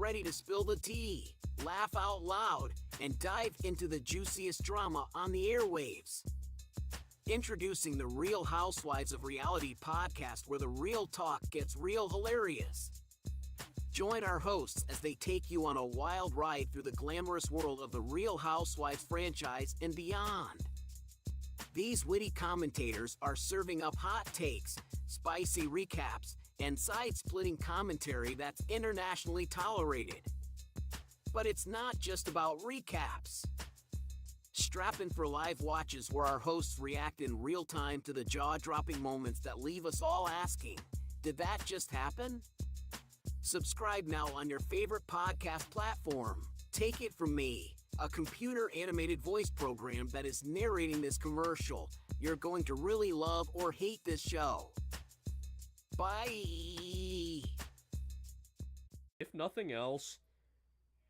ready to spill the tea, laugh out loud, and dive into the juiciest drama on the airwaves. Introducing the Real Housewives of Reality podcast, where the real talk gets real hilarious. Join our hosts as they take you on a wild ride through the glamorous world of the Real Housewives franchise and beyond. These witty commentators are serving up hot takes, spicy recaps, and side-splitting commentary that's internationally tolerated. But it's not just about recaps. Strap in for live watches where our hosts react in real time to the jaw-dropping moments that leave us all asking, did that just happen? Subscribe now on your favorite podcast platform. Take it from me, a computer-animated voice program that is narrating this commercial. You're going to really love or hate this show. Bye! If nothing else,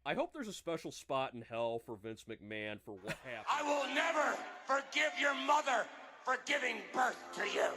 I hope there's a special spot in hell for Vince McMahon for what happened. I will never forgive your mother for giving birth to you.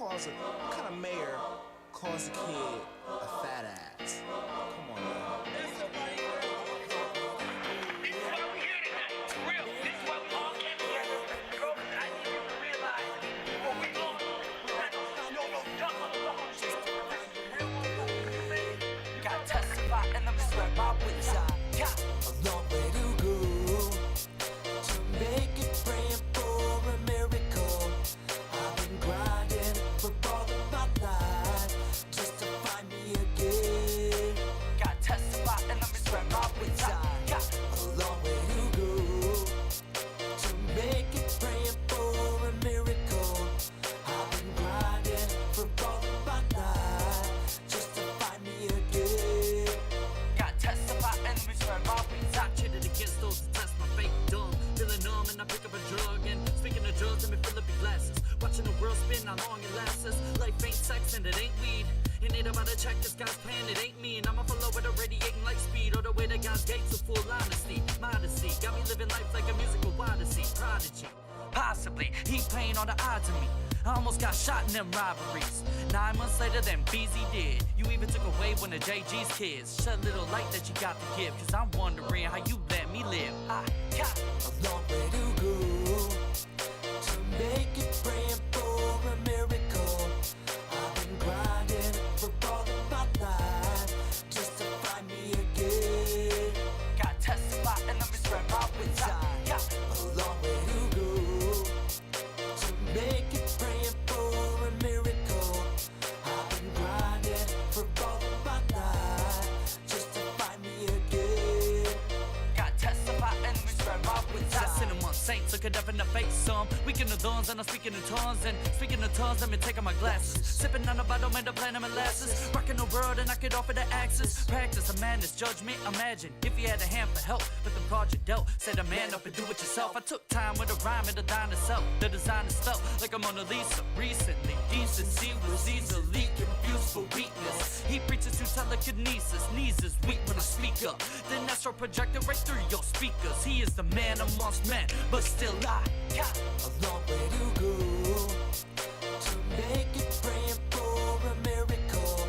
What kind of mayor calls a kid a fat ass? Come on, man. This is why we're here tonight. For real. This is why we all came together. Bro, I need you to realize what we're going through. Got testify and let me swear my wits out. Got a long way to go to make it, praying for a miracle. I've been grinding for all of my life just to find me again. Got testify and let me swear my wits out. Got a long way to go to make it, praying for a miracle. I've been grinding for all of my life just to find me again. Got testify and let me swear my wits out. Cheated against those who test my fake dumb. Feeling numb and I pick up a drug, and speaking of drugs, let me fill up your glasses. Watching the world spin, how long it lasts. Life ain't sex and it ain't weed. It ain't about to check this guy's plan, it ain't me. And I'ma follow with a radiating like speed. All the way to God's gates of full honesty. Modesty, got me living life like a musical odyssey. Prodigy, possibly, he playing on the odds of me. I almost got shot in them robberies. 9 months later than BZ did. You even took away one of JG's kids. Shed a little light that you got to give, cause I'm wondering how you let me live. I got a long way to go to make it, praying for a miracle. I've been grinding for all of my life just to find me again. Got testify and let me swear my wits out. Got a long way to go to make it, praying for a miracle. I've been grinding for all of my life just to find me again. Got testify and let me swear my wits out. Cinnamon saints look it up in the face some. Weaking the dawns and I'm speaking in tongues. And speaking in tongues, let me take off my glasses. Sipping on the bottom and the plan of molasses. Rocking the world and I could offer the axes. Practice a madness, judgment, imagine if you had a hand for help, but them cards you dealt. Said a man up and do it yourself. I took time with a rhyme and a dime itself. The design is felt like a Mona Lisa. Recently, decency was easily confused for weakness. He preaches to telekinesis, knees is weak when I speak up. Then astral projector right through your speakers. He is the man amongst men, but still I got a long way to go to make it, praying for a miracle.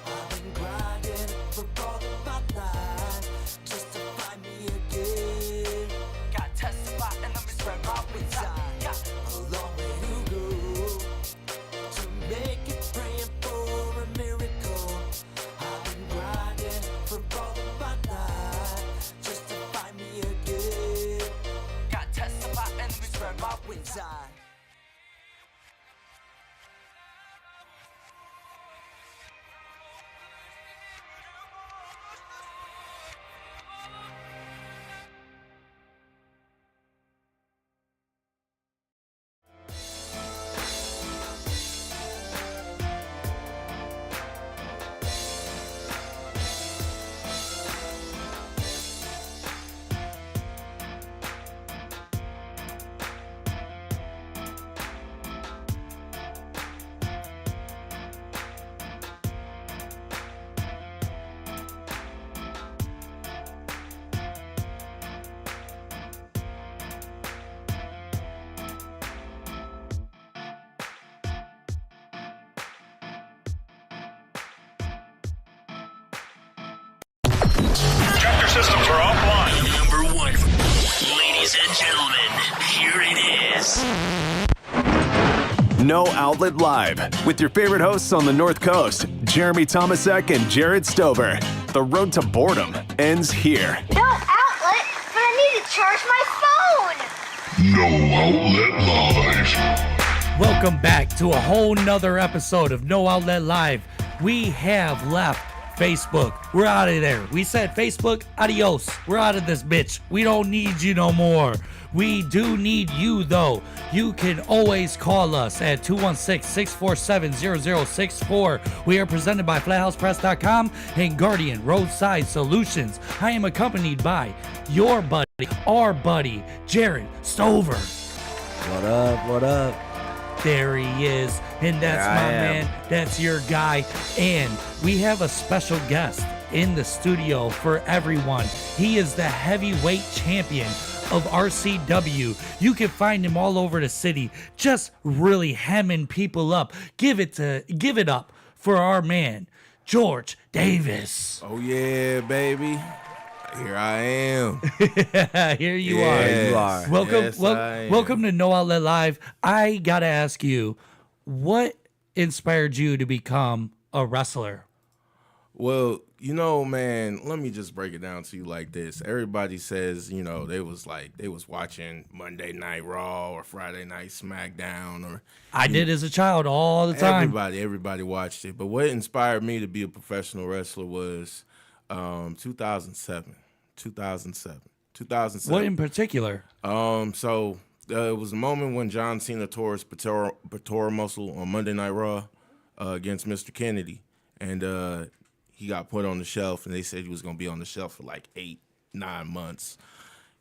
I've been grinding for all of my life just to find me again. Got testify and let me spread my wits out. inside. Chapter systems are offline. Number one. Ladies and gentlemen, here it is. No Outlet Live with your favorite hosts on the North Coast, Jeremy Tomesek and Jarrod Stover. The road to boredom ends here. No outlet, but I need to charge my phone. No Outlet Live. Welcome back to a whole nother episode of No Outlet Live. We have left Facebook. We're out of there. We said, Facebook, adios. We're out of this bitch. We don't need you no more. We do need you, though. You can always call us at 216-647-0064. We are presented by FlatHousePress.com and Guardian Roadside Solutions. I am accompanied by your buddy, our buddy, Jarrod Stover. What up? What up? There he is, and that's my man, that's your guy, and we have a special guest in the studio for everyone. He is the heavyweight champion of RCW. You can find him all over the city, just really hemming people up. Give it up for our man, George Davis. Oh yeah, baby. Here I am. Here you are. You are. Welcome, Yes, I am. welcome to No Outlet Live. I gotta ask you, what inspired you to become a wrestler? Well, you know, man, let me just break it down to you like this. Everybody says, you know, they was watching Monday Night Raw or Friday Night SmackDown or I did as a child all the time. everybody watched it. But what inspired me to be a professional wrestler was 2007. What in particular? So it was a moment when John Cena tore his pectoral muscle on Monday Night Raw against Mr. Kennedy, and he got put on the shelf, and they said he was going to be on the shelf for like 8-9 months.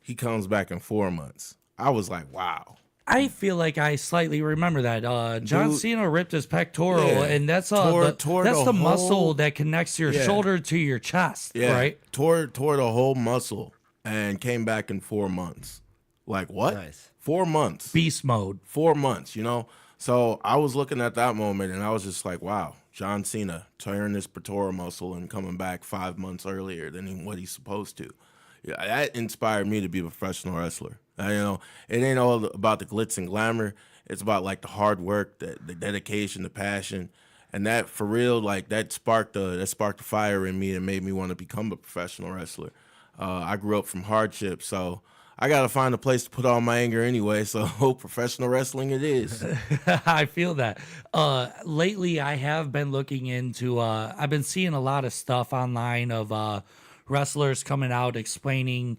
He comes back in 4 months. I was like, wow. I feel like I slightly remember that. John Dude, Cena ripped his pectoral, yeah. and that's Tore that's the the muscle whole- that connects your Yeah. shoulder to your chest, Yeah, right? Tore the whole muscle and came back in 4 months. Like what? Nice. 4 months. Beast mode. 4 months, you know? So I was looking at that moment and I was just like, wow, John Cena tearing his pectoral muscle and coming back 5 months earlier than what he's supposed to. Yeah, that inspired me to be a professional wrestler. You know, it ain't all about the glitz and glamour. It's about like the hard work, the dedication, the passion. And that for real, like that sparked the fire in me and made me want to become a professional wrestler. I grew up from hardship, so I got to find a place to put all my anger anyway, so professional wrestling it is. I feel that. Lately, I have been looking into, I've been seeing a lot of stuff online of wrestlers coming out explaining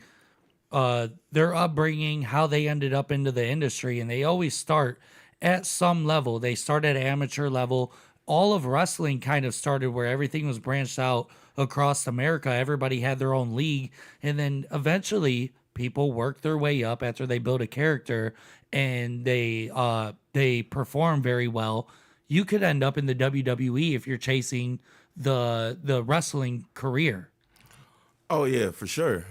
their upbringing, how they ended up into the industry, and they always start at some level. They start at amateur level. All of wrestling kind of started where everything was branched out across America. Everybody had their own league, and then eventually people work their way up after they build a character and they perform very well. You could end up in the WWE if you're chasing the wrestling career. Oh yeah, for sure.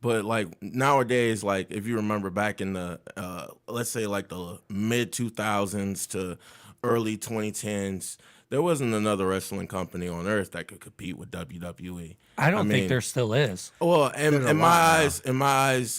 But like nowadays, like if you remember back in the let's say like the mid 2000s to early 2010s, there wasn't another wrestling company on earth that could compete with WWE. I don't think there still is. Well, in my eyes,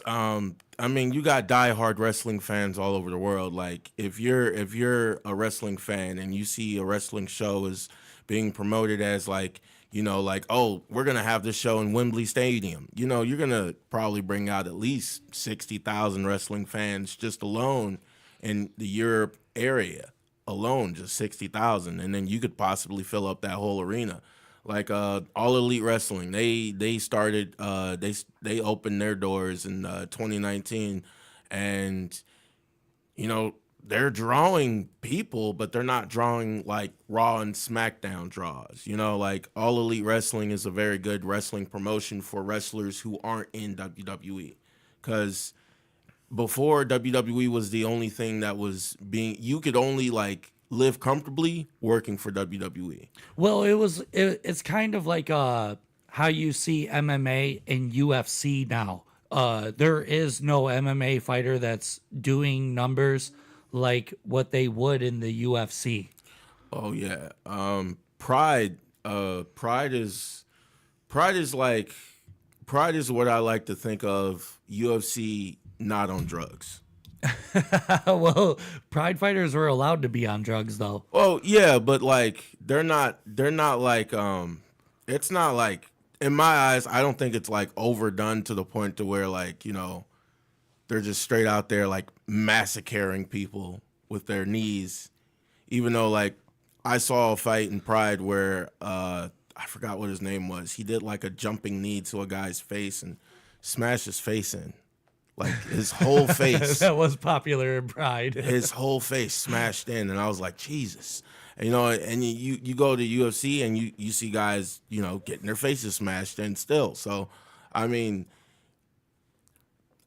I mean, you got diehard wrestling fans all over the world. Like if you're a wrestling fan and you see a wrestling show is being promoted as like, you know, like, oh, we're going to have this show in Wembley Stadium. You know, you're going to probably bring out at least 60,000 wrestling fans just alone in the Europe area alone, just 60,000, and then you could possibly fill up that whole arena. Like All Elite Wrestling, they started they opened their doors in 2019, and they're drawing people, but they're not drawing like Raw and SmackDown draws. Like All Elite Wrestling is a very good wrestling promotion for wrestlers who aren't in WWE, because before WWE was the only thing that was you could only like live comfortably working for WWE. Well, it's kind of like how you see MMA and UFC now. There is no MMA fighter that's doing numbers like what they would in the UFC. Oh yeah. Pride is what I like to think of UFC not on drugs. Well, Pride fighters were allowed to be on drugs though. Oh yeah, but like they're not like it's not like, in my eyes, I don't think it's like overdone to the point to where like, they're just straight out there like massacring people with their knees. Even though like I saw a fight in Pride where I forgot what his name was. He did like a jumping knee to a guy's face and smashed his face in. Like his whole face. That was popular in Pride. His whole face smashed in, and I was like, Jesus. And, and you go to UFC and you see guys, getting their faces smashed in still. So, I mean,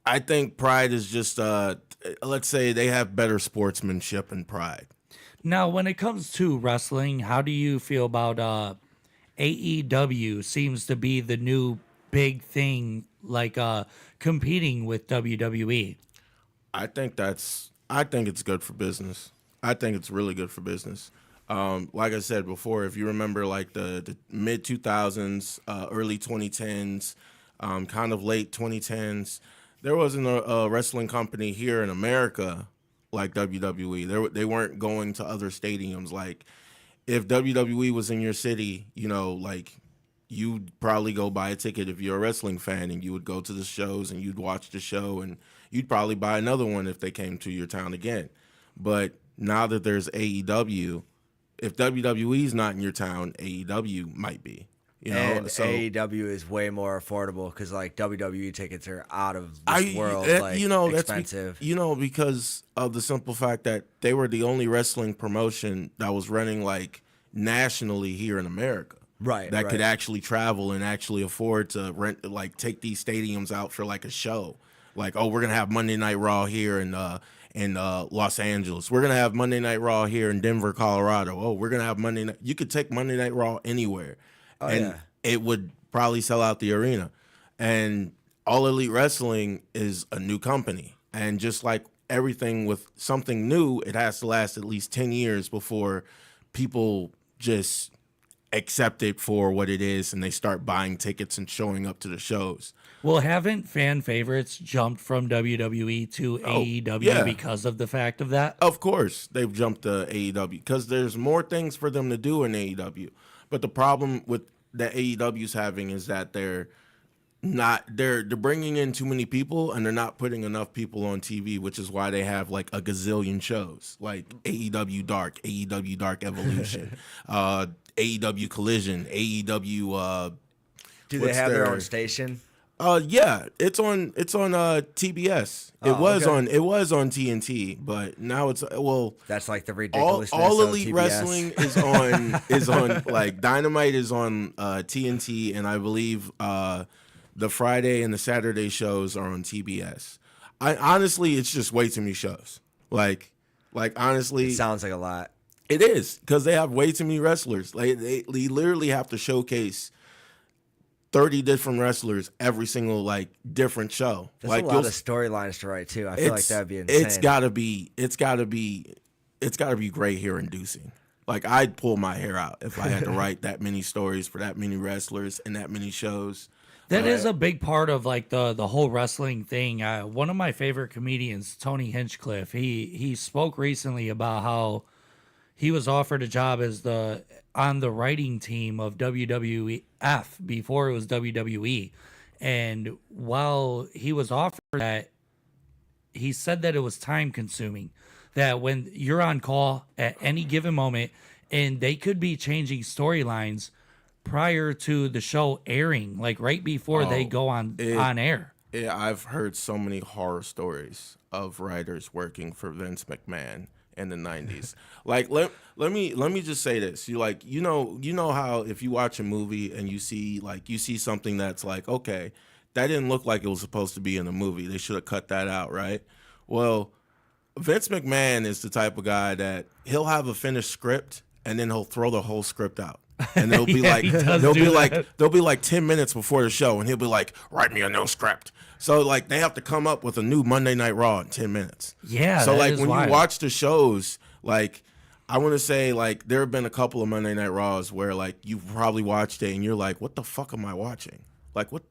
I think Pride is just, let's say they have better sportsmanship in Pride. Now, when it comes to wrestling, how do you feel about AEW seems to be the new big thing, like competing with WWE? I think it's good for business. I think it's really good for business. Like I said before, if you remember like the mid 2000s, early 2010s, kind of late 2010s, there wasn't a wrestling company here in America like WWE. They weren't going to other stadiums. Like if WWE was in your city, like you'd probably go buy a ticket if you're a wrestling fan, and you would go to the shows and you'd watch the show, and you'd probably buy another one if they came to your town again. But now that there's AEW, if WWE's not in your town, AEW might be. And so AEW is way more affordable because like WWE tickets are out of this world, expensive. Because of the simple fact that they were the only wrestling promotion that was running like nationally here in America. Right. That could actually travel and actually afford to rent, like take these stadiums out for like a show. Like, oh, we're gonna have Monday Night Raw here in Los Angeles. We're gonna have Monday Night Raw here in Denver, Colorado. Oh, we're gonna have Monday Night. You could take Monday Night Raw anywhere, it would probably sell out the arena. And All Elite Wrestling is a new company, and just like everything with something new, it has to last at least 10 years before people just accept it for what it is and they start buying tickets and showing up to the shows. Well, haven't fan favorites jumped from WWE to AEW because of the fact of that? Of course, they've jumped to AEW because there's more things for them to do in AEW. But the problem with that AEW's having is that they're bringing in too many people, and they're not putting enough people on TV, which is why they have like a gazillion shows, like AEW Dark Evolution, AEW Collision, AEW. Do they have their own station? Yeah, it's on TBS. It was on TNT, but now it's That's like the ridiculousness. All of Elite TBS. Wrestling is on like Dynamite is on TNT, and I believe the Friday and the Saturday shows are on TBS. Honestly, it's just way too many shows. Like honestly, It sounds like a lot. It is, because they have way too many wrestlers. Like they literally have to showcase 30 different wrestlers every single like different show. That's like a lot of storylines to write too. I feel like that'd be insane. It's gotta be gray hair inducing. Like I'd pull my hair out if I had to write that many stories for that many wrestlers and that many shows. That is a big part of like the whole wrestling thing. One of my favorite comedians, Tony Hinchcliffe, he spoke recently about how he was offered a job as on the writing team of WWF before it was WWE. And while he was offered that, he said that it was time consuming. that when you're on call at any given moment, and they could be changing storylines prior to the show airing, like right before they go on air. Yeah, I've heard so many horror stories of writers working for Vince McMahon in the 90s. Like let me just say this. You know how if you watch a movie and you see something that's like, okay, that didn't look like it was supposed to be in the movie. They should have cut that out, right? Well, Vince McMahon is the type of guy that he'll have a finished script and then he'll throw the whole script out. And they'll be they'll be like 10 minutes before the show and he'll be like, write me a new script. So like they have to come up with a new Monday Night Raw in 10 minutes. Yeah. So like when you watch the shows, like I want to say like there have been a couple of Monday Night Raws where like you've probably watched it and you're like, what the fuck am I watching? Like what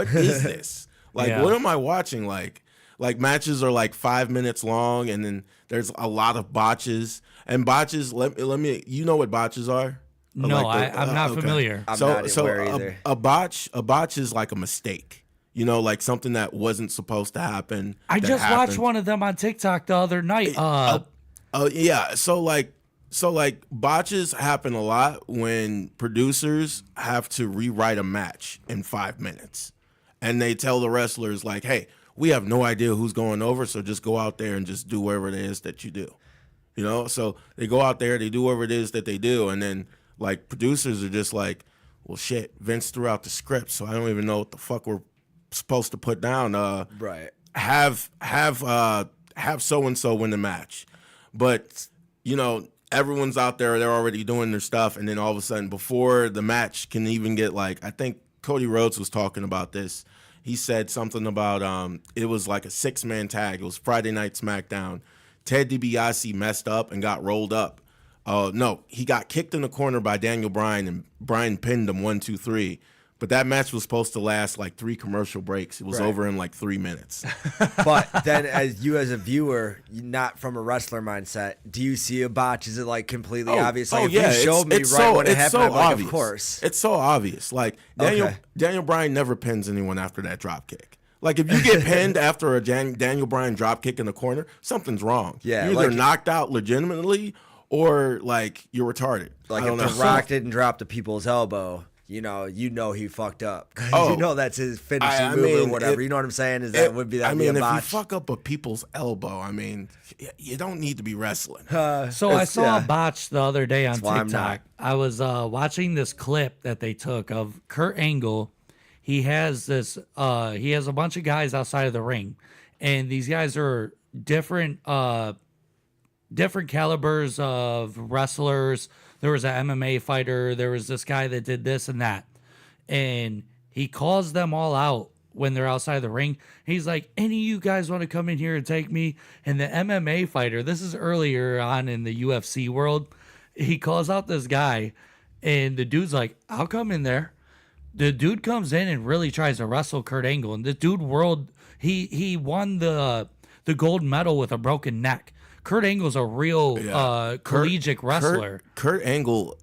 is this? Like what am I watching? Like matches are like 5 minutes long and then there's a lot of botches. And botches, let me you know what botches are? No, like I'm not familiar. I'm not aware either. A botch is like a mistake. You know, like something that wasn't supposed to happen. I just watched one of them on TikTok the other night. Yeah. So like botches happen a lot when producers have to rewrite a match in 5 minutes. And they tell the wrestlers like, hey, we have no idea who's going over, so just go out there and just do whatever it is that you do. You know? So they go out there, they do whatever it is that they do, and then like producers are just like, well shit, Vince threw out the script, so I don't even know what the fuck we're supposed to put down. Right. Have so and so win the match. But, you know, everyone's out there, they're already doing their stuff, and then all of a sudden before the match can even get like, I think Cody Rhodes was talking about this. He said something about it was like a 6-man tag. It was Friday Night SmackDown. Ted DiBiase messed up and got rolled up. No, he got kicked in the corner by Daniel Bryan, and Bryan pinned him 1, 2, 3. But that match was supposed to last like 3 commercial breaks. It was over in like 3 minutes. But then as a viewer, not from a wrestler mindset, do you see a botch? Is it like completely obvious? Like if you showed me right when it happened, I'm like, of course. It's so obvious. Like Daniel Bryan never pins anyone after that drop kick. Like if you get pinned after a Daniel Bryan drop kick in the corner, something's wrong. Yeah, you're either knocked out legitimately or like you're retarded. Like if The Rock didn't drop the people's elbow, you know he fucked up. You know that's his finishing move or whatever. You know what I'm saying? Is that would be that? I mean, if botch? you fuck up a people's elbow, I mean, you don't need to be wrestling. So I saw a botch the other day on TikTok. I was watching this clip that they took of Kurt Angle. He has this. He has a bunch of guys outside of the ring, and these guys are different calibers of wrestlers. There was an MMA fighter. There was this guy that did this and that. And he calls them all out when they're outside the ring. He's like, any of you guys want to come in here and take me? And the MMA fighter, this is earlier on in the UFC world, he calls out this guy. And the dude's like, I'll come in there. The dude comes in and really tries to wrestle Kurt Angle. And the dude he won the gold medal with a broken neck. Kurt Angle's a real collegiate wrestler. Kurt Angle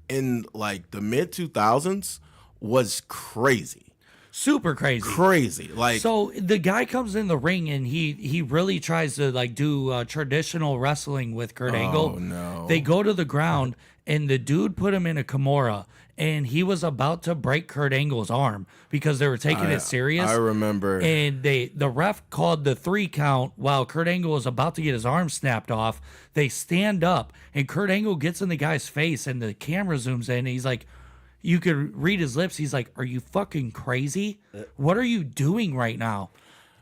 in like the mid 2000s was crazy. Super crazy. Crazy. Like, so the guy comes in the ring and he really tries to like do traditional wrestling with Kurt Angle. Oh no. They go to the ground and the dude put him in a Kimura. And he was about to break Kurt Angle's arm because they were taking it serious. I remember. And the ref called the 3 count while Kurt Angle was about to get his arm snapped off. They stand up, and Kurt Angle gets in the guy's face, and the camera zooms in, and he's like, you could read his lips. He's like, are you fucking crazy? What are you doing right now?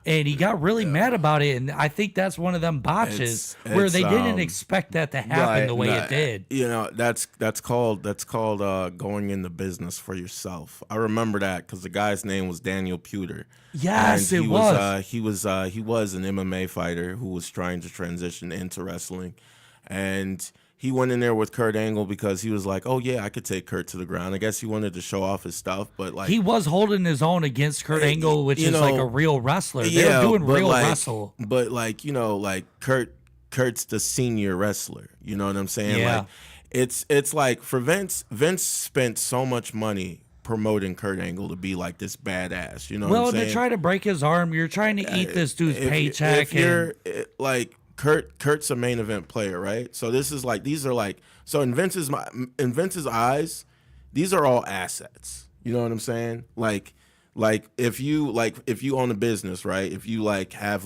And he got really mad about it, and I think that's one of them botches where they didn't expect that to happen the way it did. You know, that's called going into business for yourself. I remember that because the guy's name was Daniel Puder. Yes, and it was. He was an MMA fighter who was trying to transition into wrestling, and he went in there with Kurt Angle because he was like, oh, yeah, I could take Kurt to the ground. I guess he wanted to show off his stuff, but like... He was holding his own against Kurt Angle, which is like a real wrestler. They're doing real wrestle. But like, you know, like Kurt's the senior wrestler. You know what I'm saying? Yeah. Like, it's like for Vince spent so much money promoting Kurt Angle to be like this badass. You know well, what I'm saying? to try to break his arm, you're trying to eat this dude's paycheck. If you're like Kurt's a main event player, right? So this is like these are like so in Vince's eyes, these are all assets. You know what I'm saying? Like if you own a business, right? If you like have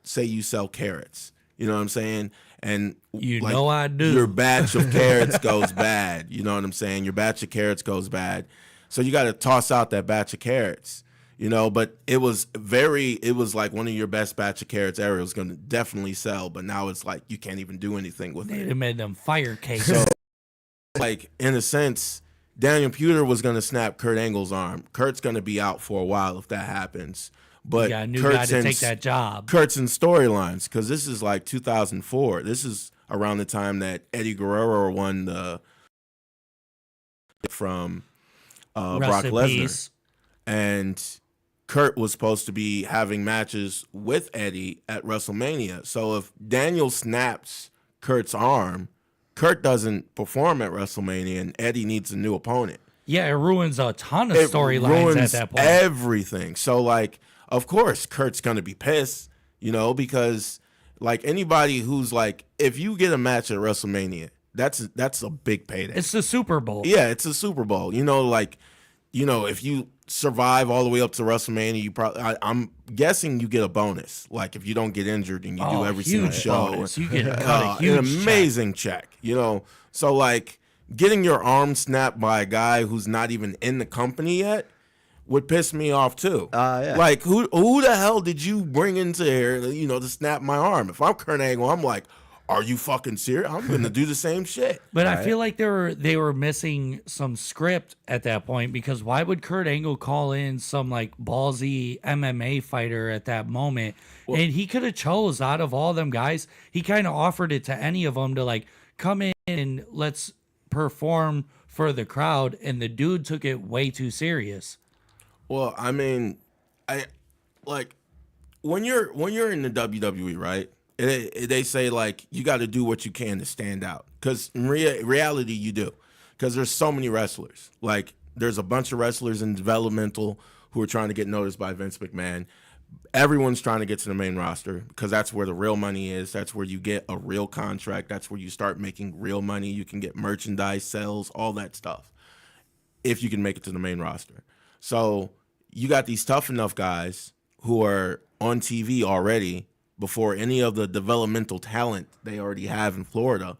say you sell carrots, you know what I'm saying? And you know I do. Your batch of carrots goes bad. You know what I'm saying? Your batch of carrots goes bad. So you got to toss out that batch of carrots, you know, but it was like one of your best batch of carrots ever. It was going to definitely sell, but now it's like you can't even do anything with it. They made them fire cakes. So, like, in a sense, Daniel Puder was going to snap Kurt Angle's arm. Kurt's going to be out for a while if that happens. But a new guy to take that job. Kurt's in storylines because this is like 2004. This is around the time that Eddie Guerrero won the from Brock Lesnar, and Kurt was supposed to be having matches with Eddie at WrestleMania. So if Daniel snaps Kurt's arm, Kurt doesn't perform at WrestleMania, and Eddie needs a new opponent. Yeah, it ruins a ton of storylines at that point. Everything. So like. Of course, Kurt's going to be pissed, you know, because like anybody who's like, if you get a match at WrestleMania, that's a big payday. It's the Super Bowl. Yeah, it's a Super Bowl. You know, like, you know, if you survive all the way up to WrestleMania, you probably, I'm guessing you get a bonus. Like if you don't get injured and you do every single show. Bonus. You get a huge an amazing check, you know. So like getting your arm snapped by a guy who's not even in the company yet would piss me off too. Yeah. Like who the hell did you bring into here, you know, to snap my arm? If I'm Kurt Angle, I'm like, are you fucking serious? I'm gonna do the same shit. But I feel like they were missing some script at that point, because why would Kurt Angle call in some like ballsy MMA fighter at that moment? Well, and he could have chose out of all them guys. He kind of offered it to any of them to like come in and let's perform for the crowd, and the dude took it way too serious. Well, I mean, I like when you're in the WWE, right? They say like you got to do what you can to stand out, because in reality you do, because there's so many wrestlers. Like there's a bunch of wrestlers in developmental who are trying to get noticed by Vince McMahon. Everyone's trying to get to the main roster because that's where the real money is. That's where you get a real contract. That's where you start making real money. You can get merchandise sales, all that stuff, if you can make it to the main roster. So you got these tough enough guys who are on TV already before any of the developmental talent they already have in Florida.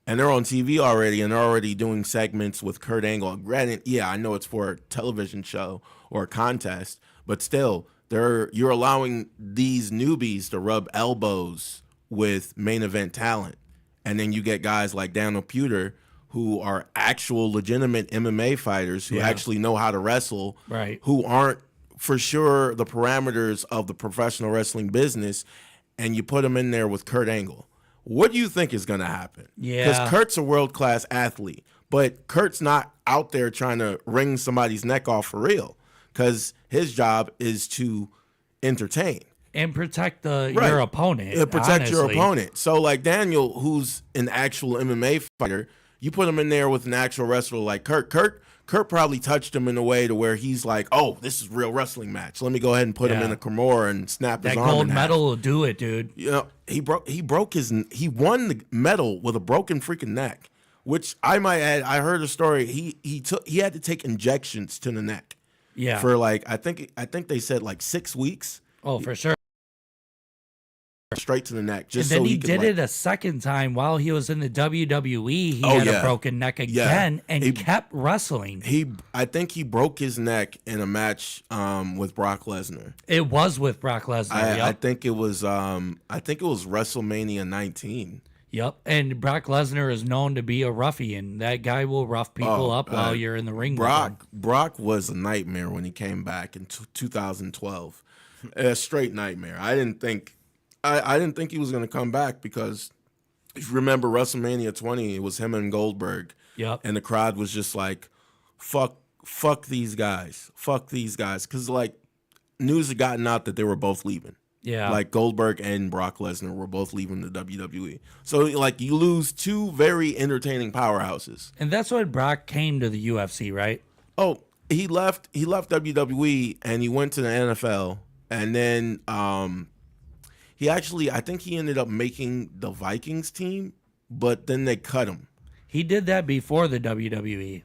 And they're on TV already, and they're already doing segments with Kurt Angle. Granted, yeah, I know it's for a television show or a contest, but still, you're allowing these newbies to rub elbows with main event talent. And then you get guys like Daniel Puder, who are actual legitimate MMA fighters who actually know how to wrestle, right? Who aren't for sure the parameters of the professional wrestling business, and you put them in there with Kurt Angle. What do you think is going to happen? Yeah. Because Kurt's a world-class athlete, but Kurt's not out there trying to wring somebody's neck off for real, because his job is to entertain. And protect your opponent. Protect your opponent. So like Daniel, who's an actual MMA fighter, you put him in there with an actual wrestler like Kurt. Kurt probably touched him in a way to where he's like, oh, this is a real wrestling match. Let me go ahead and put him in a Kimura and snap his arm. That gold medal will do it, dude. You know, he won the medal with a broken freaking neck, which I might add, I heard a story. He had to take injections to the neck. Yeah. For like, I think they said like 6 weeks. Oh, for sure. Straight to the neck. Just and then so he did it a second time while he was in the WWE. He had a broken neck again and kept wrestling. I think he broke his neck in a match with Brock Lesnar. It was with Brock Lesnar. I think it was WrestleMania 19. Yep. And Brock Lesnar is known to be a ruffian. That guy will rough people up while you're in the ring. Brock was a nightmare when he came back in 2012. A straight nightmare. I didn't think he was going to come back, because if you remember WrestleMania 20, it was him and Goldberg. Yep. And the crowd was just like, fuck these guys. Fuck these guys. Because, like, news had gotten out that they were both leaving. Yeah. Like, Goldberg and Brock Lesnar were both leaving the WWE. So, like, you lose two very entertaining powerhouses. And that's when Brock came to the UFC, right? Oh, he left WWE and he went to the NFL, and then I think he ended up making the Vikings team, but then they cut him. He did that before the WWE.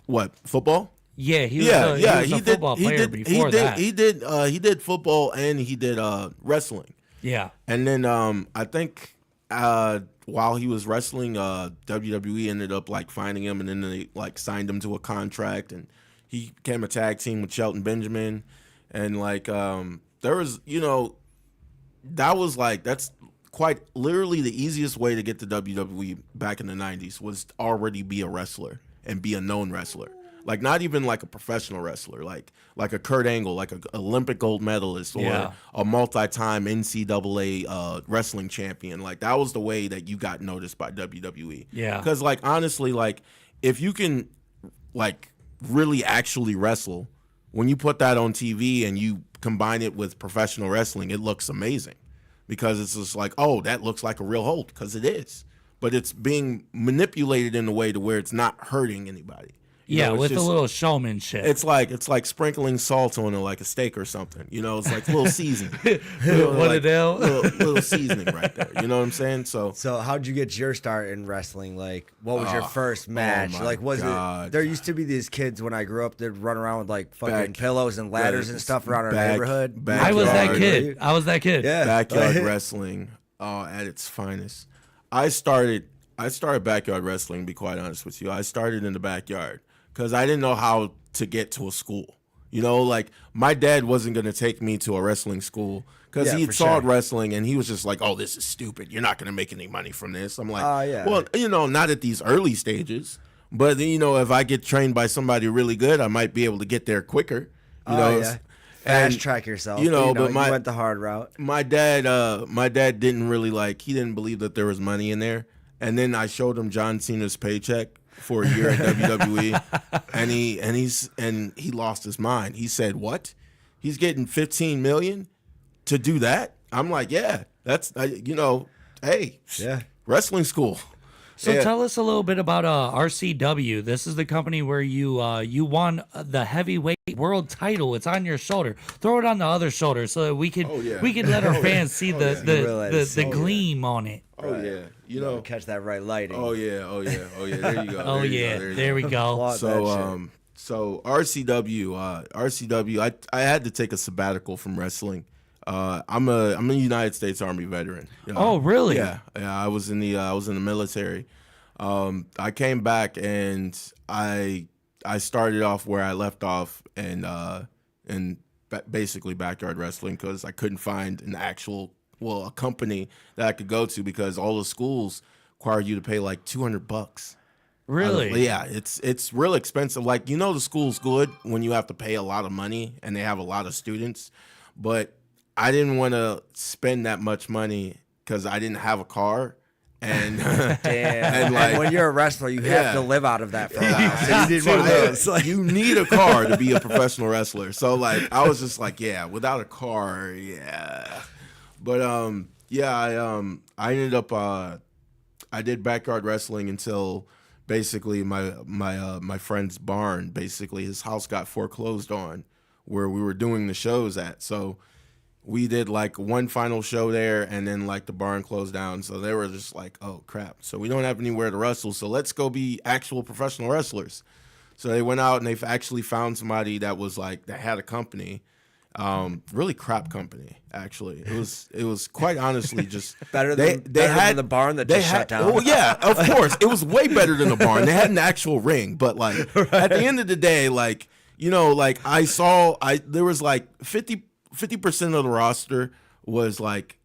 What, football? Yeah, he was a football player before that. He did football and he did wrestling. Yeah. And then I think while he was wrestling, WWE ended up like finding him, and then they like signed him to a contract, and he became a tag team with Shelton Benjamin, and like there was, that's quite literally the easiest way to get to WWE back in the 90s was to already be a wrestler and be a known wrestler. Like not even like a professional wrestler, like a Kurt Angle, like an Olympic gold medalist or a multi-time NCAA wrestling champion. Like that was the way that you got noticed by WWE. Yeah. Because like honestly, like if you can like really actually wrestle, when you put that on TV and you combine it with professional wrestling, it looks amazing. Because it's just like, oh, that looks like a real hold, because it is. But it's being manipulated in a way to where it's not hurting anybody. With a little showmanship. It's like sprinkling salt on it like a steak or something. It's like a little seasoning. Little seasoning right there. You know what I'm saying? So how'd you get your start in wrestling? Like, what was your first match? Like, was it? There used to be these kids when I grew up that run around with like fucking pillows and ladders and stuff around our neighborhood. I was that kid. Yeah, backyard wrestling at its finest. I started backyard wrestling. To be quite honest with you, I started in the backyard. Because I didn't know how to get to a school. Like my dad wasn't going to take me to a wrestling school because he saw wrestling and he was just like, oh, this is stupid. You're not going to make any money from this. I'm like, well, not at these early stages. But, if I get trained by somebody really good, I might be able to get there quicker. Fast track yourself. But you went the hard route. My dad didn't really he didn't believe that there was money in there. And then I showed him John Cena's paycheck for a year at WWE, and he lost his mind. He said, "What? He's getting $15 million to do that?" I'm like, "Yeah, that's wrestling school." So tell us a little bit about RCW. This is the company where you won the heavyweight world title. It's on your shoulder. Throw it on the other shoulder so that we could let our fans see the gleam on it. Oh yeah, catch that right lighting. Oh yeah. There you go. There we go. So RCW, I had to take a sabbatical from wrestling. I'm a United States Army veteran. Oh really? Yeah. I was in the military. I came back and I started off where I left off and basically backyard wrestling because I couldn't find a company that I could go to because all the schools require you to pay like $200. Really? Yeah, it's real expensive. Like, the school's good when you have to pay a lot of money and they have a lot of students, but I didn't want to spend that much money because I didn't have a car. And and when you're a wrestler, you have to live out of that for a while. So you need one of those. You need a car to be a professional wrestler. So I was just like, without a car, But I ended up I did backyard wrestling until basically my friend's barn, basically his house got foreclosed on where we were doing the shows at. So we did like one final show there and then like the barn closed down. So they were just like, oh crap. So we don't have anywhere to wrestle. So let's go be actual professional wrestlers. So they went out and they actually found somebody that was like, that had a company. Really crap company, actually. It was quite honestly just better than the barn that just shut down. Oh yeah, of course. It was way better than the barn. They had an actual ring, but like at the end of the day, like, like there was like 50% of the roster was like,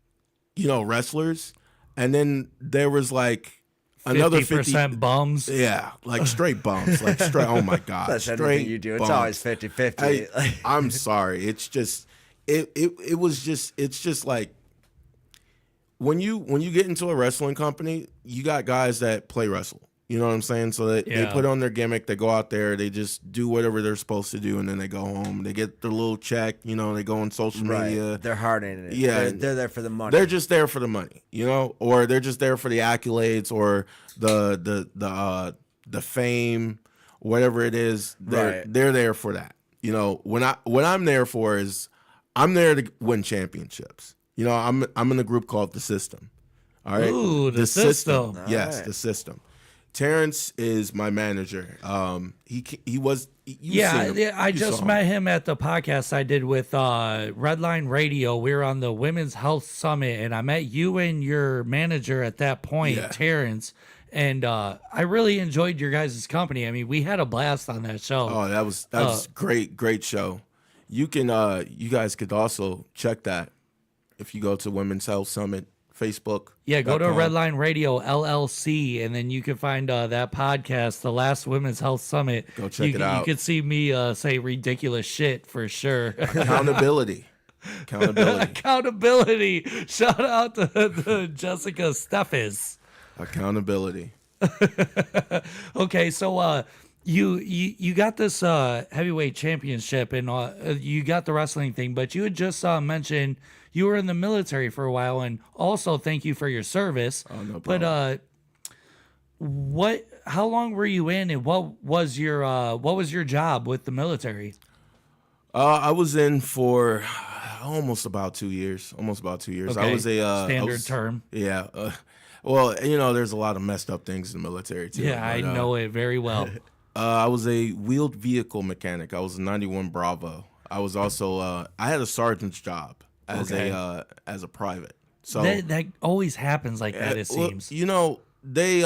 wrestlers, and then there was like another 50% bums. Yeah, like straight bums. Like straight, oh my God. That's straight anything you do. It's always 50-50. I'm sorry. It's just it's just like when you get into a wrestling company, you got guys that play wrestle. You know what I'm saying? So they put on their gimmick, they go out there, they just do whatever they're supposed to do, and then they go home. They get their little check, they go on social media. They're hard in it. Yeah. They're there for the money. They're just there for the money, or they're just there for the accolades or the fame whatever it is, they're there for that. You know, what I'm there for is I'm there to win championships. You know, I'm in a group called The System. All right. Ooh, the system. Yes, right. The System. Terrence is my manager. He was. I just met him at the podcast I did with Redline Radio. We were on the Women's Health Summit, and I met you and your manager at that point, Terrence. And I really enjoyed your guys' company. I mean, we had a blast on that show. Oh, that was great show. You can you guys could also check that if you go to Women's Health Summit Facebook. Yeah, go to Redline Radio LLC, and then you can find that podcast, the last Women's Health Summit. Go check it out. You can see me say ridiculous shit for sure. Accountability. Accountability. Shout out to Jessica Steffes. Accountability. Okay, so you got this heavyweight championship, and you got the wrestling thing, but you had just mentioned you were in the military for a while, and also thank you for your service. Oh, no problem. But how long were you in, and what was your job with the military? I was in for almost about 2 years. Okay. I was a standard term. Yeah. Well, you know, there's a lot of messed up things in the military too. Yeah, I know it very well. I was a wheeled vehicle mechanic. I was a 91 Bravo. I was also I had a sergeant's job as a private. So that always happens like that. It seems. You know, they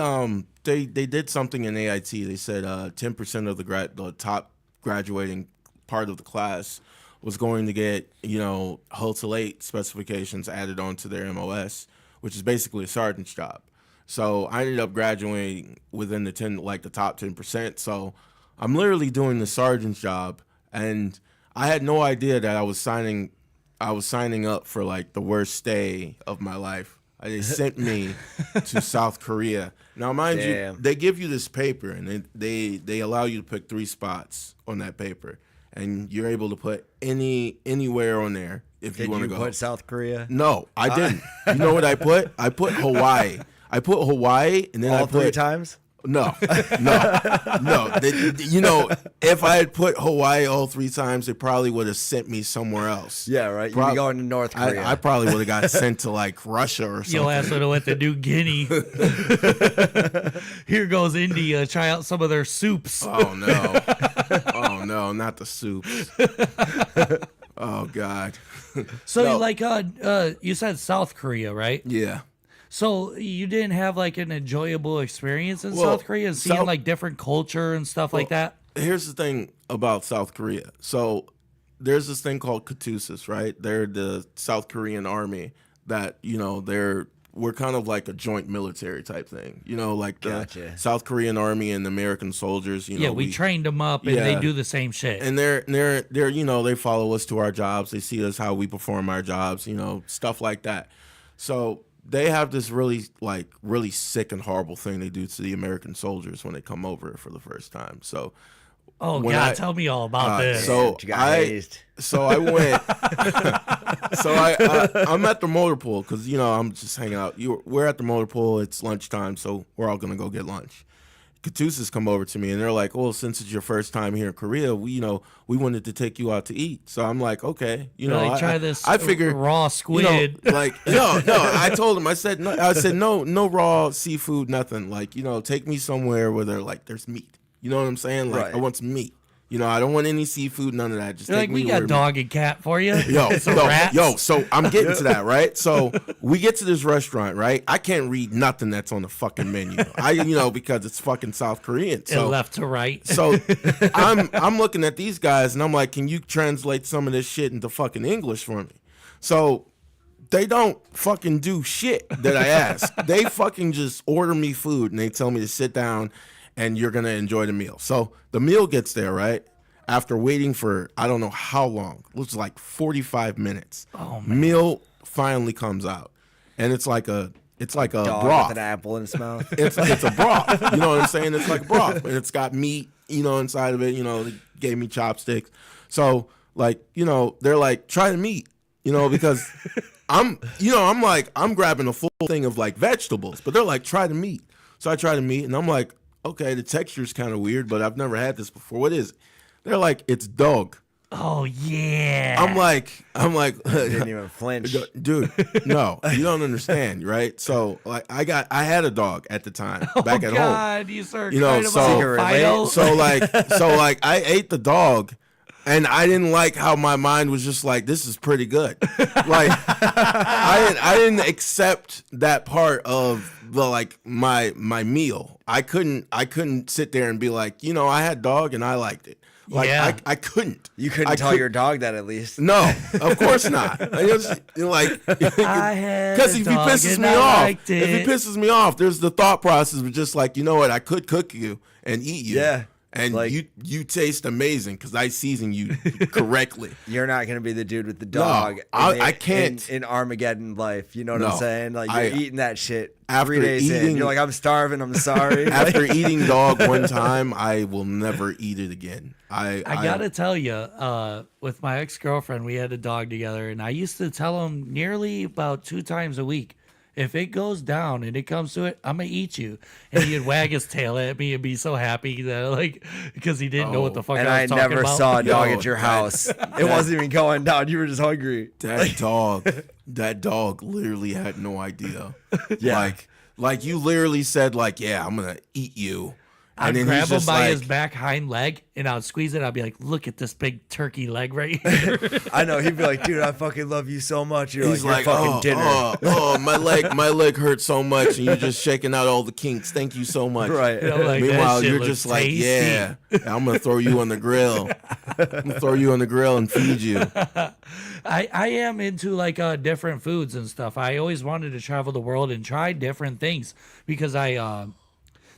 did something in AIT. They said 10% of the top graduating part of the class was going to get, you know, HOTL 8 specifications added onto their MOS, which is basically a sergeant's job. So I ended up graduating within the top 10%. So I'm literally doing the sergeant's job, and I had no idea that I was signing up for like the worst stay of my life. They sent me to South Korea. Now, mind you, they give you this paper, and they allow you to pick 3 spots on that paper, and you're able to put anywhere on there if you want to go. Did you put South Korea? No, I didn't. You know what I put? I put Hawaii. I put Hawaii, and then all 3 times. No. You know, if I had put Hawaii all 3 times, they probably would have sent me somewhere else. Yeah, right. You'd be going to North Korea. I probably would have got sent to like Russia or something. Your ass would have went to New Guinea. Here goes India. Try out some of their soups. Oh no! Oh no! Not the soups. Oh God. So you said South Korea, right? Yeah. So you didn't have like an enjoyable experience in South Korea, seeing like different culture and stuff like that? Here's the thing about South Korea. So there's this thing called Katusis, right? They're the South Korean army that, you know, we're kind of like a joint military type thing. You know, like the South Korean army and the American soldiers, you know. Yeah, we trained them up, and they do the same shit. And they're you know, they follow us to our jobs. They see us how we perform our jobs, you know, stuff like that. So they have this really sick and horrible thing they do to the American soldiers when they come over for the first time. So, tell me all about this. So I went. I'm at the motor pool because, you know, I'm just hanging out. We're at the motor pool. It's lunchtime, so we're all gonna go get lunch. Katusis come over to me and they're like, "Oh, since it's your first time here in Korea, we wanted to take you out to eat." So I'm like, "Okay, you know, try this. I figured raw squid." You know, like no. I told him, I said no raw seafood, nothing. Like, you know, take me somewhere where there's meat. You know what I'm saying? Like, I want some meat. You know, I don't want any seafood, none of that. Just take me we got dog and cat for you. So I'm getting to that, right? So we get to this restaurant, right? I can't read nothing that's on the fucking menu. Because it's fucking South Korean. So left to right. So I'm looking at these guys and I'm like, can you translate some of this shit into fucking English for me? So they don't fucking do shit that I ask. They fucking just order me food and they tell me to sit down and you're going to enjoy the meal. So the meal gets there, right? After waiting for, I don't know how long. It was like 45 minutes. Oh, man. Meal finally comes out. And it's like a dog broth. with an apple in its mouth. It's a broth. You know what I'm saying? It's like a broth. And it's got meat, you know, inside of it. You know, they gave me chopsticks. So, like, you know, they're like, try the meat, you know, because I'm grabbing a full thing of like vegetables. But they're like, try the meat. So I try the meat and I'm like, okay, the texture's kind of weird, but I've never had this before. What is it? They're like, it's dog. Oh yeah. I'm like, Didn't even flinch, dude. No, you don't understand, right? So like, I had a dog at the time back at home. God, you start You know, so like I ate the dog. And I didn't like how my mind was just like, this is pretty good. Like I didn't accept that part of the like my meal. I couldn't sit there and be like, you know, I had dog and I liked it. Like I couldn't. You couldn't tell your dog that at least. No, of course not. Because if he pisses me off, there's the thought process of just like, you know what, I could cook you and eat you. Yeah. And like, you taste amazing because I season you correctly. You're not gonna be the dude with the dog. No, I can't in Armageddon life. You know what I'm saying? Like you're eating that shit after 3 days in. You're like, I'm starving. I'm sorry. After eating dog one time, I will never eat it again. I gotta tell you, with my ex-girlfriend, we had a dog together, and I used to tell him nearly about 2 times a week, if it goes down and it comes to it, I'm gonna eat you. And he'd wag his tail at me and be so happy that like because he didn't know what the fuck I was talking about. And I never saw a dog at your house. It wasn't even going down. You were just hungry. That dog literally had no idea. Yeah. Like you literally said like, yeah, I'm gonna eat you. I'd grab him by his back hind leg and I'd squeeze it. I'd be like, look at this big turkey leg right here. I know. He'd be like, dude, I fucking love you so much. You're like fucking dinner. My leg hurts so much and you're just shaking out all the kinks. Thank you so much. Right. Like, meanwhile, you're just like, tasty. yeah, I'm going to throw you on the grill. I'm going to throw you on the grill and feed you. I am into like different foods and stuff. I always wanted to travel the world and try different things because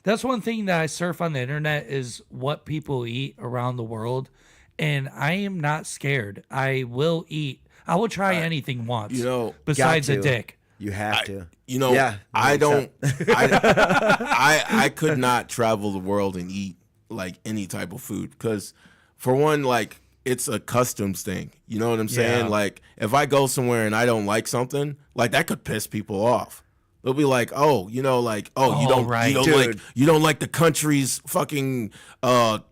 that's one thing that I surf on the internet is what people eat around the world. And I am not scared. I will eat. I will try anything once. You know, besides a dick. You have to. You know, yeah, I don't. I could not travel the world and eat like any type of food because, for one, like it's a customs thing. You know what I'm saying? Yeah. Like if I go somewhere and I don't like something, like that could piss people off. They'll be like, oh, you know, like, you don't like the country's fucking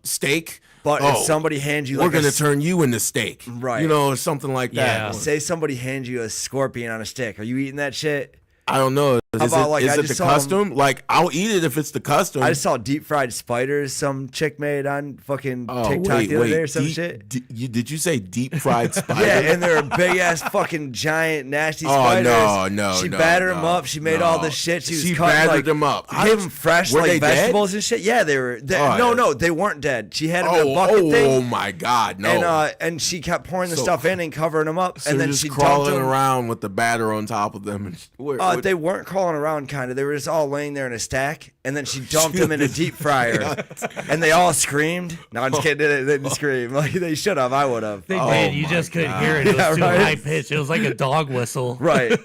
steak. But if somebody hands you, we're gonna turn you into steak, right? You know, or something like that. Yeah. Say somebody hands you a scorpion on a stick. Are you eating that shit? I don't know. Is it the custom? Like, I'll eat it if it's the custom. I just saw deep fried spiders some chick made on fucking TikTok the other day or some shit. Did you say deep fried spiders? Yeah, and they're big ass fucking giant nasty spiders. No. She battered them up. She made all the shit. She battered them up. She gave them fresh like vegetables and shit. Yeah, they were. No, they weren't dead. She had them in a bucket thing. Oh my god, no. And she kept pouring the stuff in and covering them up, so and then just she crawling dumped them around with the batter on top of them. And they weren't crawling around, kind of. They were just all laying there in a stack, and then she dumped them in a deep fryer, and they all screamed. No, I'm just kidding. They didn't scream. Like they should have. I would have. They did. You just couldn't hear it. It was too high pitched. It was like a dog whistle. Right.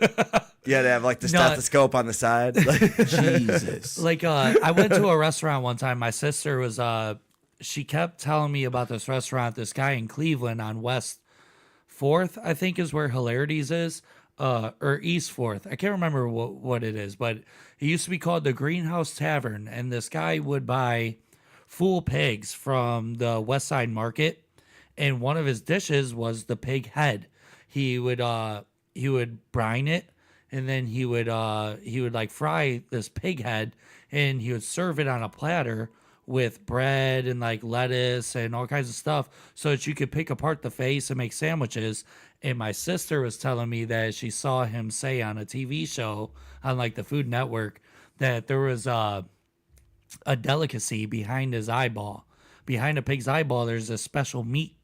Yeah, they have like the stethoscope on the side. Jesus. Like I went to a restaurant one time. My sister was she kept telling me about this restaurant. This guy in Cleveland on West 4th, I think, is where Hilarities is. Or East 4th. I can't remember what it is, but it used to be called the Greenhouse Tavern, and this guy would buy full pigs from the West Side Market, and one of his dishes was the pig head. He would brine it, and then he would like fry this pig head, and he would serve it on a platter with bread and like lettuce and all kinds of stuff so that you could pick apart the face and make sandwiches. And my sister was telling me that she saw him say on a TV show on like the Food Network that there was a delicacy behind his eyeball. Behind a pig's eyeball, there's a special meat,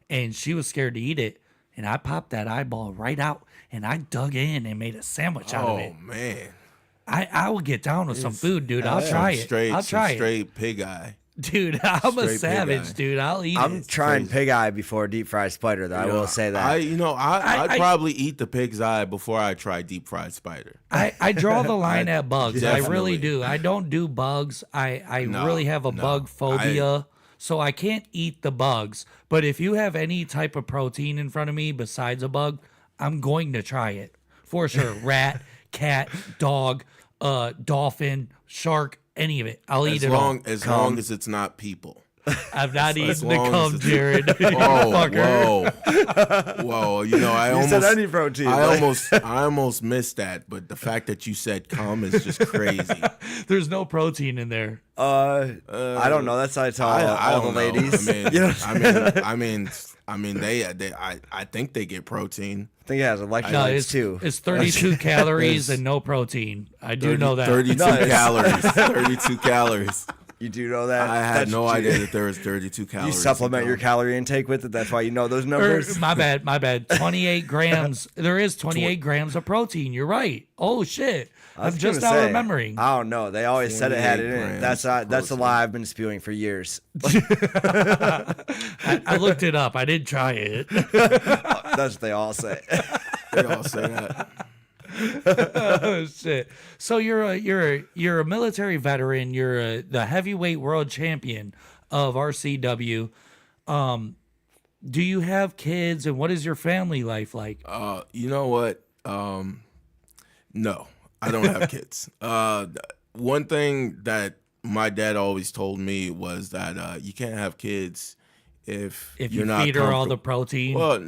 and she was scared to eat it. And I popped that eyeball right out, and I dug in and made a sandwich out of it. Oh man, I will get down with some food, dude. I'll try it. I'll try it. Straight pig eye. Dude, I'm a savage, dude. I'll eat it. I'm trying pig eye before deep fried spider, though. I will say that. I'd probably eat the pig's eye before I try deep fried spider. I draw the line at bugs. I really do. I don't do bugs. I really have a bug phobia. So I can't eat the bugs. But if you have any type of protein in front of me besides a bug, I'm going to try it. For sure. Rat, cat, dog, dolphin, shark, any of it. I'll eat it all. As long as it's not people. I've not eaten the cum, Jarrod. Whoa! You know, I almost said any protein. I almost missed that, but the fact that you said cum is just crazy. There's no protein in there. I don't know. That's how I tell all the ladies. I mean, I think they get protein. I think it has electrolytes too. It's 32 calories and no protein. I do know that. 32 calories. 32 calories. You do know that? I had no idea that there was 32 calories. You supplement your calorie intake with it. That's why you know those numbers. My bad. 28 grams. There is 28 grams of protein. You're right. Oh shit! I'm just now remembering. I don't know. They always said it had it in it. That's a lie I've been spewing for years. I looked it up. I did try it. That's what they all say. They all say that. Oh shit! So you're a military veteran. You're the heavyweight world champion of RCW. Do you have kids, and what is your family life like? You know what? No, I don't have kids. One thing that my dad always told me was that you can't have kids if you not feed her all the protein. Well, you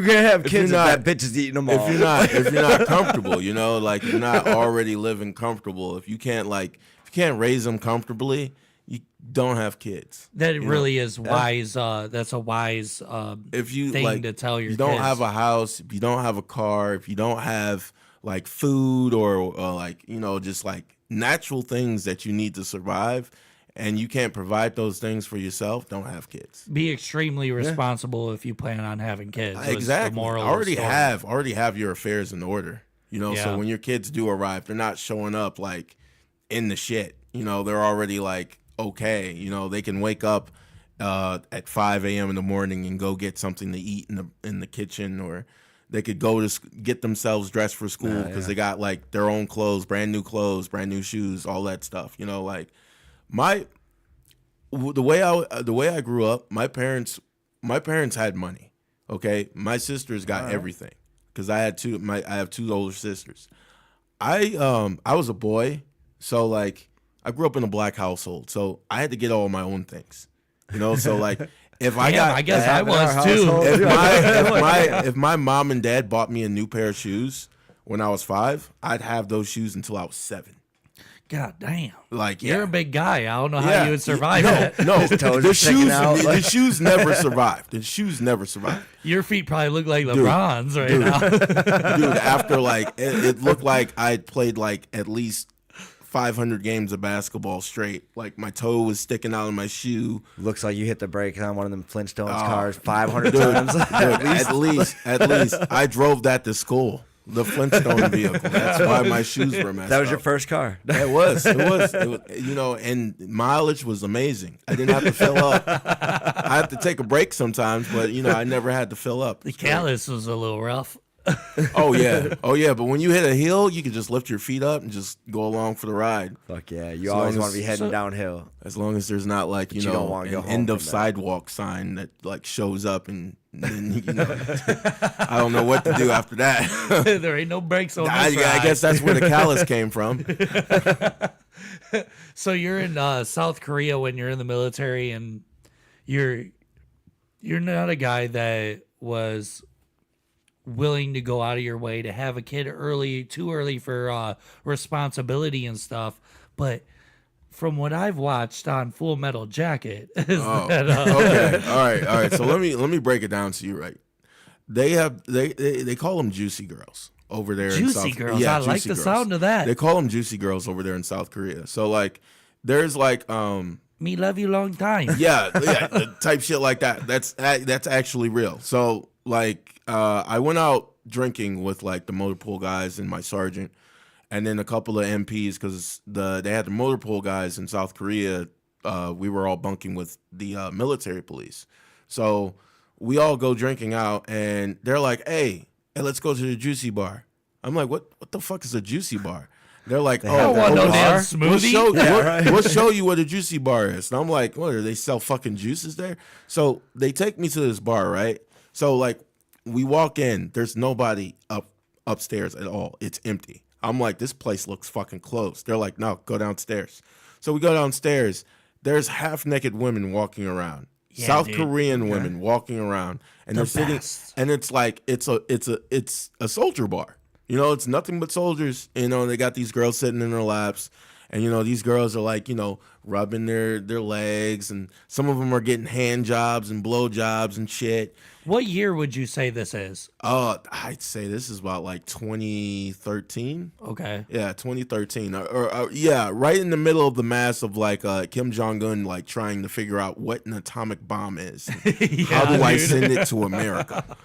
can't have kids if that bitch is eating them all. If you're not comfortable, you know, like you're not already living comfortable. If you can't raise them comfortably, you don't have kids. That really is wise. That's a wise thing to tell your kids. You don't have a house, if you don't have a car, if you don't have like food or like, you know, just like natural things that you need to survive, and you can't provide those things for yourself, don't have kids. Be extremely responsible if you plan on having kids. Exactly. Already have your affairs in order. You know, so when your kids do arrive, they're not showing up like in the shit. You know, they're already like okay. You know, they can wake up at 5 a.m. in the morning and go get something to eat in the kitchen, or they could go to get themselves dressed for school because they got like their own clothes, brand new shoes, all that stuff. You know, like. The way I grew up, my parents had money. Okay, my sisters got everything because I have two older sisters. I was a boy, so like I grew up in a black household, so I had to get all my own things. You know, so like I guess I was too. If my mom and dad bought me a new pair of shoes when I was 5, I'd have those shoes until I was 7. God damn! Like you're a big guy. I don't know how you would survive that. No, the shoes never survived. The shoes never survived. Your feet probably look like LeBron's now. Dude, after like it looked like I'd played like at least 500 games of basketball straight. Like my toe was sticking out of my shoe. Looks like you hit the brakes on one of them Flintstones cars 500 times. At least I drove that to school. The Flintstone vehicle. That's why my shoes were messed up. That was your first car. It was. You know, and mileage was amazing. I didn't have to fill up. I had to take a break sometimes, but you know, I never had to fill up. The callus was a little rough. Oh yeah. But when you hit a hill, you can just lift your feet up and just go along for the ride. Fuck yeah, you always want to be heading downhill. As long as there's not like you know an end of sidewalk sign that like shows up and then you know I don't know what to do after that. There ain't no brakes on this ride. I guess that's where the callus came from. So you're in South Korea when you're in the military, and you're not a guy that was willing to go out of your way to have a kid too early for responsibility and stuff. But from what I've watched on Full Metal Jacket, okay, all right. So let me break it down to you. Right, they call them juicy girls over there. Juicy girls. Yeah, I like the sound of that. They call them juicy girls over there in South Korea. So like, there's like me love you long time. Yeah, type shit like that. That's actually real. So like, I went out drinking with like the motor pool guys and my sergeant, and then a couple of MPs because they had the motor pool guys in South Korea. We were all bunking with the military police, so we all go drinking out, and they're like, "Hey, let's go to the juicy bar." I'm like, "What the fuck is a juicy bar?" They're like, "Oh, no damn smoothie." We'll show you what a juicy bar is. And I'm like, "What? Do they sell fucking juices there?" So they take me to this bar, right? So like, we walk in. There's nobody upstairs at all. It's empty. I'm like, this place looks fucking closed. They're like, no, go downstairs. So we go downstairs. There's half naked women walking around. Yeah, South Korean women walking around, and they're sitting, best. and it's like it's a soldier bar. You know, it's nothing but soldiers. You know, they got these girls sitting in their laps, and you know these girls are like, you know, rubbing their legs, and some of them are getting hand jobs and blow jobs and shit. What year would you say this is? I'd say this is about like 2013. Okay. Yeah, 2013. Or yeah, right in the middle of the mass of like Kim Jong-un like trying to figure out what an atomic bomb is. Yeah, how do I dude. send it to America?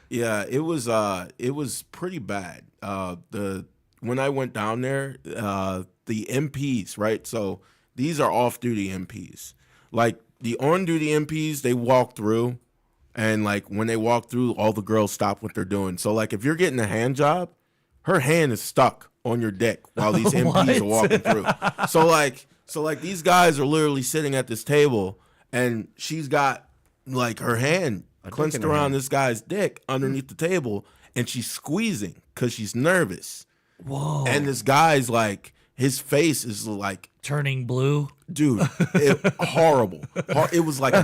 Yeah, it was pretty bad. When I went down there, the MPs, right? So these are off-duty MPs. Like the on-duty MPs, they walk through, and like when they walk through, all the girls stop what they're doing. So like if you're getting a hand job, her hand is stuck on your dick while these MPs are walking through. So like these guys are literally sitting at this table, and she's got like her hand clenched around this guy's dick underneath the table, and she's squeezing because she's nervous. Whoa. And this guy's like, his face is like turning blue. Dude, horrible. It was like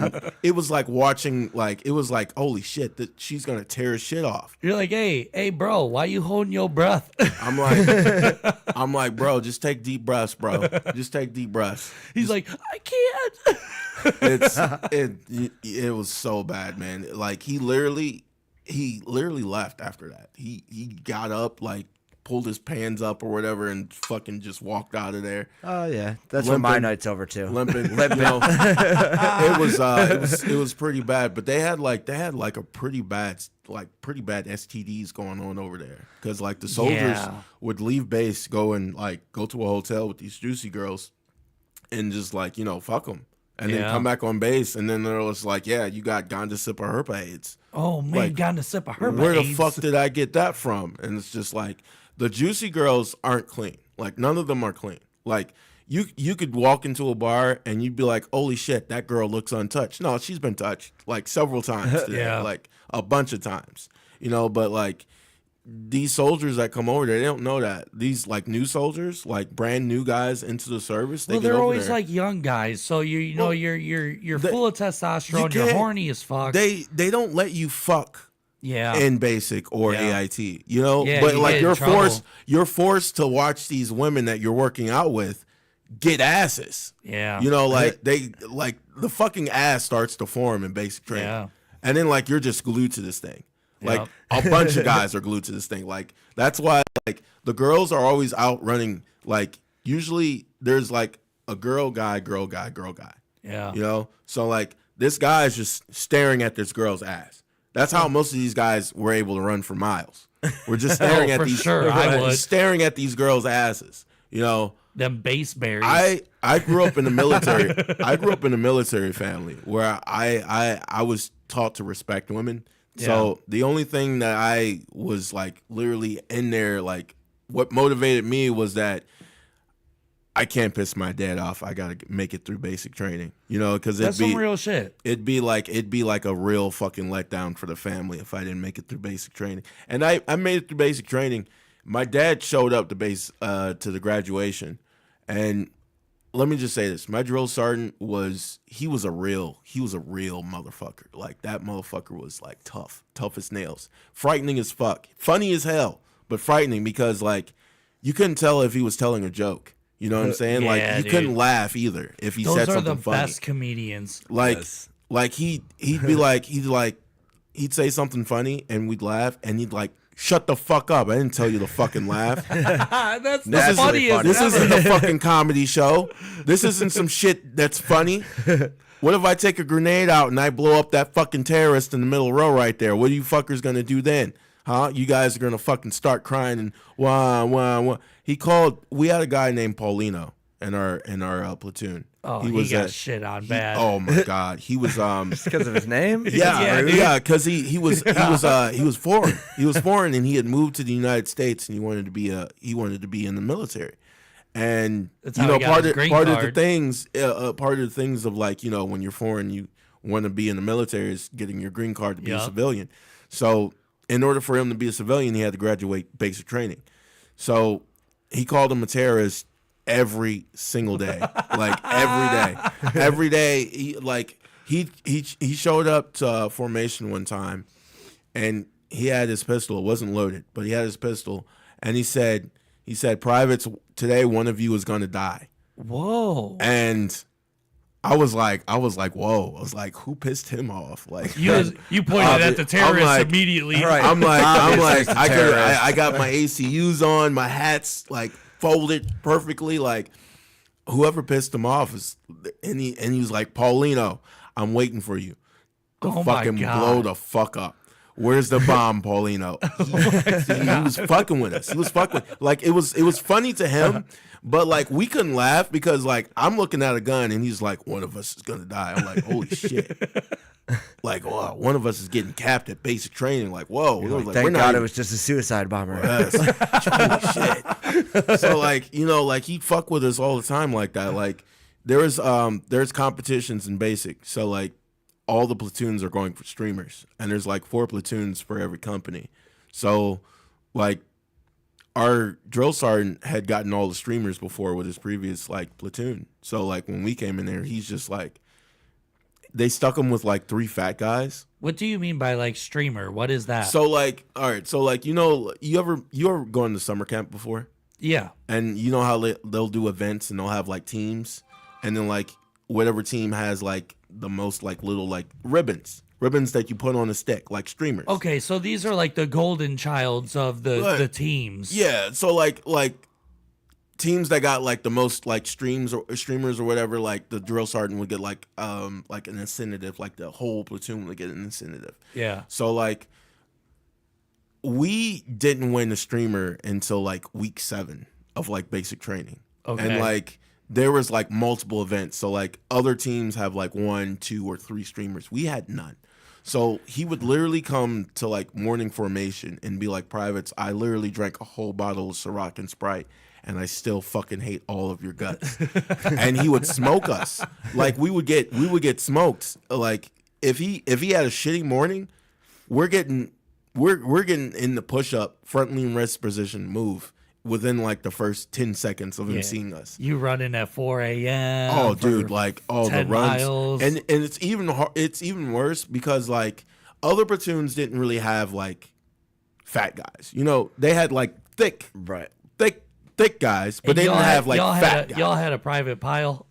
watching, like, it was like, holy shit, that she's gonna tear his shit off. You're like, hey, bro, why you holding your breath? I'm like, bro, just take deep breaths, bro. Just take deep breaths. He's like, I can't. It was so bad, man. Like he literally left after that. He got up, like pulled his pants up or whatever, and fucking just walked out of there. Oh yeah, that's what my night's over too. Limping. You know, it was pretty bad. But they had like a pretty bad STDs going on over there, because like the soldiers would leave base, go to a hotel with these juicy girls, and just like, you know, fuck them. And then come back on base, and then they're just like, yeah, you got ganja sipper herpa AIDS. Oh man, like, ganja sipper herpa where AIDS. the fuck did I get that from? And it's just like, the juicy girls aren't clean. Like none of them are clean. Like you could walk into a bar and you'd be like, holy shit, that girl looks untouched. No, she's been touched like several times today, like a bunch of times. You know, but like these soldiers that come over there, they don't know that. These like new soldiers, like brand new guys into the service, they're always like young guys, so you're full of testosterone, you're horny as fuck. They don't let you fuck in basic or AIT, you know, Yeah, but you like get you're forced to watch these women that you're working out with get asses. Yeah. You know, like they like the fucking ass starts to form in basic training. Yeah. And then like you're just glued to this thing. Like a bunch of guys are glued to this thing. Like that's why like the girls are always out running. Like usually there's like a girl guy. Yeah. You know? So like this guy is just staring at this girl's ass. That's how most of these guys were able to run for miles. We're just staring at these staring at these girls' asses. You know, them base berries. I grew up in a military. I grew up in a military family where I was taught to respect women. So the only thing that I was like literally in there, like what motivated me was that I can't piss my dad off. I gotta make it through basic training, you know, because that's some real shit. It'd be like a real fucking letdown for the family if I didn't make it through basic training. And I made it through basic training. My dad showed up to base to the graduation, and let me just say this: my drill sergeant was a real motherfucker. Like that motherfucker was like tough as nails, frightening as fuck, funny as hell, but frightening because like you couldn't tell if he was telling a joke. You know what I'm saying? Yeah, like you couldn't laugh either if he said something funny. Those are the best comedians. Like he'd be like he'd say something funny and we'd laugh and he'd like, shut the fuck up. I didn't tell you to fucking laugh. That's the funniest. This isn't a fucking comedy show. This isn't some shit that's funny. What if I take a grenade out and I blow up that fucking terrorist in the middle row right there? What are you fuckers gonna do then? Huh? You guys are gonna fucking start crying and wah. We had a guy named Paulino in our platoon. Oh, he got shit on bad. Oh my god, he was just because of his name. Yeah, because he was foreign. He was foreign, and he had moved to the United States, and he wanted to be in the military. And that's you know, part of the things of like, you know, when you're foreign, you want to be in the military is getting your green card to be a civilian. So in order for him to be a civilian, he had to graduate basic training. So he called him a terrorist every single day, like every day. He showed up to formation one time, and he had his pistol. It wasn't loaded, but he had his pistol, and he said, "Privates, today one of you is gonna die." Whoa! And I was like, whoa. I was like, who pissed him off? Like you pointed at the terrorists immediately. Right. I'm like, I got my ACUs on, my hat's like folded perfectly. Like whoever pissed him off and he was like, Paulino, I'm waiting for you to fucking blow the fuck up. Where's the bomb, Paulino? He was fucking with us. He was fucking like it was funny to him, but like we couldn't laugh because like I'm looking at a gun and he's like, one of us is gonna die. I'm like, holy shit. Like, wow, one of us is getting capped at basic training. Like, whoa. Like, thank God it was just a suicide bomber. Yes. Holy shit. So like, like he'd fuck with us all the time like that. Like there's competitions in basic. So like all the platoons are going for streamers, and there's like 4 platoons for every company. So like our drill sergeant had gotten all the streamers before with his previous like platoon. So like when we came in there, he's just like, they stuck him with like 3 fat guys. What do you mean by like streamer? What is that? So like, all right. So like, you ever gone to summer camp before? Yeah. And you know how they'll do events and they'll have like teams, and then like whatever team has like the most like little like ribbons that you put on a stick, like streamers. Okay, so these are like the golden childs of the teams. Yeah, so like teams that got like the most like streamers or whatever, like the drill sergeant would get like an incentive, like the whole platoon would get an incentive. Yeah. So like we didn't win the streamer until like week 7 of like basic training. Okay. And like there was like multiple events. So like other teams have like 1, 2, or 3 streamers. We had none. So he would literally come to like morning formation and be like, privates, I literally drank a whole bottle of Ciroc and Sprite, and I still fucking hate all of your guts. And he would smoke us. Like we would get smoked. Like if he had a shitty morning, we're getting in the push up front lean rest position move within like the first 10 seconds of him seeing us. You running at 4 a.m. Oh, dude, like all the runs, miles. and it's even worse because like other platoons didn't really have like fat guys. They had like thick guys, but they didn't have like fat guys. Y'all had a private pile.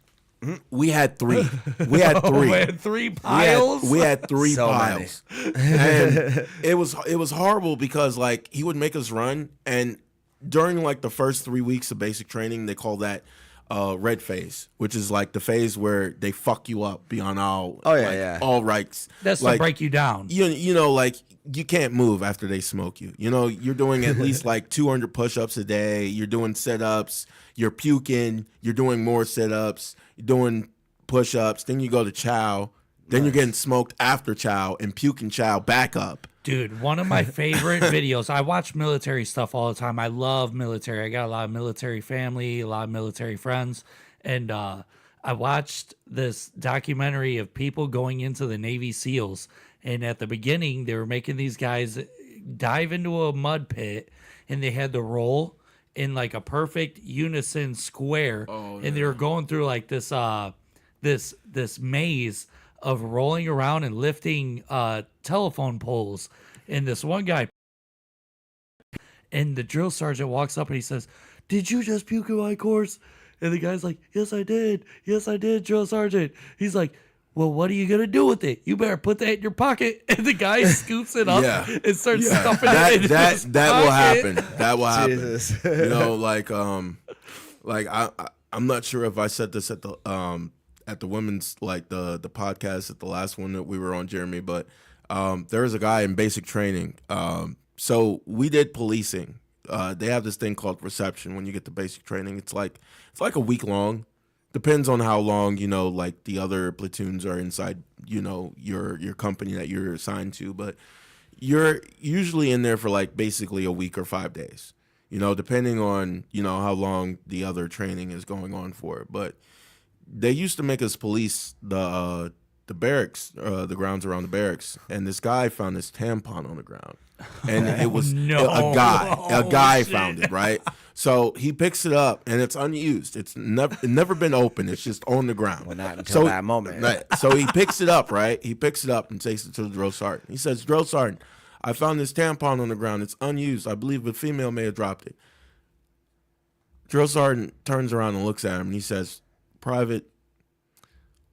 We had 3. We had 3. We had 3 piles. We had 3 piles, and it was horrible because like he would make us run, and during like the first 3 weeks of basic training, they call that red phase, which is like the phase where they fuck you up beyond all all rights. That's like, to break you down. Like you can't move after they smoke you. You're doing at least like 200 push-ups a day. You're doing sit-ups. You're puking. You're doing more sit-ups. You're doing push-ups. Then you go to chow. Then you're getting smoked after chow and puking chow back up. Dude, one of my favorite videos, I watch military stuff all the time. I love military. I got a lot of military family, a lot of military friends. And I watched this documentary of people going into the Navy SEALs. And at the beginning, they were making these guys dive into a mud pit, and they had to roll in like a perfect unison square. And they were going through like this this maze of rolling around and lifting telephone poles. And this one guy, and the drill sergeant walks up and he says, "Did you just puke in my course?" And the guy's like, "Yes, I did. Yes, I did, drill sergeant." He's like, "Well, what are you going to do with it? You better put that in your pocket." And the guy scoops it up and starts stuffing it in his pocket. That will happen. That will happen. Jesus. Like I'm not sure if I said this at the women's, like the podcast at the last one that we were on, Jeremy, but there was a guy in basic training. So we did policing. They have this thing called reception when you get to basic training. It's like a week long. Depends on how long, like the other platoons are inside, your company that you're assigned to, but you're usually in there for like basically a week or 5 days, depending on, how long the other training is going on for. But they used to make us police the the barracks, the grounds around the barracks, and this guy found this tampon on the ground, and it was a guy shit. found it, right? So he picks it up, and it's unused. It's never been opened. It's just on the ground. Well, not until that moment. Right. So he picks it up, right? He picks it up and takes it to the drill sergeant. He says, "Drill sergeant, I found this tampon on the ground. It's unused. I believe a female may have dropped it." Drill sergeant turns around and looks at him, and he says, "Private,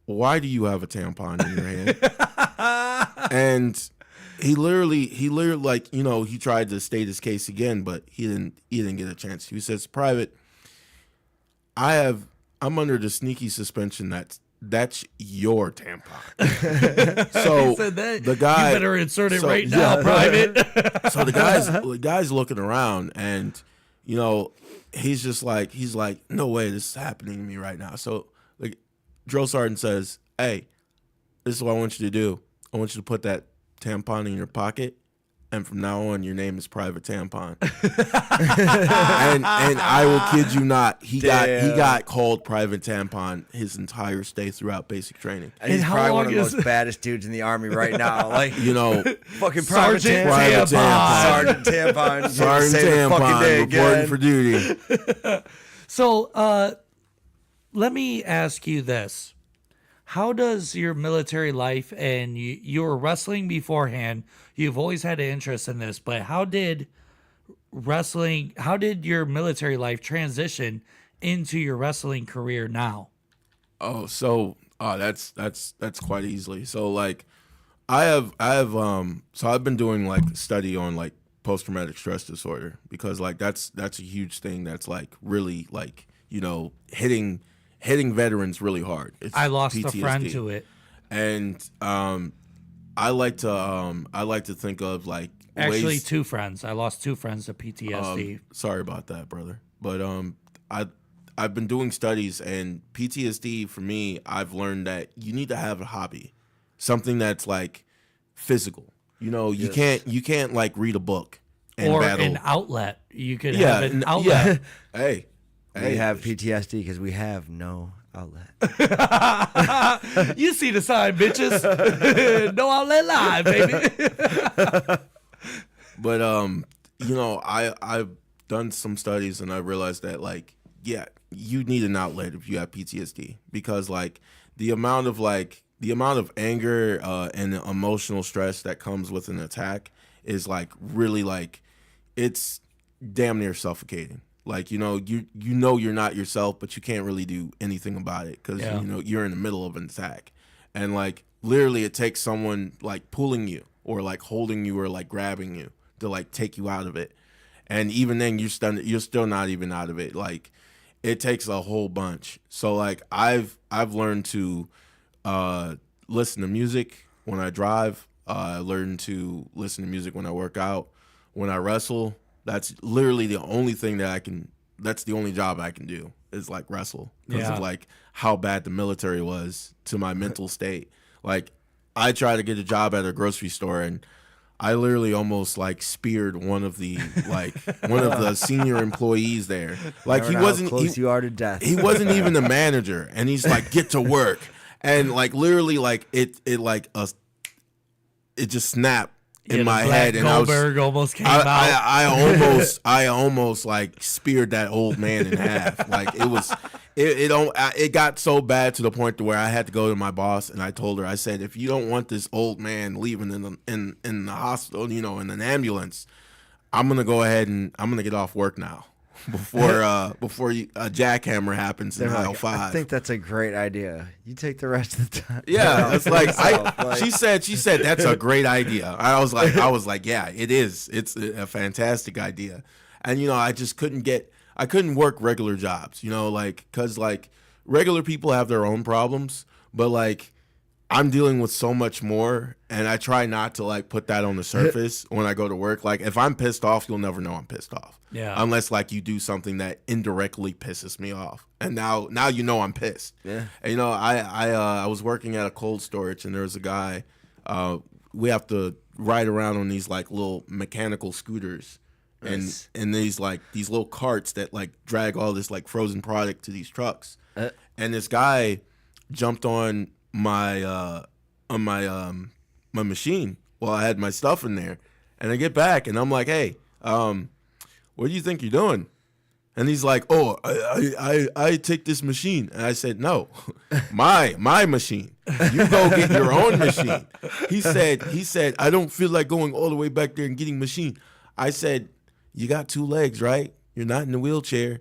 why do you have a tampon in your hand?" And he literally, like, you know, he tried to state his case again, but he didn't get a chance. He says, "Private, I'm under the sneaky suspension that's your tampon." So He said that. the guy, you better insert it right now, Private. so the guy's looking around, and you know, he's like, "No way, this is happening to me right now." So the drill sergeant says, "Hey, this is what I want you to do. I want you to put that tampon in your pocket, and from now on, your name is Private Tampon." and I will kid you not, he got called Private Tampon his entire stay throughout basic training. And he's probably one of the most baddest dudes in the Army right now. Like, you know, fucking Private Sergeant Tampon. Sergeant Tampon. Sergeant Tampon reporting for duty. So, let me ask you this. How does your military life, and you were wrestling beforehand, you've always had an interest in this, but how did your military life transition into your wrestling career now? So that's quite easily. So like I've been doing like study on like post-traumatic stress disorder, because like that's a huge thing that's like really like, you know, hitting veterans really hard. I lost PTSD. a friend to it, and I like to think of like actually ways, two friends. I lost two friends to PTSD. Sorry about that, brother. But I've been doing studies, and PTSD for me, I've learned that you need to have a hobby, something that's like physical. You know, you can't like read a book and or battle. an outlet. You could have an outlet. Yeah. Hey. We have PTSD because we have no outlet. You see the sign, bitches. No outlet live, baby. But you know, I've done some studies, and I realized that like, yeah, you need an outlet if you have PTSD, because like the amount of anger and emotional stress that comes with an attack is like really like, it's damn near suffocating. Like, you know you're not yourself, but you can't really do anything about it, because you know you're in the middle of an attack, and like literally it takes someone like pulling you or like holding you or like grabbing you to like take you out of it, and even then you're still not even out of it. Like, it takes a whole bunch. So like I've learned to listen to music when I drive. I learned to listen to music when I work out, when I wrestle. That's literally the only thing that's the only job I can do, is like wrestle, because of like how bad the military was to my mental state. Like, I tried to get a job at a grocery store, and I literally almost like speared one of the senior employees there. Like, he wasn't close you are to death. He wasn't even the manager, and he's like, "Get to work," and like literally like it just snapped in my head, and Goldberg almost came out. I almost like speared that old man in half. Like, it got so bad to the point to where I had to go to my boss, and I told her, I said, "If you don't want this old man leaving in the hospital, you know, in an ambulance, I'm gonna go ahead and I'm gonna get off work now." Before a jackhammer happens in aisle 5. I think that's a great idea. You take the rest of the time. Yeah, it's like she said that's a great idea. I was like, yeah, it is. It's a fantastic idea. And you know, I couldn't work regular jobs, you know, like, cuz like regular people have their own problems, but like I'm dealing with so much more, and I try not to like put that on the surface when I go to work. Like, if I'm pissed off, you'll never know I'm pissed off. Yeah. Unless like you do something that indirectly pisses me off, and now you know I'm pissed. Yeah. And, you know, I was working at a cold storage, and there was a guy. We have to ride around on these like little mechanical scooters, Nice. and these little carts that like drag all this like frozen product to these trucks. And this guy jumped on my my machine while I had my stuff in there, and I get back and I'm like, hey, what do you think you're doing? And he's like, oh, I take this machine. And I said, no, my machine. You go get your own machine. He said, I don't feel like going all the way back there and getting machine. I said, you got 2 legs, right? You're not in a wheelchair.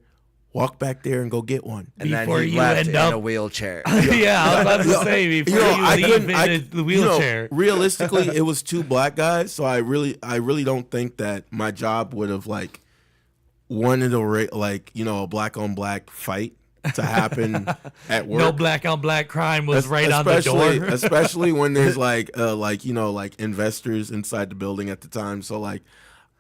Walk back there and go get one. And before then he you left end in up a wheelchair. Yeah, I was about to say before you leave in the wheelchair. Realistically, it was 2 black guys, so I really don't think that my job would have like wanted a black on black fight to happen at work. No black on black crime was right on the door. Especially when there's like investors inside the building at the time. So like,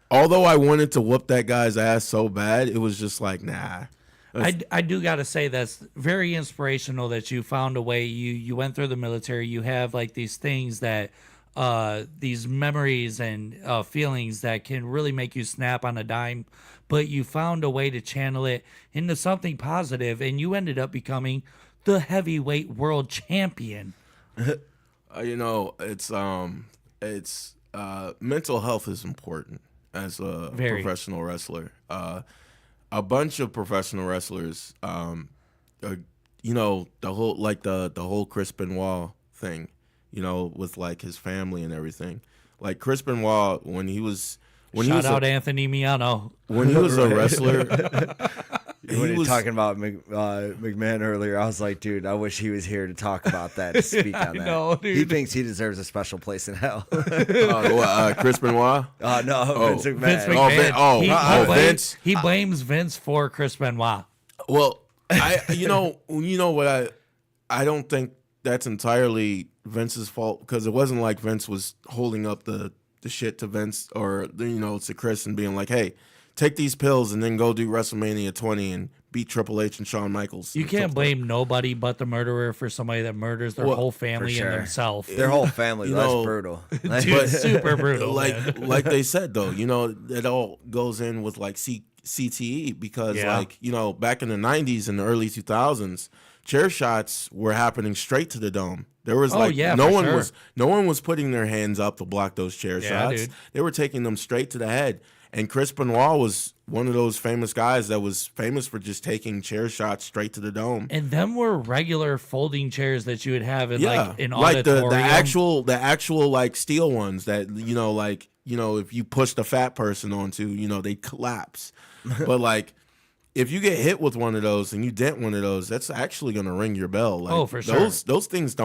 although I wanted to whoop that guy's ass so bad, it was just like, nah. I do got to say that's very inspirational that you found a way. You went through the military. You have like these things that these memories and feelings that can really make you snap on a dime, but you found a way to channel it into something positive, and you ended up becoming the heavyweight world champion. It's mental health is important as a professional wrestler. A bunch of professional wrestlers, the whole Chris Benoit thing, with like his family and everything. Like Chris Benoit, Shout out Anthony Miano. When he was a wrestler, when you were talking about McMahon earlier, I was like, dude, I wish he was here to talk about that, to speak on that. know, dude. He thinks he deserves a special place in hell. Chris Benoit? No, Vince McMahon. Vince McMahon. Vince. He blames Vince for Chris Benoit. Well, I don't think that's entirely Vince's fault, because it wasn't like Vince was holding up the shit to Vince or to Chris and being like, hey, take these pills and then go do WrestleMania 20 and beat Triple H and Shawn Michaels. You can't blame nobody but the murderer for somebody that murders their whole family and themselves. Their whole family. That's brutal. Dude, super brutal. Like they said though, it all goes in with like CTE, because back in the 90s and the early 2000s, chair shots were happening straight to the dome. There was no one was putting their hands up to block those chair shots. Dude. They were taking them straight to the head. And Chris Benoit was one of those famous guys that was famous for just taking chair shots straight to the dome. And them were regular folding chairs that you would have in an like auditorium. the actual like steel ones that if you push the fat person onto, they collapse. But like, if you get hit with one of those and you dent one of those, that's actually going to ring your bell. Like, for sure. Those things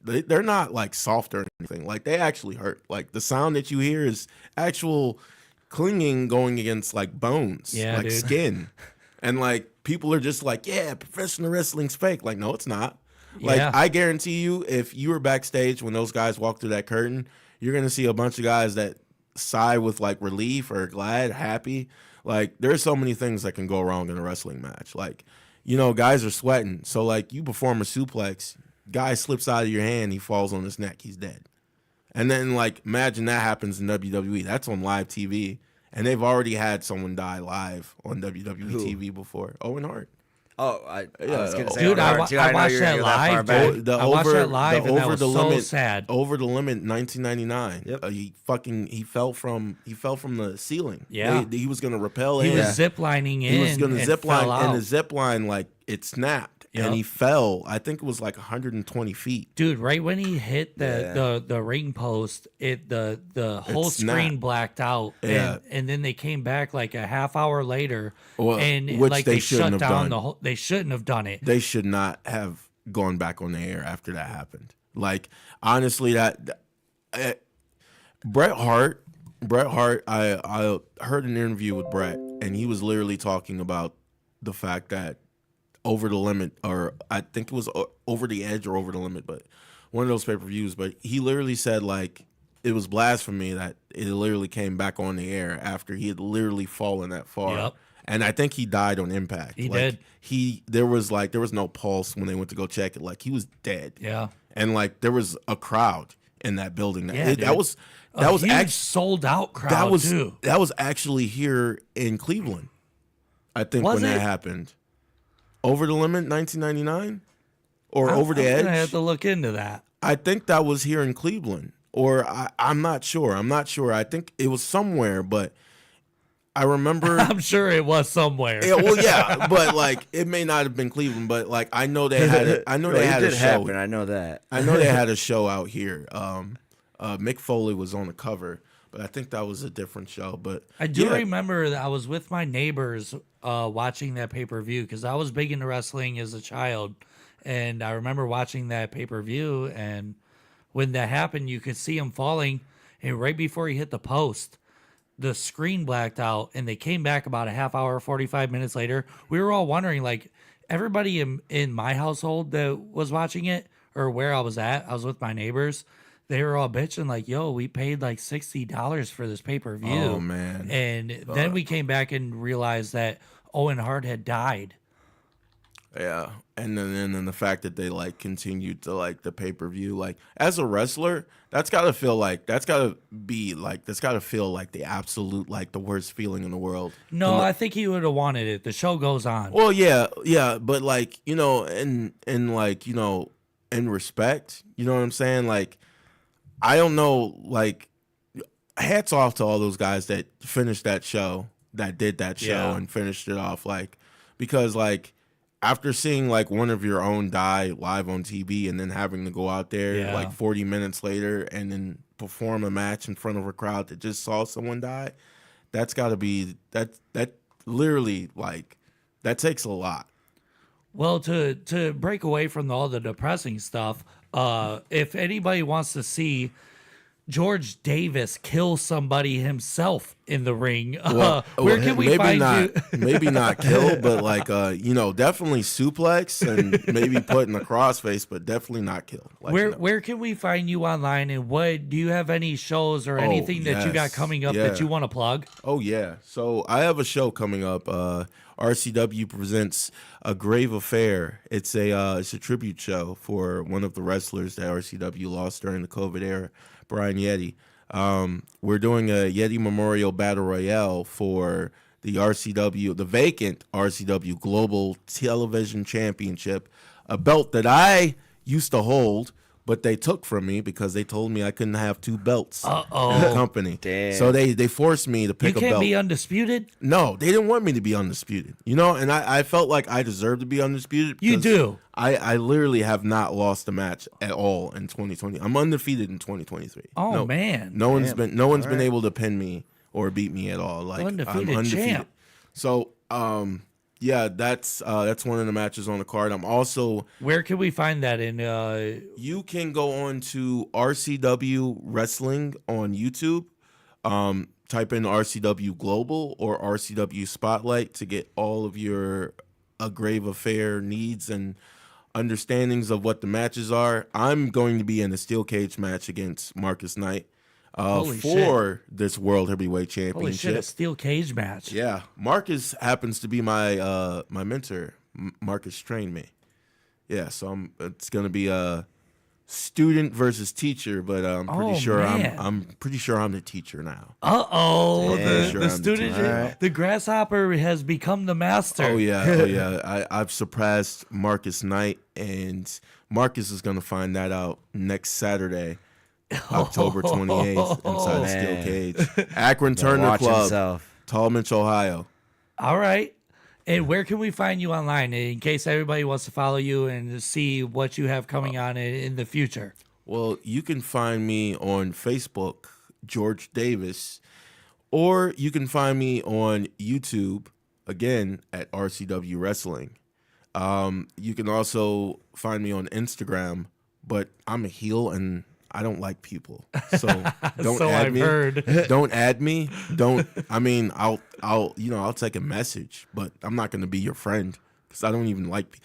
they're not like soft or anything. Like, they actually hurt. Like, the sound that you hear is actual clinging going against like bones, like skin. And like, people are just like, yeah, professional wrestling's fake. Like, no, it's not. Like, I guarantee you, if you were backstage when those guys walk through that curtain, you're going to see a bunch of guys that sigh with like relief or glad, happy. Like, there's so many things that can go wrong in a wrestling match. Like, guys are sweating. So, like, you perform a suplex, guy slips out of your hand, he falls on his neck, he's dead. And then, like, imagine that happens in WWE. That's on live TV. And they've already had someone die live on WWE TV before. Owen Hart. Oh, I was going to say, dude, I watched that live. I watched that live, and that was so sad. Over the Limit, 1999. Yep. He fell from the ceiling. Yeah, he was going to rappel. He was ziplining in. He was going to zip line, and the zip line, like, it snapped. Yep. And he fell. I think it was like 120 feet. Dude, right when he hit the ring post, the whole screen blacked out. Yeah. And then they came back like a half hour later, which like they shut shouldn't down have done. They shouldn't have done it. They should not have gone back on the air after that happened. Like, honestly, Bret Hart, I heard an interview with Bret, and he was literally talking about the fact that Over the Limit, or I think it was Over the Edge or Over the Limit, but one of those pay-per-views. But he literally said, like, it was blasphemy that it literally came back on the air after he had literally fallen that far. Yep. And I think he died on impact. He did. There was no pulse when they went to go check it. Like, he was dead. Yeah. And like, there was a crowd in that building. That was actually sold out crowd too. That was actually here in Cleveland, I think, when that happened. Over the Limit, 1999, or Over the Edge. I have to look into that. I think that was here in Cleveland, or I'm not sure. I think it was somewhere, but I remember. I'm sure it was somewhere. Yeah, well, yeah, but like it may not have been Cleveland, but like I know they had it. I know they had a show. Happen. I know that. I know they had a show out here. Mick Foley was on the cover, but I think that was a different show. But I do remember that I was with my neighbors watching that pay-per-view because I was big into wrestling as a child, and I remember watching that pay-per-view. And when that happened, you could see him falling, and right before he hit the post, the screen blacked out, and they came back about a half hour, 45 minutes later. We were all wondering, like, everybody in my household that was watching it, or where I was at, I was with my neighbors. They were all bitching like, yo, we paid like $60 for this pay-per-view. Oh, man. And then we came back and realized that Owen Hart had died. Yeah. And then the fact that they like continued to like the pay-per-view, like as a wrestler, that's gotta feel like the absolute like the worst feeling in the world. No, I think he would have wanted it. The show goes on. Well, yeah, but like, you know, and like, you know, in respect, you know what I'm saying? Like, I don't know, like, hats off to all those guys that finished that show, that did that show and finished it off, like, because, like, after seeing, like, one of your own die live on TV and then having to go out there, like, 40 minutes later and then perform a match in front of a crowd that just saw someone die, that's got to be, that literally, like, that takes a lot. Well, to break away from all the depressing stuff, if anybody wants to see George Davis kill somebody himself in the ring, where can we find you? Maybe not kill, but like, you know, definitely suplex and maybe put in a crossface, but definitely not kill. Where can we find you online, and what do you have any shows or anything that you got coming up that you want to plug? Oh yeah, so I have a show coming up. RCW presents A Grave Affair. It's a tribute show for one of the wrestlers that RCW lost during the COVID era, Brian Yeti. We're doing a Yeti Memorial Battle Royale for the RCW, the vacant RCW Global Television Championship, a belt that I used to hold, but they took from me because they told me I couldn't have two belts in the company. Damn. So they forced me to pick a belt. You can't be undisputed? No, they didn't want me to be undisputed. You know, and I felt like I deserved to be undisputed. You do. I literally have not lost a match at all in 2020. I'm undefeated in 2023. Oh, man. No one's been able to pin me or beat me at all. Like undefeated I'm undefeated. Champ. So, yeah, that's one of the matches on the card. I'm also. Where can we find that in? You can go on to RCW Wrestling on YouTube. Type in RCW Global or RCW Spotlight to get all of your A Grave Affair needs and understandings of what the matches are. I'm going to be in a steel cage match against Marcus Knight. For this World Heavyweight Championship. Holy shit, a steel cage match. Yeah. Marcus happens to be my my mentor. Marcus trained me. Yeah, so it's going to be a student versus teacher, but I'm pretty sure I'm pretty sure I'm the teacher now. The student, the grasshopper has become the master. Oh yeah. I've surpassed Marcus Knight, and Marcus is going to find that out next Saturday. October 28th inside Steel Cage. Akron Turner Club, Tallmadge, Ohio. All right. And where can we find you online in case everybody wants to follow you and see what you have coming on in the future? Well, you can find me on Facebook, George Davis, or you can find me on YouTube, again, at RCW Wrestling. You can also find me on Instagram, but I'm a heel and I don't like people, so don't add me. Heard. Don't add me. I'll take a message, but I'm not going to be your friend because I don't even like.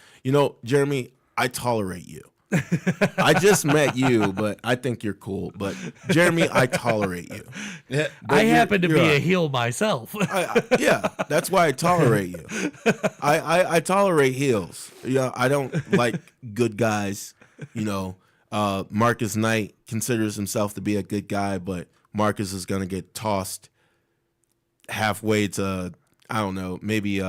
Jeremy, I tolerate you. I just met you, but I think you're cool. But Jeremy, I tolerate you. Yeah, I happen to be a heel myself. Yeah, that's why I tolerate you. I tolerate heels. Yeah, I don't like good guys. Marcus Knight considers himself to be a good guy, but Marcus is going to get tossed halfway to, I don't know, maybe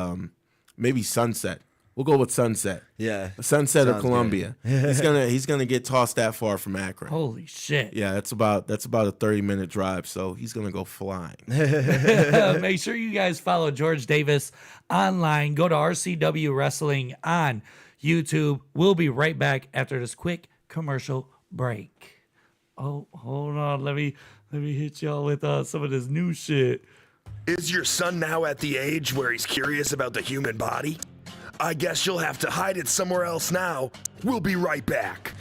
Sunset We'll go with Sunset. Yeah. Sunset or Sounds Columbia. He's gonna get tossed that far from Akron. Holy shit. Yeah, that's about a 30-minute drive, so he's gonna go flying. Make sure you guys follow George Davis online. Go to RCW Wrestling on YouTube. We'll be right back after this quick commercial break. Oh, hold on. Let me hit y'all with some of this new shit. Is your son now at the age where he's curious about the human body? I guess you'll have to hide it somewhere else now. We'll be right back.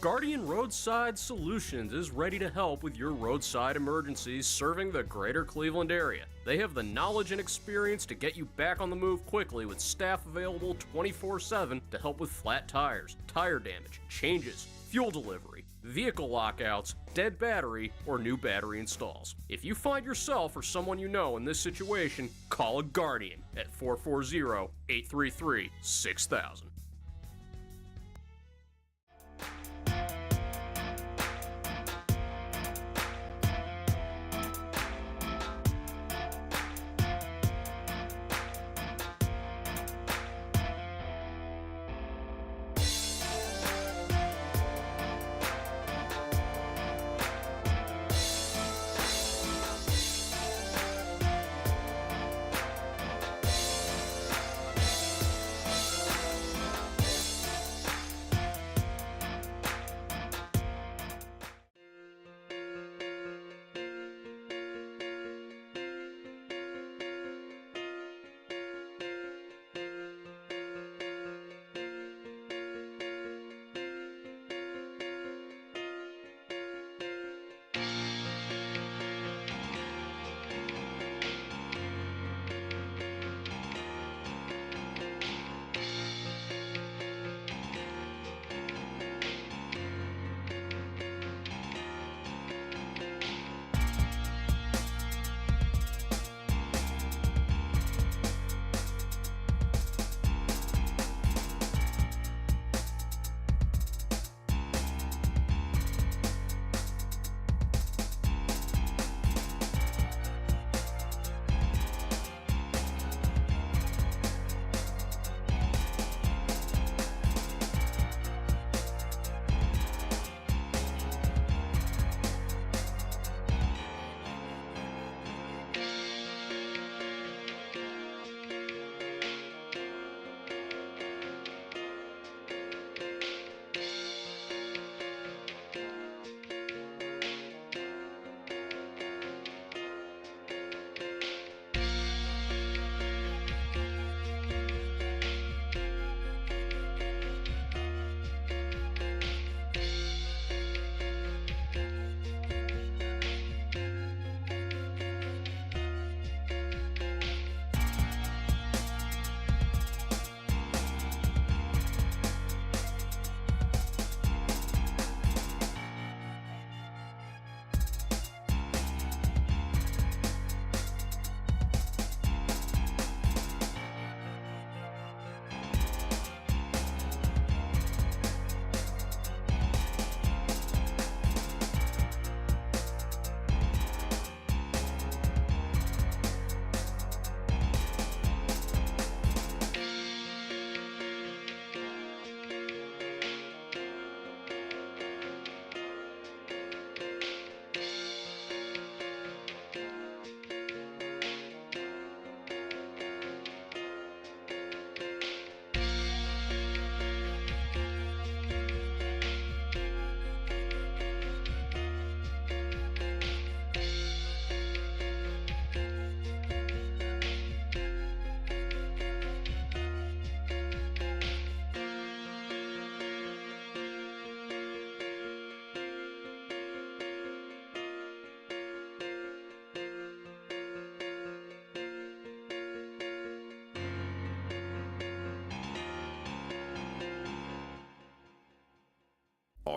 Guardian Roadside Solutions is ready to help with your roadside emergencies serving the greater Cleveland area. They have the knowledge and experience to get you back on the move quickly with staff available 24/7 to help with flat tires, tire damage, changes, fuel delivery, vehicle lockouts, dead battery, or new battery installs. If you find yourself or someone you know in this situation, call a Guardian at 440-833-6000.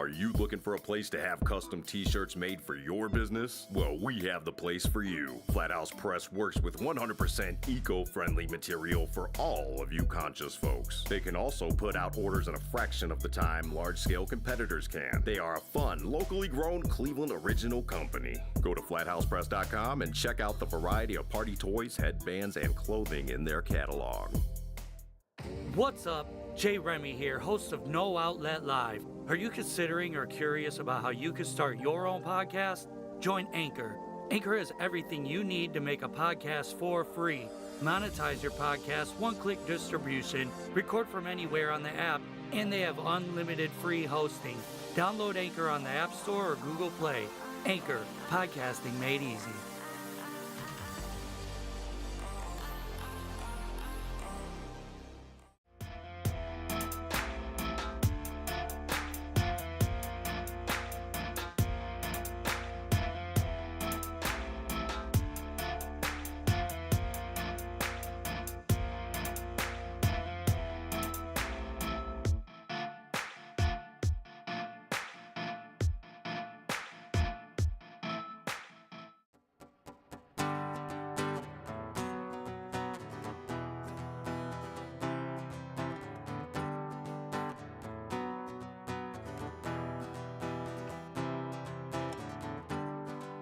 Are you looking for a place to have custom t-shirts made for your business? Well, we have the place for you. Flathouse Press works with 100% eco-friendly material for all of you conscious folks. They can also put out orders in a fraction of the time large-scale competitors can. They are a fun, locally grown Cleveland original company. Go to flathousepress.com and check out the variety of party toys, headbands, and clothing in their catalog. What's up? Jay Remy here, host of No Outlet Live. Are you considering or curious about how you could start your own podcast? Join Anchor. Anchor has everything you need to make a podcast for free. Monetize your podcast, one-click distribution, record from anywhere on the app, and they have unlimited free hosting. Download Anchor on the App Store or Google Play. Anchor, podcasting made easy.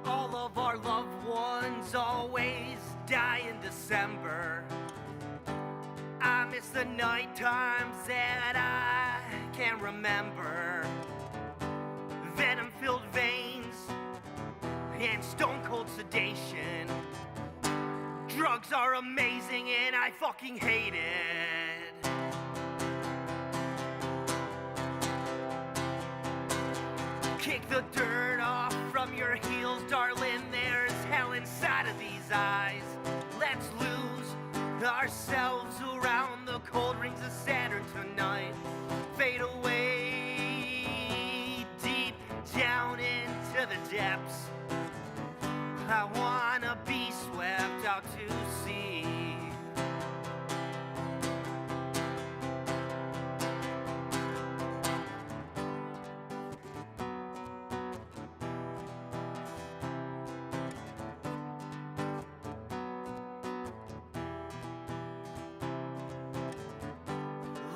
All of our loved ones always die in December. I miss the night times that I can't remember. Venom-filled veins and stone-cold sedation. Drugs are amazing and I fucking hate it. Kick the dirt off from your heels, darling. There's hell inside of these eyes. Let's lose ourselves around the cold rings of Saturn tonight. Fade away deep down into the depths. I wanna be swept out to sea.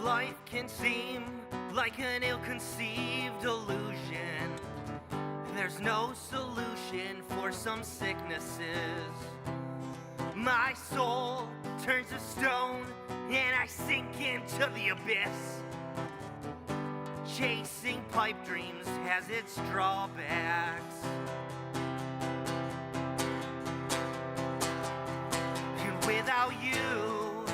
Life can seem like an ill-conceived illusion. There's no solution for some sicknesses. My soul turns to stone and I sink into the abyss. Chasing pipe dreams has its drawbacks. And without you,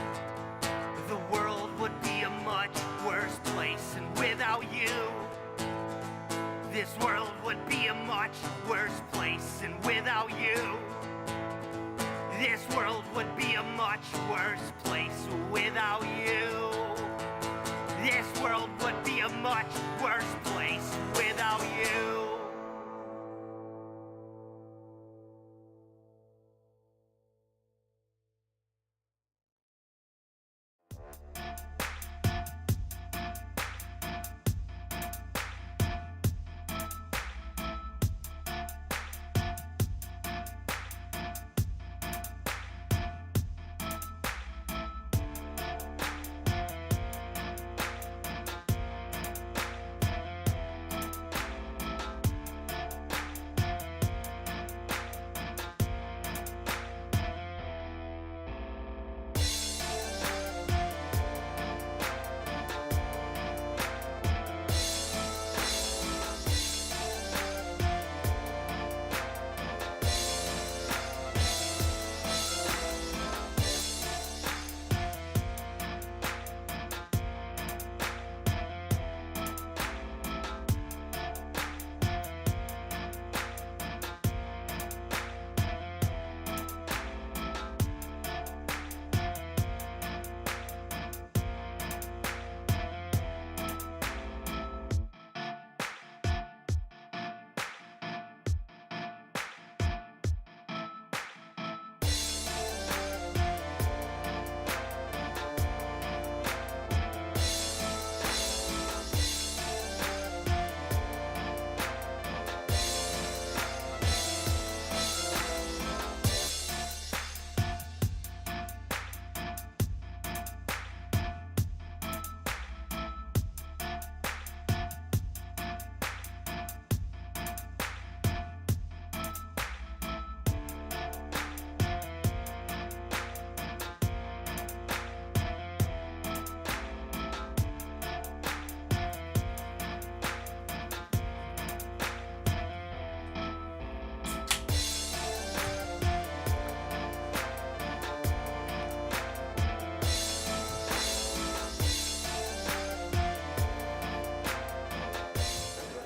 the world would be a much worse place. And without you, this world would be a much worse place. And without you, this world would be a much worse place. Without you, this world would be a much worse place. Without you.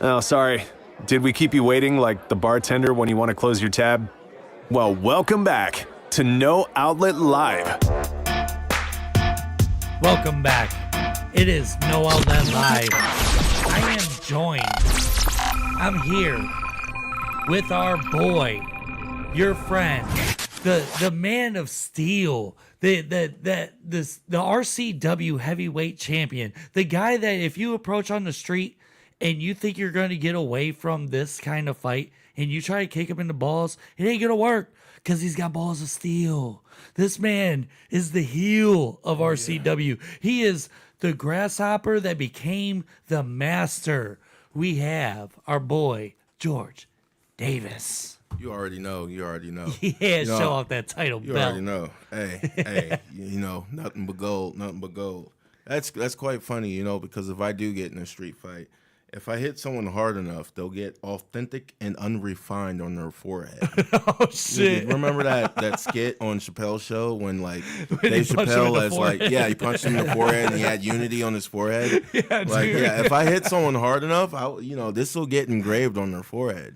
Oh, sorry. Did we keep you waiting like the bartender when you want to close your tab? Well, welcome back to No Outlet Live. Welcome back. It is No Outlet Live. I am joined. I'm here with our boy, your friend, the man of steel, the RCW heavyweight champion, the guy that if you approach on the street and you think you're going to get away from this kind of fight and you try to kick him in the balls, it ain't going to work because he's got balls of steel. This man is the heel of RCW. He is the grasshopper that became the master. We have our boy, George Davis. You already know. Yeah, show off that title you belt. You already know. Hey, nothing but gold, nothing but gold. That's quite funny, because if I do get in a street fight, if I hit someone hard enough, they'll get authentic and unrefined on their forehead. Oh, shit. Remember that skit on Chappelle's show when Dave Chappelle he punched him in the forehead and he had unity on his forehead? Yeah, dude. If I hit someone hard enough, this will get engraved on their forehead,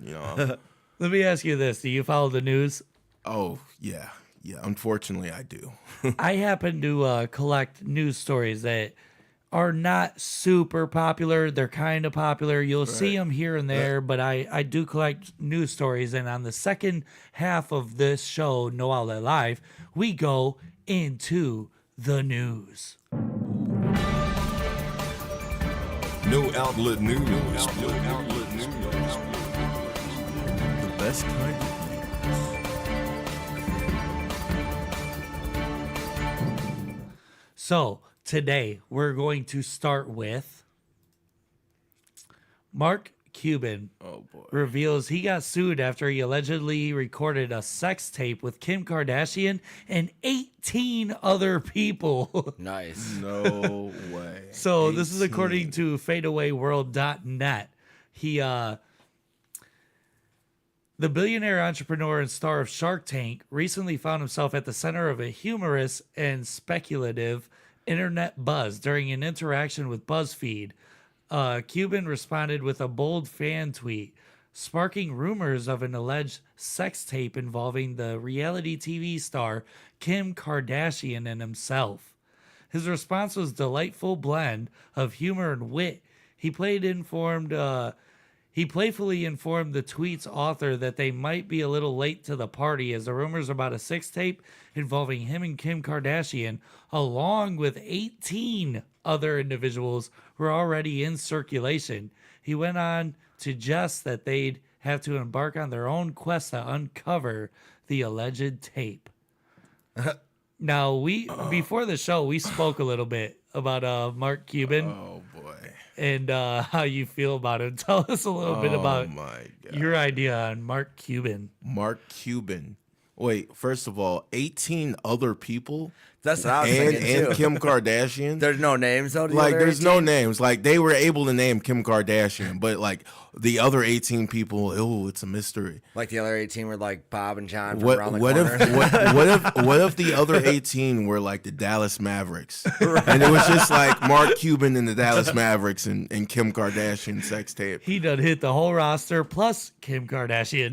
Let me ask you this. Do you follow the news? Oh, yeah. Yeah, unfortunately, I do. I happen to collect news stories that are not super popular. They're kind of popular. You'll see them here and there, but I do collect news stories. And on the second half of this show, No Outlet Live, we go into the news. No Outlet News. The best kind of So today we're going to start with Mark Cuban. Oh boy. Reveals he got sued after he allegedly recorded a sex tape with Kim Kardashian and 18 other people. Nice. No way. So this is according to fadeawayworld.net. The billionaire entrepreneur and star of Shark Tank recently found himself at the center of a humorous and speculative internet buzz during an interaction with BuzzFeed. Cuban responded with a bold fan tweet, sparking rumors of an alleged sex tape involving the reality TV star Kim Kardashian and himself. His response was a delightful blend of humor and wit. He playfully informed the tweet's author that they might be a little late to the party as the rumors about a sex tape involving him and Kim Kardashian, along with 18 other individuals, were already in circulation. He went on to jest that they'd have to embark on their own quest to uncover the alleged tape. Now, before the show, we spoke a little bit about Mark Cuban. Oh, boy. And how you feel about it. Tell us a little bit about your idea on Mark Cuban. Mark Cuban. Wait, first of all, 18 other people? That's what I was thinking, too. And Kim Kardashian? There's no names, though? There's no names. They were able to name Kim Kardashian, but, the other 18 people, it's a mystery. The other 18 were, Bob and John from around the corner? What if the other 18 were, the Dallas Mavericks? Right. And it was just, Mark Cuban and the Dallas Mavericks and Kim Kardashian sex tape. He done hit the whole roster, plus Kim Kardashian.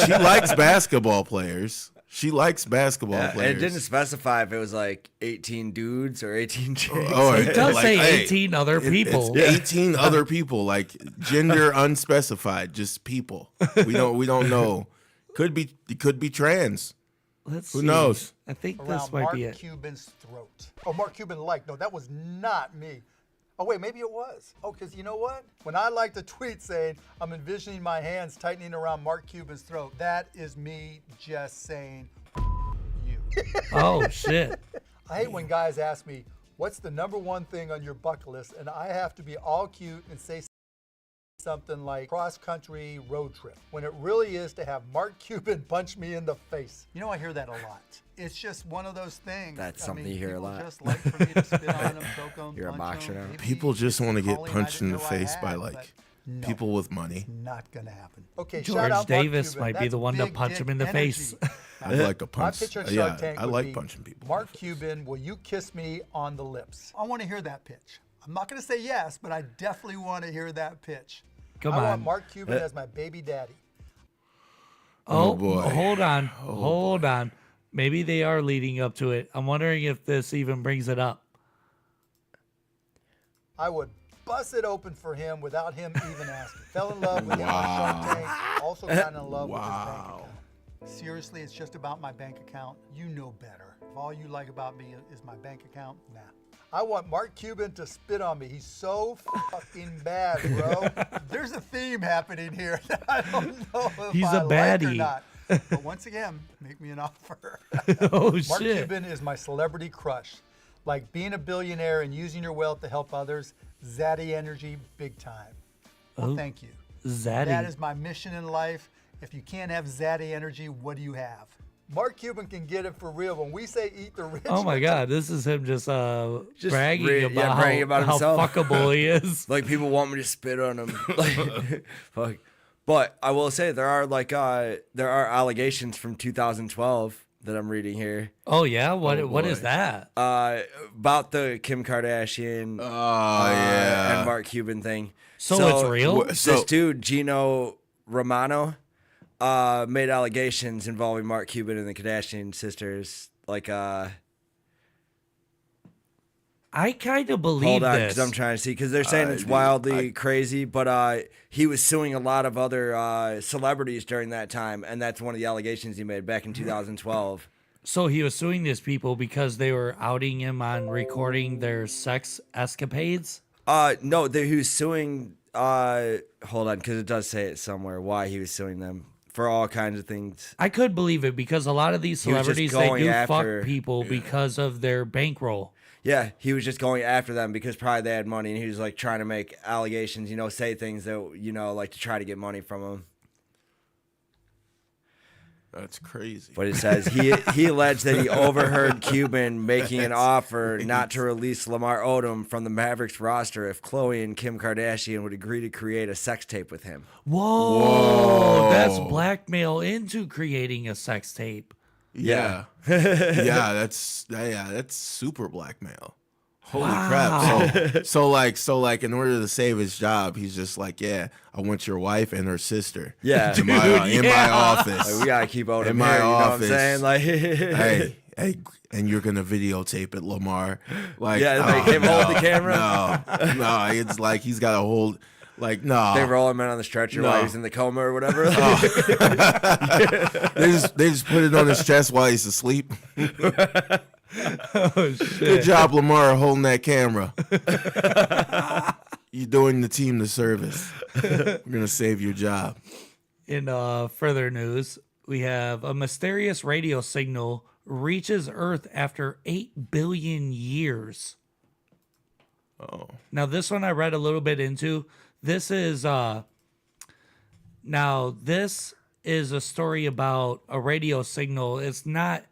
She likes basketball players. She likes basketball players. It didn't specify if it was 18 dudes or 18 chicks. It does say 18 other people. It's 18 other people, gender unspecified, just people. We don't know. Could be trans. Let's Who see. knows? I think Around this might Mark be it. Cuban's throat. Oh, Mark Cuban no, that was not me. Oh, wait, maybe it was. Oh, because you know what? When I like to tweet saying, I'm envisioning my hands tightening around Mark Cuban's throat, that is me just saying, you. Oh, shit. I hate when guys ask me, what's the number one thing on your bucket list? And I have to be all cute and say something like cross-country road trip, when it really is to have Mark Cuban punch me in the face. You know, I hear that a lot. It's just one of those things. That's something you hear a lot. Just like for me to spit on them, choke them, You're a punch boxer them. now. People just want to get punched in the face by no, people with money. Not gonna happen. Okay, George shout out Davis Mark Cuban. might be the one to Big punch dick him in the energy. face. I'd like to punch. My pitch on Shark Tank I would like be, punching people. Mark Cuban, will you kiss me on the lips? I want to hear that pitch. I'm not going to say yes, but I definitely want to hear that pitch. Come I on. want Mark Cuban as my baby daddy. Oh, boy. hold on. Maybe they are leading up to it. I'm wondering if this even brings it up. I would bust it open for him without him even asking. Fell in love with him on Shark Tank. Also got in love with his bank account. Seriously, it's just about my bank account. You know better. If all you like about me is my bank account, nah. I want Mark Cuban to spit on me. He's so fucking bad, bro. There's a theme happening here that I don't know if He's I a like or baddie. not. But once again, make me an offer. Oh, Mark shit. Cuban is my celebrity crush. Like being a billionaire and using your wealth to help others, zaddy energy, big time. Well, Oh, thank you. zaddy. That is my mission in life. If you can't have zaddy energy, what do you have? Mark Cuban can get it for real. When we say eat the rich, Oh my God, this is him just bragging bragging about how himself. fuckable he is. Like people want me to spit on him. Like, fuck. But I will say there are allegations from 2012 that I'm reading here. Oh yeah, what is that? About the Kim Kardashian and Mark Cuban thing. So it's real? This dude Gino Romano made allegations involving Mark Cuban and the Kardashian sisters. Like I kind of believe hold on, this. because I'm trying to see, because they're saying it's wildly crazy, but he was suing a lot of other celebrities during that time, and that's one of the allegations he made back in 2012. So he was suing these people because they were outing him on recording their sex escapades? No, he was suing, hold on, because it does say it somewhere, why he was suing them. For all kinds of things. I could believe it because a lot of these He was just celebrities, they going do after- fuck people because of their bankroll. Yeah, he was just going after them because probably they had money, and he was like trying to make allegations, say things that, like to try to get money from them. That's crazy. But it says he alleged that he overheard Cuban making an offer not to release Lamar Odom from the Mavericks roster if Khloe and Kim Kardashian would agree to create a sex tape with him. Whoa, that's blackmail into creating a sex tape. Yeah. That's super blackmail. Holy crap. So like in order to save his job, he's just like, yeah, I want your wife and her sister. Yeah. In my office. Like, we gotta keep Odom in my here, office. You know what I'm saying? Like hey, and you're gonna videotape it, Lamar. Like, make him hold the camera. No, it's like he's got to hold. Like, no. They roll him in on the stretcher while he's in the coma or whatever. They just put it on his chest while he's asleep. Oh, shit. Good job, Lamar, holding that camera. You're doing the team the service. We're gonna save your job. In further news, we have a mysterious radio signal reaches Earth after 8 billion years. Oh. Now, this one I read a little bit into. This is a story about a radio signal. It's not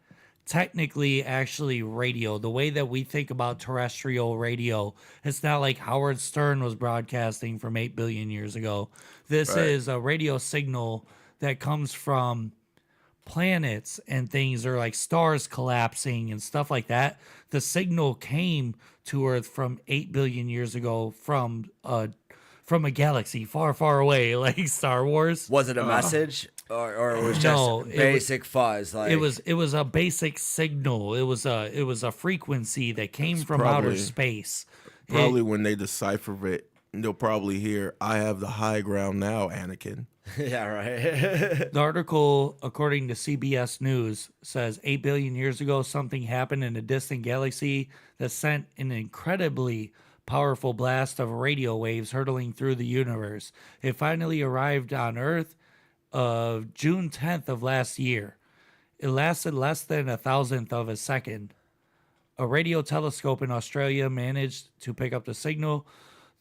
technically actually radio. The way that we think about terrestrial radio, it's not like Howard Stern was broadcasting from 8 billion years ago. This is a radio signal that comes from planets and things, or like stars collapsing and stuff like that. The signal came to Earth from 8 billion years ago from a galaxy far, far away, like Star Wars. Was it a message, or it was just basic fuzz? Like it was a basic signal. It was a frequency that came from outer space. Probably when they decipher it, they'll probably hear, "I have the high ground now, Anakin." Yeah, right. The article, according to CBS News, says 8 billion years ago, something happened in a distant galaxy that sent an incredibly powerful blast of radio waves hurtling through the universe. It finally arrived on Earth June 10th of last year. It lasted less than 1,000th of a second. A radio telescope in Australia managed to pick up the signal.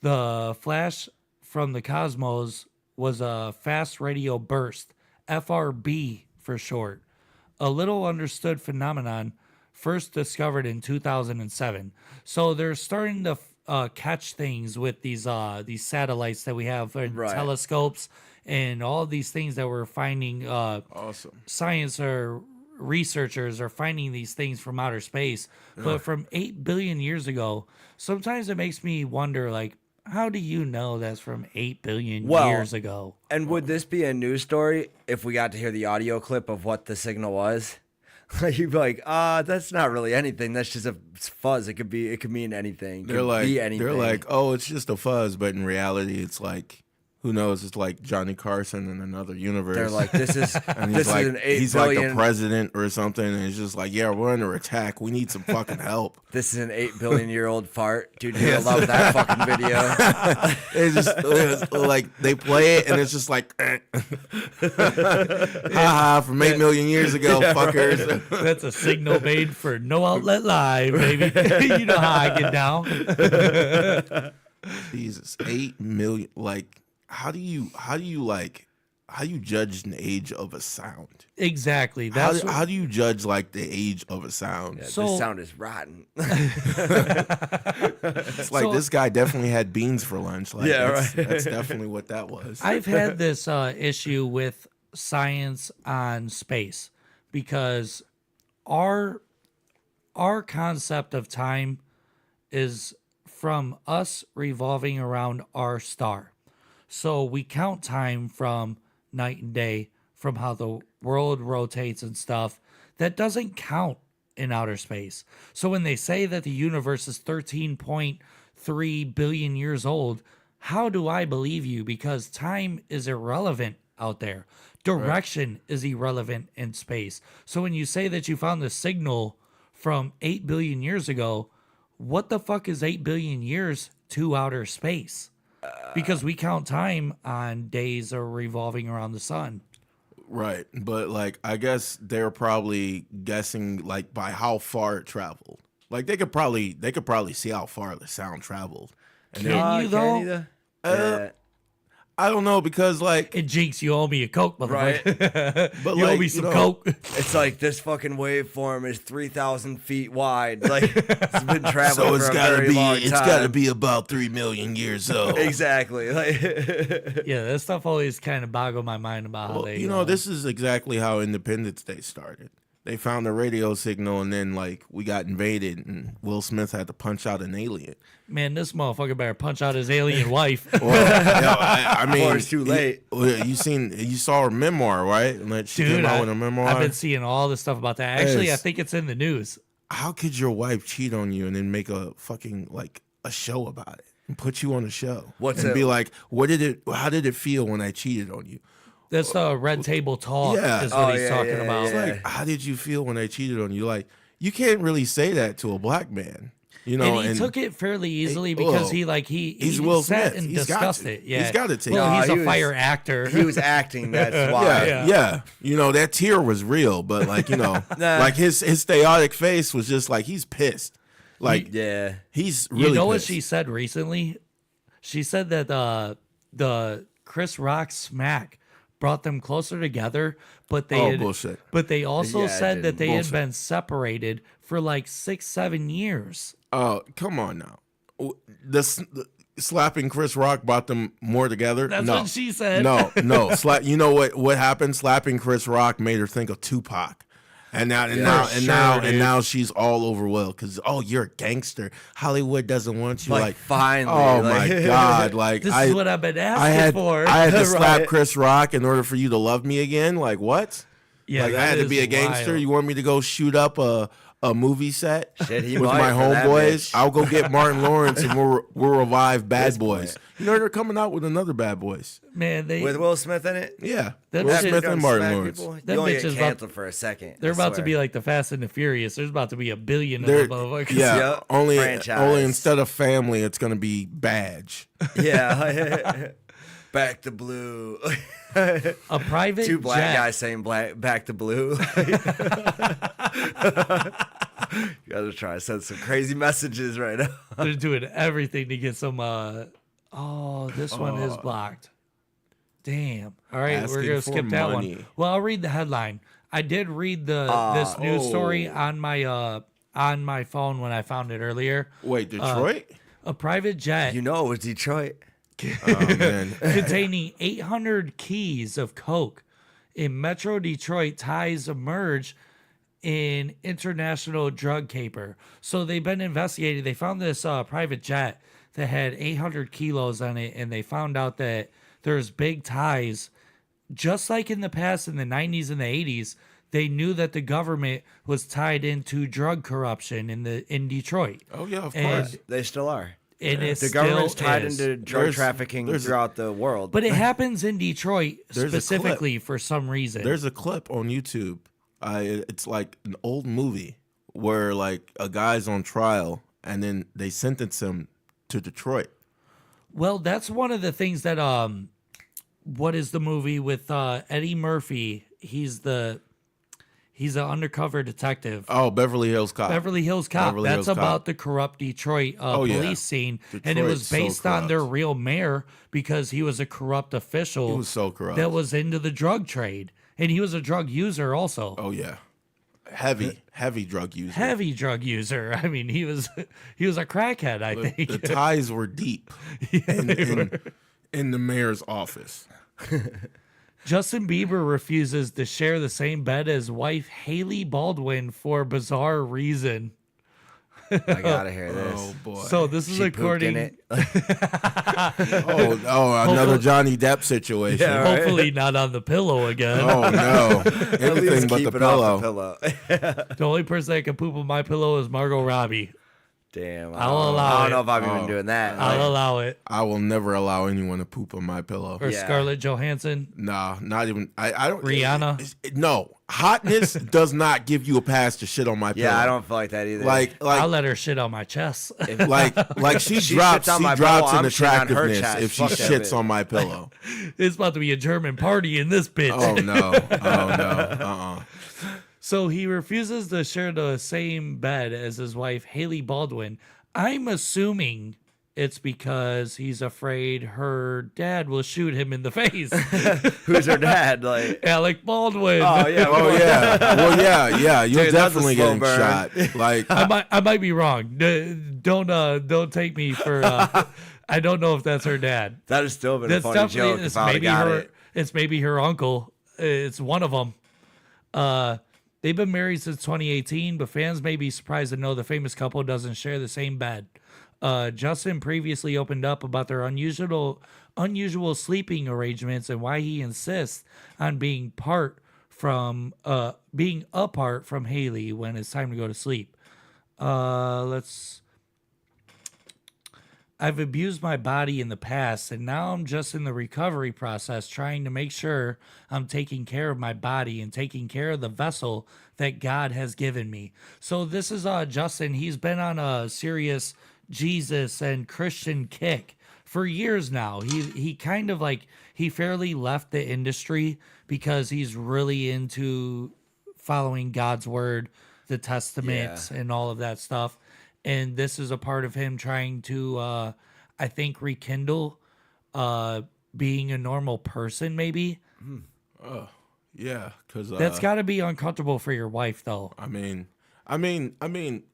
The flash from the cosmos was a fast radio burst, FRB for short, a little understood phenomenon first discovered in 2007. So they're starting to catch things with these satellites that we have and telescopes and all of these things that we're finding. Awesome. Science or researchers are finding these things from outer space, but from 8 billion years ago. Sometimes it makes me wonder, like, How do you know that's from 8 billion Well, years ago? And would this be a news story if we got to hear the audio clip of what the signal was? You'd be like, that's not really anything. That's just a fuzz. It could mean anything. They're like, oh, it's just a fuzz, but in reality, it's like, who knows? It's like Johnny Carson in another universe. They're like, this is and this he's like, is an 8 he's billion. like the president or something, and it's just like, yeah, we're under attack. We need some fucking help. This is an 8 billion year old fart, dude. You're gonna love that fucking video. it's like they play it, and it's just like, haha, from 8 million years ago, fuckers. Right. That's a signal made for No Outlet Live, baby. You know how I get down. Jesus, 8 million. Like, how do you judge an age of a sound? Exactly. How do you judge like the age of a sound? Yeah, this sound is rotten. It's like this guy definitely had beans for lunch. Like, right. That's definitely what that was. I've had this issue with science on space because our concept of time is from us revolving around our star. So we count time from night and day, from how the world rotates and stuff. That doesn't count in outer space. So when they say that the universe is 13.3 billion years old, how do I believe you? Because time is irrelevant out there. Direction is irrelevant in space. So when you say that you found the signal from 8 billion years ago, what the fuck is 8 billion years to outer space? Because we count time on days are revolving around the sun. Right. But like, I guess they're probably guessing like by how far it traveled. Like they could probably see how far the sound traveled. And Can you though? I don't know, because like it Jinx, you owe me a Coke, motherfucker. Right. But you like, owe me some Coke. It's like this fucking waveform is 3,000 feet wide. Like it's been traveling so it's for a gotta very be long it's time. gotta be about 3 million years old. Exactly. Like yeah, that stuff always kind of boggled my mind about how they. This is exactly how Independence Day started. They found the radio signal, and then like we got invaded, and Will Smith had to punch out an alien. Man, this motherfucker better punch out his alien wife. Well, I mean, before it's too late. You saw her memoir, right? Like she came out with a memoir. I've been seeing all this stuff about that. Actually, I think it's in the news. How could your wife cheat on you and then make a fucking like a show about it and put you on a show? Be like, how did it feel when I cheated on you? That's the Red Table Talk is what he's talking about. It's like, how did you feel when I cheated on you? Like, you can't really say that to a black man. You know, and he took it fairly easily because he's Will sat Smith. and He's discussed got to. it. Yeah, He's got to take well, it. he's a fire actor. He was acting. That's why. Yeah. You know, that tear was real, but like, you know, like his chaotic face was just like he's pissed. Like, he's really. You know what pissed. she said recently? She said that the Chris Rock smack brought them closer together, but they bullshit. But they also said that they Bullshit. had been separated for like 6-7 years. Oh, come on now. The slapping Chris Rock brought them more together. That's no. what she said. No. You know what happened? Slapping Chris Rock made her think of Tupac. And now she's all over Will because you're a gangster. Hollywood doesn't want you. Like finally. Oh my God! Like this is what I've been asking for. I had to slap Chris Rock in order for you to love me again. Like what? Yeah, like I had to be a gangster. wild. You want me to go shoot up a movie set Shit, he with might my for that homeboys? bitch. I'll go get Martin Lawrence and we'll revive Bad Boys. You know they're coming out with another Bad Boys. Man, with Will Smith in it. Yeah, That Will shit Smith Don't and Martin smack Lawrence. people. That You only bitch get is about- canceled for a second. They're I about to swear. be like the Fast and the Furious. There's about to be 1 billion of They're- them motherfuckers. Yeah, Yep. only Franchise. instead of family, it's gonna be Badge. Yeah. Back to blue. A private Two black jet. guys saying back to blue. You gotta try to send some crazy messages right now. They're doing everything to get some. This one is blocked. Damn. All right, we're Asking gonna for skip that money. one. Well, I'll read the headline. I did read this news story on my phone when I found it earlier. Wait, Detroit? A private jet You know it was Detroit. Oh man. containing 800 keys of coke in Metro Detroit ties emerge in international drug caper. So they've been investigating. They found this private jet that had 800 kilos on it, and they found out that there's big ties, just like in the past in the 90s and the 80s. They knew that the government was tied into drug corruption in Detroit. Oh yeah, of And course. They still are. The government's still tied is. into drug trafficking throughout the world. But it happens in Detroit There's a specifically for some reason. There's a clip on YouTube. It's like an old movie where like a guy's on trial and then they sentence him to Detroit. Well, that's one of the things that what is the movie with Eddie Murphy? He's an undercover detective. Oh, Beverly Hills Cop. Beverly Hills Cop. That's about the corrupt Detroit police scene. And it was based on their real mayor because he was a corrupt official. He was so corrupt. That was into the drug trade. And he was a drug user also. Oh, yeah. Heavy drug user. Heavy drug user. I mean, he was a crackhead, I think. The ties were deep in the mayor's office. Justin Bieber refuses to share the same bed as wife Haley Baldwin for bizarre reason. I gotta hear this. Oh boy! So this is according. In it. Another Johnny Depp situation. Yeah, right? Hopefully not on the pillow again. Oh no! Everything but the pillow. The only person that can poop on my pillow is Margot Robbie. Damn, I'll allow it. I don't know if I'm even doing that. I'll allow it. I will never allow anyone to poop on my pillow. Or Scarlett Johansson. Nah, not even. I don't. Rihanna. No, hotness does not give you a pass to shit on my pillow. Yeah, I don't feel like that either. Like I'll let her shit on my chest. like she drops in attractiveness if she shits on my pillow. It's about to be a German party in this bitch. Oh no. So he refuses to share the same bed as his wife, Haley Baldwin. I'm assuming it's because he's afraid her dad will shoot him in the face. Who's her dad? Like Alec Baldwin. Oh yeah. Oh yeah. Well yeah. You're definitely getting shot. Like I might be wrong. Don't take me for. I don't know if that's her dad. That has still been a funny joke. If I got it. It's maybe her uncle. It's one of them. They've been married since 2018, but fans may be surprised to know the famous couple doesn't share the same bed. Justin previously opened up about their unusual sleeping arrangements and why he insists on being apart from Haley when it's time to go to sleep. I've abused my body in the past, and now I'm just in the recovery process trying to make sure I'm taking care of my body and taking care of the vessel that God has given me. So this is Justin. He's been on a serious Jesus and Christian kick for years now. He kind of like, he fairly left the industry because he's really into following God's word, the testaments, and all of that stuff. And this is a part of him trying to, I think, rekindle being a normal person, maybe. Yeah, because that's got to be uncomfortable for your wife, though. I mean,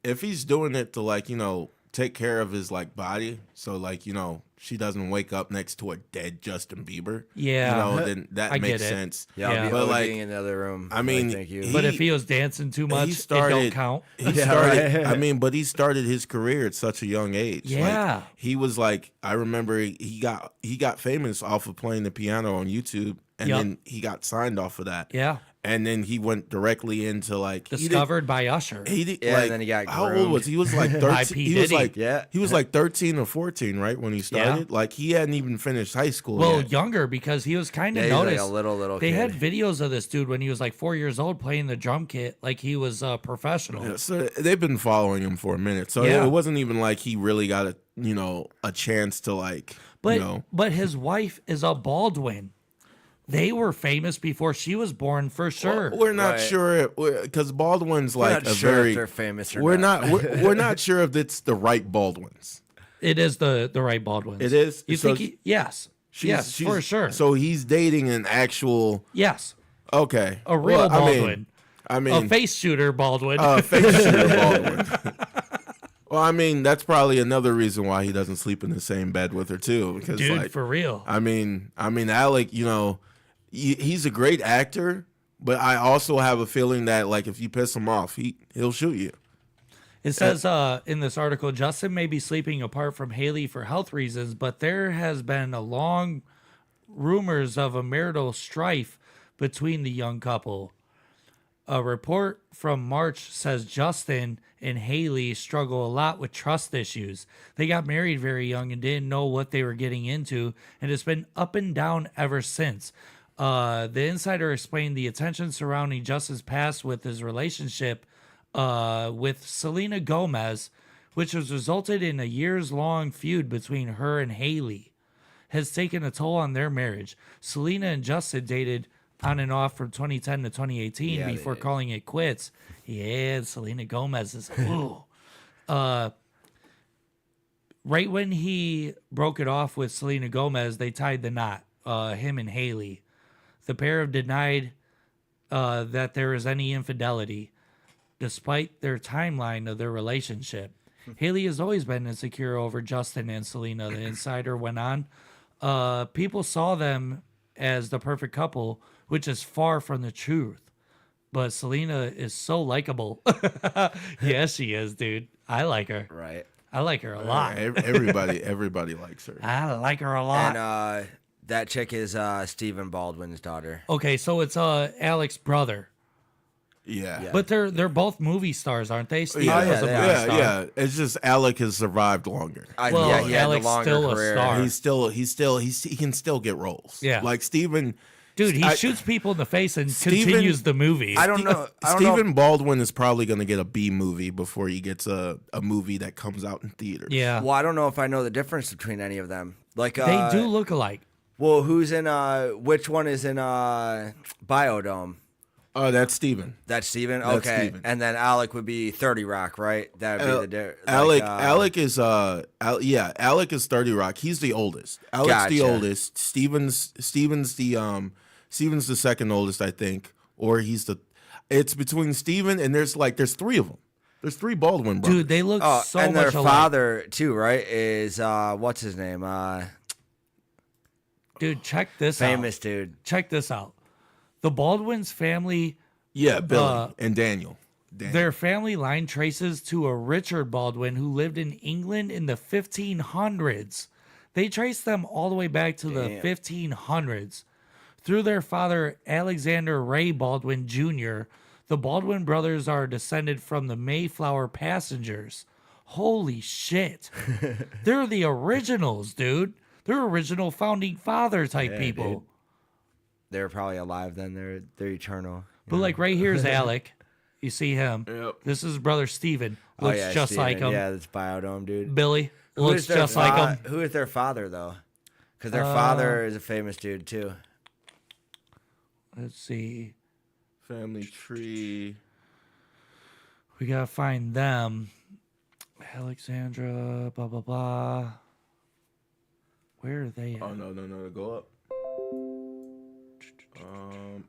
if he's doing it to take care of his body, so she doesn't wake up next to a dead Justin Bieber. Yeah, then that makes sense. Yeah, but being in the other room. I mean, thank you. But if he was dancing too much, it don't count. He started. I mean, but he started his career at such a young age. Yeah, he was I remember he got famous off of playing the piano on YouTube, and then he got signed off of that. Yeah. And then he went directly into discovered by Usher. He did, and then he got how groomed. old was he? He was 13. He was 13 or 14, right, when he started. He hadn't even finished high school. Well, yet. Younger, because he was kind of he's noticed. a little. They kid. had videos of this dude when he was 4 years old playing the drum kit, like he was a professional. Yeah, so they've been following him for a minute. So it wasn't even like he really got a chance to But his wife is a Baldwin. They were famous before she was born, for sure. Well, we're not sure because Baldwin's if they're famous or we're not. We're not sure if it's the right Baldwins. It is the right Baldwins. It is. You think? Yes. Yes, for sure. So he's dating an actual. Yes. Okay. A real Baldwin. I mean, a face shooter Baldwin. Face shooter Baldwin. Well, I mean, that's probably another reason why he doesn't sleep in the same bed with her too. Because, dude, for real. I mean, Alec, he's a great actor, but I also have a feeling that if you piss him off, he'll shoot you. It says in this article, Justin may be sleeping apart from Haley for health reasons, but there has been a long rumors of a marital strife between the young couple. A report from March says Justin and Haley struggle a lot with trust issues. They got married very young and didn't know what they were getting into, and it's been up and down ever since. The insider explained the attention surrounding Justin's past with his relationship with Selena Gomez, which has resulted in a years-long feud between her and Haley, has taken a toll on their marriage. Selena and Justin dated on and off from 2010 to 2018 before calling it quits. Yeah, Selena Gomez is ooh. Right when he broke it off with Selena Gomez, they tied the knot, him and Haley. The pair have denied that there is any infidelity, despite their timeline of their relationship. Haley has always been insecure over Justin and Selena, the insider went on. People saw them as the perfect couple, which is far from the truth. But Selena is so likable. Yeah, she is, dude. I like her. Right. I like her a lot. Everybody likes her. I like her a lot. And that chick is Stephen Baldwin's daughter. Okay, so it's Alex's brother. Yeah. But they're both movie stars, aren't they? Steve Yeah, was a movie star. yeah. It's just Alec has survived longer. Well, he had Alec's the longer still career. a star. He can still get roles. Yeah. Like Steven. Dude, he shoots people in the face and continues the movie. I don't know. Stephen Baldwin is probably going to get a B movie before he gets a movie that comes out in theaters. Yeah. Well, I don't know if I know the difference between any of them. Like They do look alike. Well, who's in? Which one is in Biodome? Oh, that's Steven. That's Steven. That's Okay, Steven. and then Alec would be 30 Rock, right? That would be the Alec is Alec is 30 Rock. He's the oldest. Alec's the Gotcha. oldest. Steven's the second oldest, I think, or it's between Steven and there's three of them. There's three Baldwin brothers. Dude, they look so and much their alike. father too, right? Is what's his name? Dude, check this out. Famous dude. Check this out. The Baldwin's family. Yeah, Billy and Daniel. Their family line traces to a Richard Baldwin who lived in England in the 1500s. They trace them all the way back to the 1500s. Through their father, Alexander Ray Baldwin Jr., the Baldwin brothers are descended from the Mayflower passengers. Holy shit. They're the originals, dude. They're original founding father type people. Dude. They're probably alive then. They're eternal. But like right here's Alec. You see him. Yep. This is his brother Steven. Looks just Steven. like him. Yeah, that's Biodome, dude. Billy Who looks is their just like him. Who is their father though? Because their father is a famous dude too. Let's see. Family tree. We gotta find them. Alexandra, blah blah blah. Where are they at? Oh no, go up.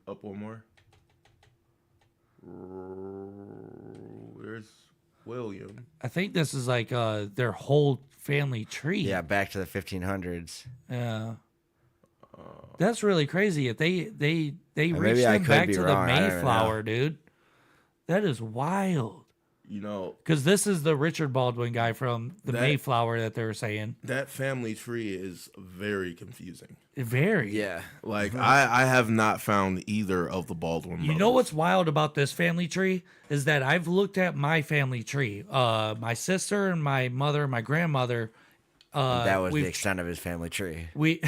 Up one more. Where's William? I think this is like their whole family tree. Yeah, back to the 1500s. Yeah. That's really crazy. If they Maybe reached I them could back be to wrong. the I don't even Mayflower, dude. That is wild. You know, because this is the Richard Baldwin guy from the Mayflower that they were saying. That family tree is very confusing. Very. Yeah. Like I have not found either of the Baldwin brothers. You know what's wild about this family tree is that I've looked at my family tree. My sister and my mother and my grandmother. That was the extent of his family tree. And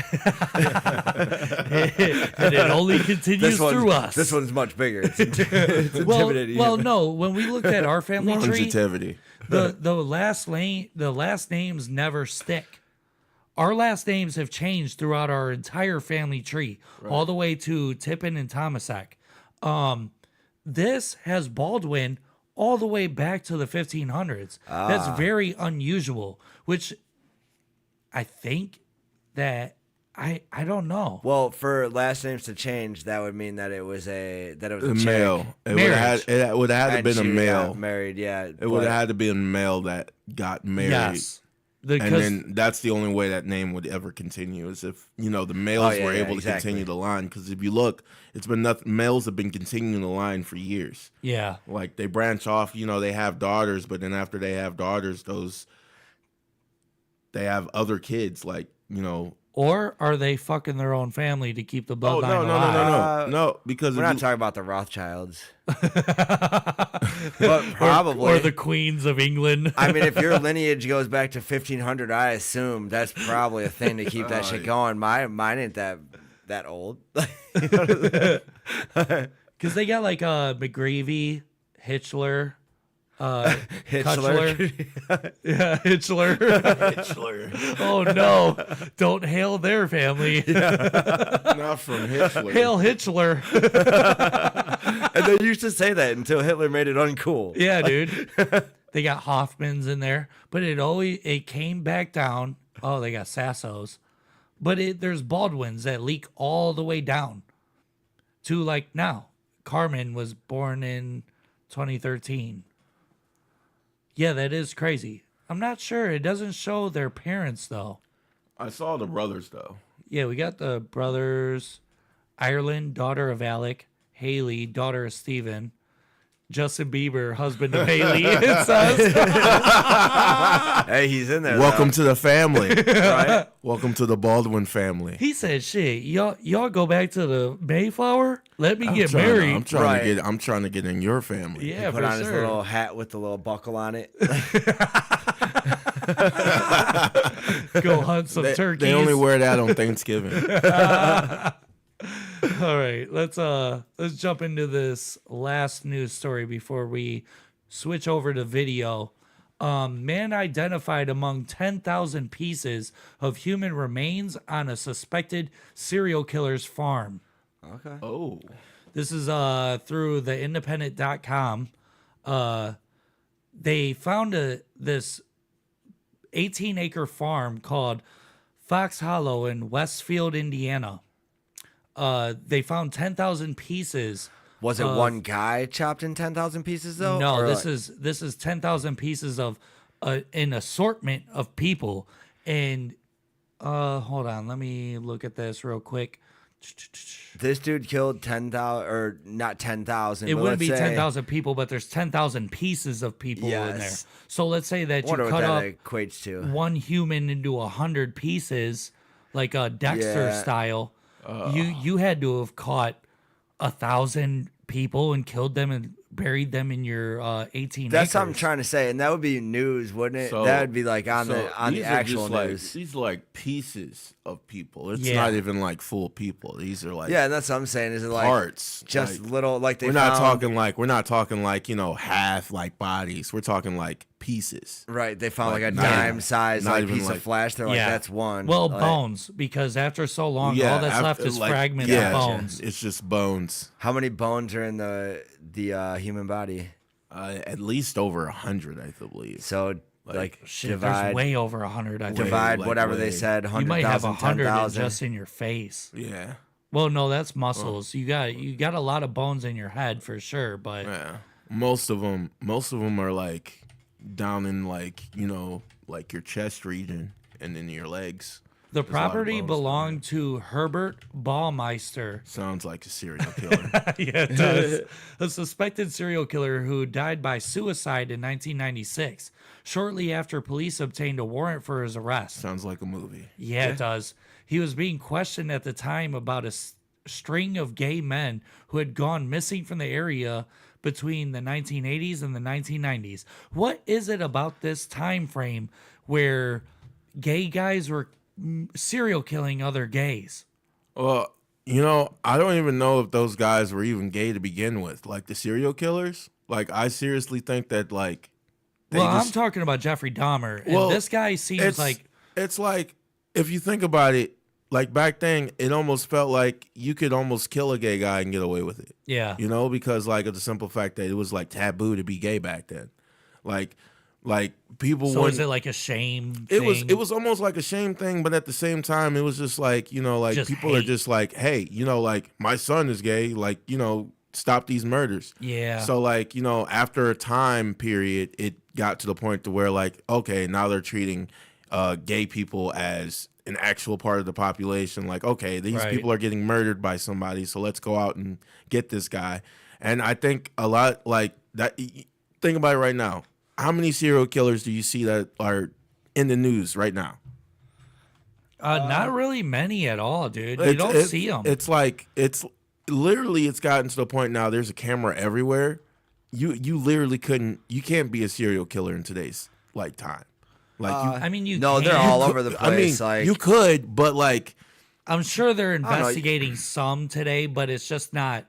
it only continues through us. This one's much bigger. It's intimidating. Well, no. When we looked at our family tree, longevity. the last names never stick. Our last names have changed throughout our entire family tree, all the way to Tippin and Tomesek. This has Baldwin all the way back to the 1500s. That's very unusual, which I think that I don't know. Well, for last names to change, that would mean that it was a male. It would have had to been a male. Married, yeah. It would have had to be a male that got married. Yes. And then that's the only way that name would ever continue is if, the males were able to continue the line. Because if you look, it's been nothing. Males have been continuing the line for years. Yeah. Like they branch off, they have daughters, but then after they have daughters, they have other kids, Or are they fucking their own family to keep the bloodline alive? No, because we're not talking about the Rothschilds. But probably. Or the Queens of England. I mean, if your lineage goes back to 1500, I assume that's probably a thing to keep that shit going. Mine ain't that old. Because they got like McGreevy, Hitchler. Hitchler. Yeah, Hitchler. Hitchler. Oh no! Don't hail their family. Not from Hitchler. Hail Hitchler. And they used to say that until Hitler made it uncool. Yeah, dude. They got Hoffmans in there, but it came back down. Oh, they got Sassos, but there's Baldwins that leak all the way down to like now. Carmen was born in 2013. Yeah, that is crazy. I'm not sure. It doesn't show their parents, though. I saw the brothers, though. Yeah, we got the brothers. Ireland, daughter of Alec. Haley, daughter of Stephen. Justin Bieber, husband of Haley. It says. Hey, he's in there. Welcome to the family. Right? Welcome to the Baldwin family. He said, "Shit, y'all go back to the Mayflower. Let me get married." I'm trying to get in your family. Yeah, he put on his little hat with the little buckle on it. Go hunt some turkeys. They only wear that on Thanksgiving. All right, let's jump into this last news story before we switch over to video. Man identified among 10,000 pieces of human remains on a suspected serial killer's farm. Okay. Oh. This is through the independent.com. They found this 18-acre farm called Fox Hollow in Westfield, Indiana. They found 10,000 pieces. Was it one guy chopped in 10,000 pieces though? No, or this is 10,000 pieces of an assortment of people. And hold on, let me look at this real quick. This dude killed 10,000, or not 10,000. It wouldn't be 10,000 people, but there's 10,000 pieces of people in there. So let's say that you cut up equates to one human into 100 pieces, like a Dexter style. You had to have caught 1,000 people and killed them and buried them in your 18 That's acres. what I'm trying to say, and that would be news, wouldn't it? That would be like on the actual news. These are like pieces of people. It's not even like full people. These are like and that's what I'm saying. Is it like parts? Just like, little like they? We're not talking like half like bodies. We're talking like pieces. Right. They found like a dime size piece of flesh. They're like that's one. Well, bones, because after so long, all that's left is fragments of bones. It's just bones. How many bones are in the human body? At least over 100, I believe. So like shit, divide there's way over 100. I think. Divide whatever they said. 100,000, you might have 100 10,000. just in your face. Yeah. Well, no, that's muscles. You got a lot of bones in your head for sure, but most of them are like down in like like your chest region and in your legs. The property belonged to Herbert Baumeister. Sounds like a serial killer. Yeah, it does. A suspected serial killer who died by suicide in 1996, shortly after police obtained a warrant for his arrest. Sounds like a movie. Yeah, it does. He was being questioned at the time about a string of gay men who had gone missing from the area between the 1980s and the 1990s. What is it about this time frame where gay guys were serial killing other gays? Well, I don't even know if those guys were even gay to begin with. Like the serial killers. Like I seriously think that like. I'm talking about Jeffrey Dahmer. And this guy seems like. It's like if you think about it, like back then, it almost felt like you could almost kill a gay guy and get away with it. Yeah. Because like of the simple fact that it was like taboo to be gay back then. Like people. So is it like a shame It thing? was almost like a shame thing, but at the same time, it was just like just people hate. are just like, hey, like my son is gay, like stop these murders. Yeah. So like after a time period, it got to the point to where like okay, now they're treating gay people as an actual part of the population. Like, okay, these Right. people are getting murdered by somebody, so let's go out and get this guy. And I think a lot like that. Think about it right now. How many serial killers do you see that are in the news right now? Not really many at all, dude. You don't see them. It's like it's gotten to the point now. There's a camera everywhere. You literally can't be a serial killer in today's like time. Like I mean, they're all over the place. I mean, like you could, but like I'm sure they're don't know. investigating some today, but it's just not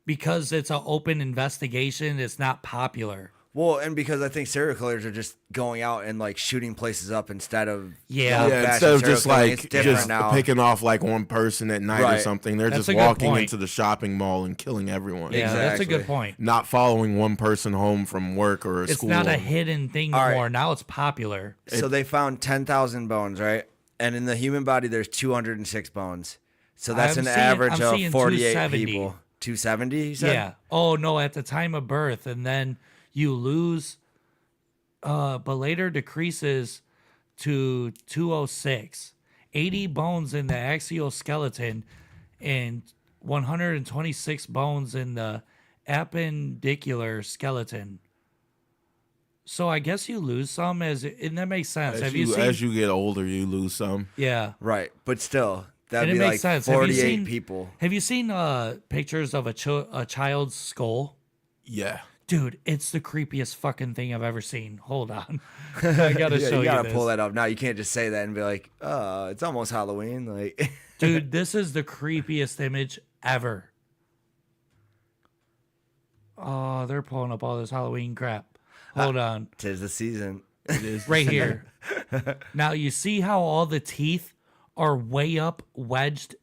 because it's an open investigation. It's not popular. Well, and because I think serial killers are just going out and like shooting places up instead of Yeah. instead of just like just now. picking off like one person at night or Right. something, they're That's just a good walking point. into the shopping mall and killing everyone. Yeah, that's a good Exactly. point. Not following one person home from work or It's school. not a hidden thing All right. anymore. Now it's popular. So they found 10,000 bones, right? And in the human body, there's 206 bones. So that's I'm an seeing- average I'm of seeing 48 270. people. 270, you said? Yeah. Oh no, at the time of birth, and then you lose, but later decreases to 206. 80 bones in the axial skeleton, and 126 bones in the appendicular skeleton. So I guess you lose some, and that makes sense. Have you seen? As you get older, you lose some. Yeah. Right. But still, that'd And be it like makes sense. 48 people. Have you seen pictures of a child's skull? Yeah. Dude, it's the creepiest fucking thing I've ever seen. Hold on. I gotta Yeah, show you you gotta this. pull that up now. You can't just say that and be like, "Oh, it's almost Halloween." Like, Dude, this is the creepiest image ever. Oh, they're pulling up all this Halloween crap. Hold on. 'tis the season. It is Right here. Now, you see how all the teeth are way up wedged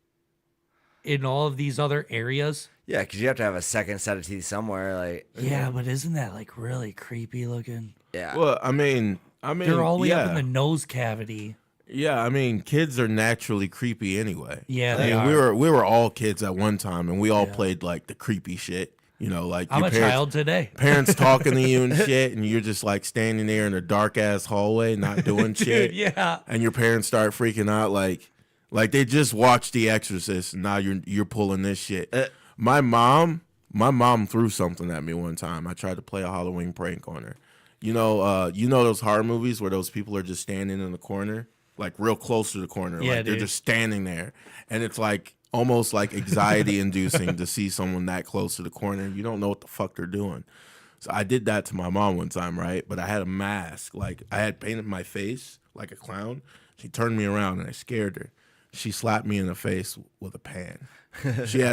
in all of these other areas? Yeah, because you have to have a second set of teeth somewhere. Like, Yeah, but isn't that like really creepy looking? yeah. Well, I mean, They're all the way up in yeah. the nose cavity. Yeah, I mean, kids are naturally creepy anyway. Yeah, I they mean, are. we were all kids at one time, and we all played like the creepy shit. You know, like I'm your a parents, child today. parents talking to you and shit, and you're just like standing there in a dark ass hallway, not doing shit. Dude, yeah. And your parents start freaking out, like they just watched The Exorcist, and now you're pulling this shit. My mom threw something at me one time. I tried to play a Halloween prank on her. You know those horror movies where those people are just standing in the corner, like real close to the corner, Yeah, like they're dude. just standing there, and it's like almost like anxiety inducing to see someone that close to the corner. You don't know what the fuck they're doing. So I did that to my mom one time, right? But I had a mask, like I had painted my face like a clown. She turned me around and I scared her. She slapped me in the face with a pan. She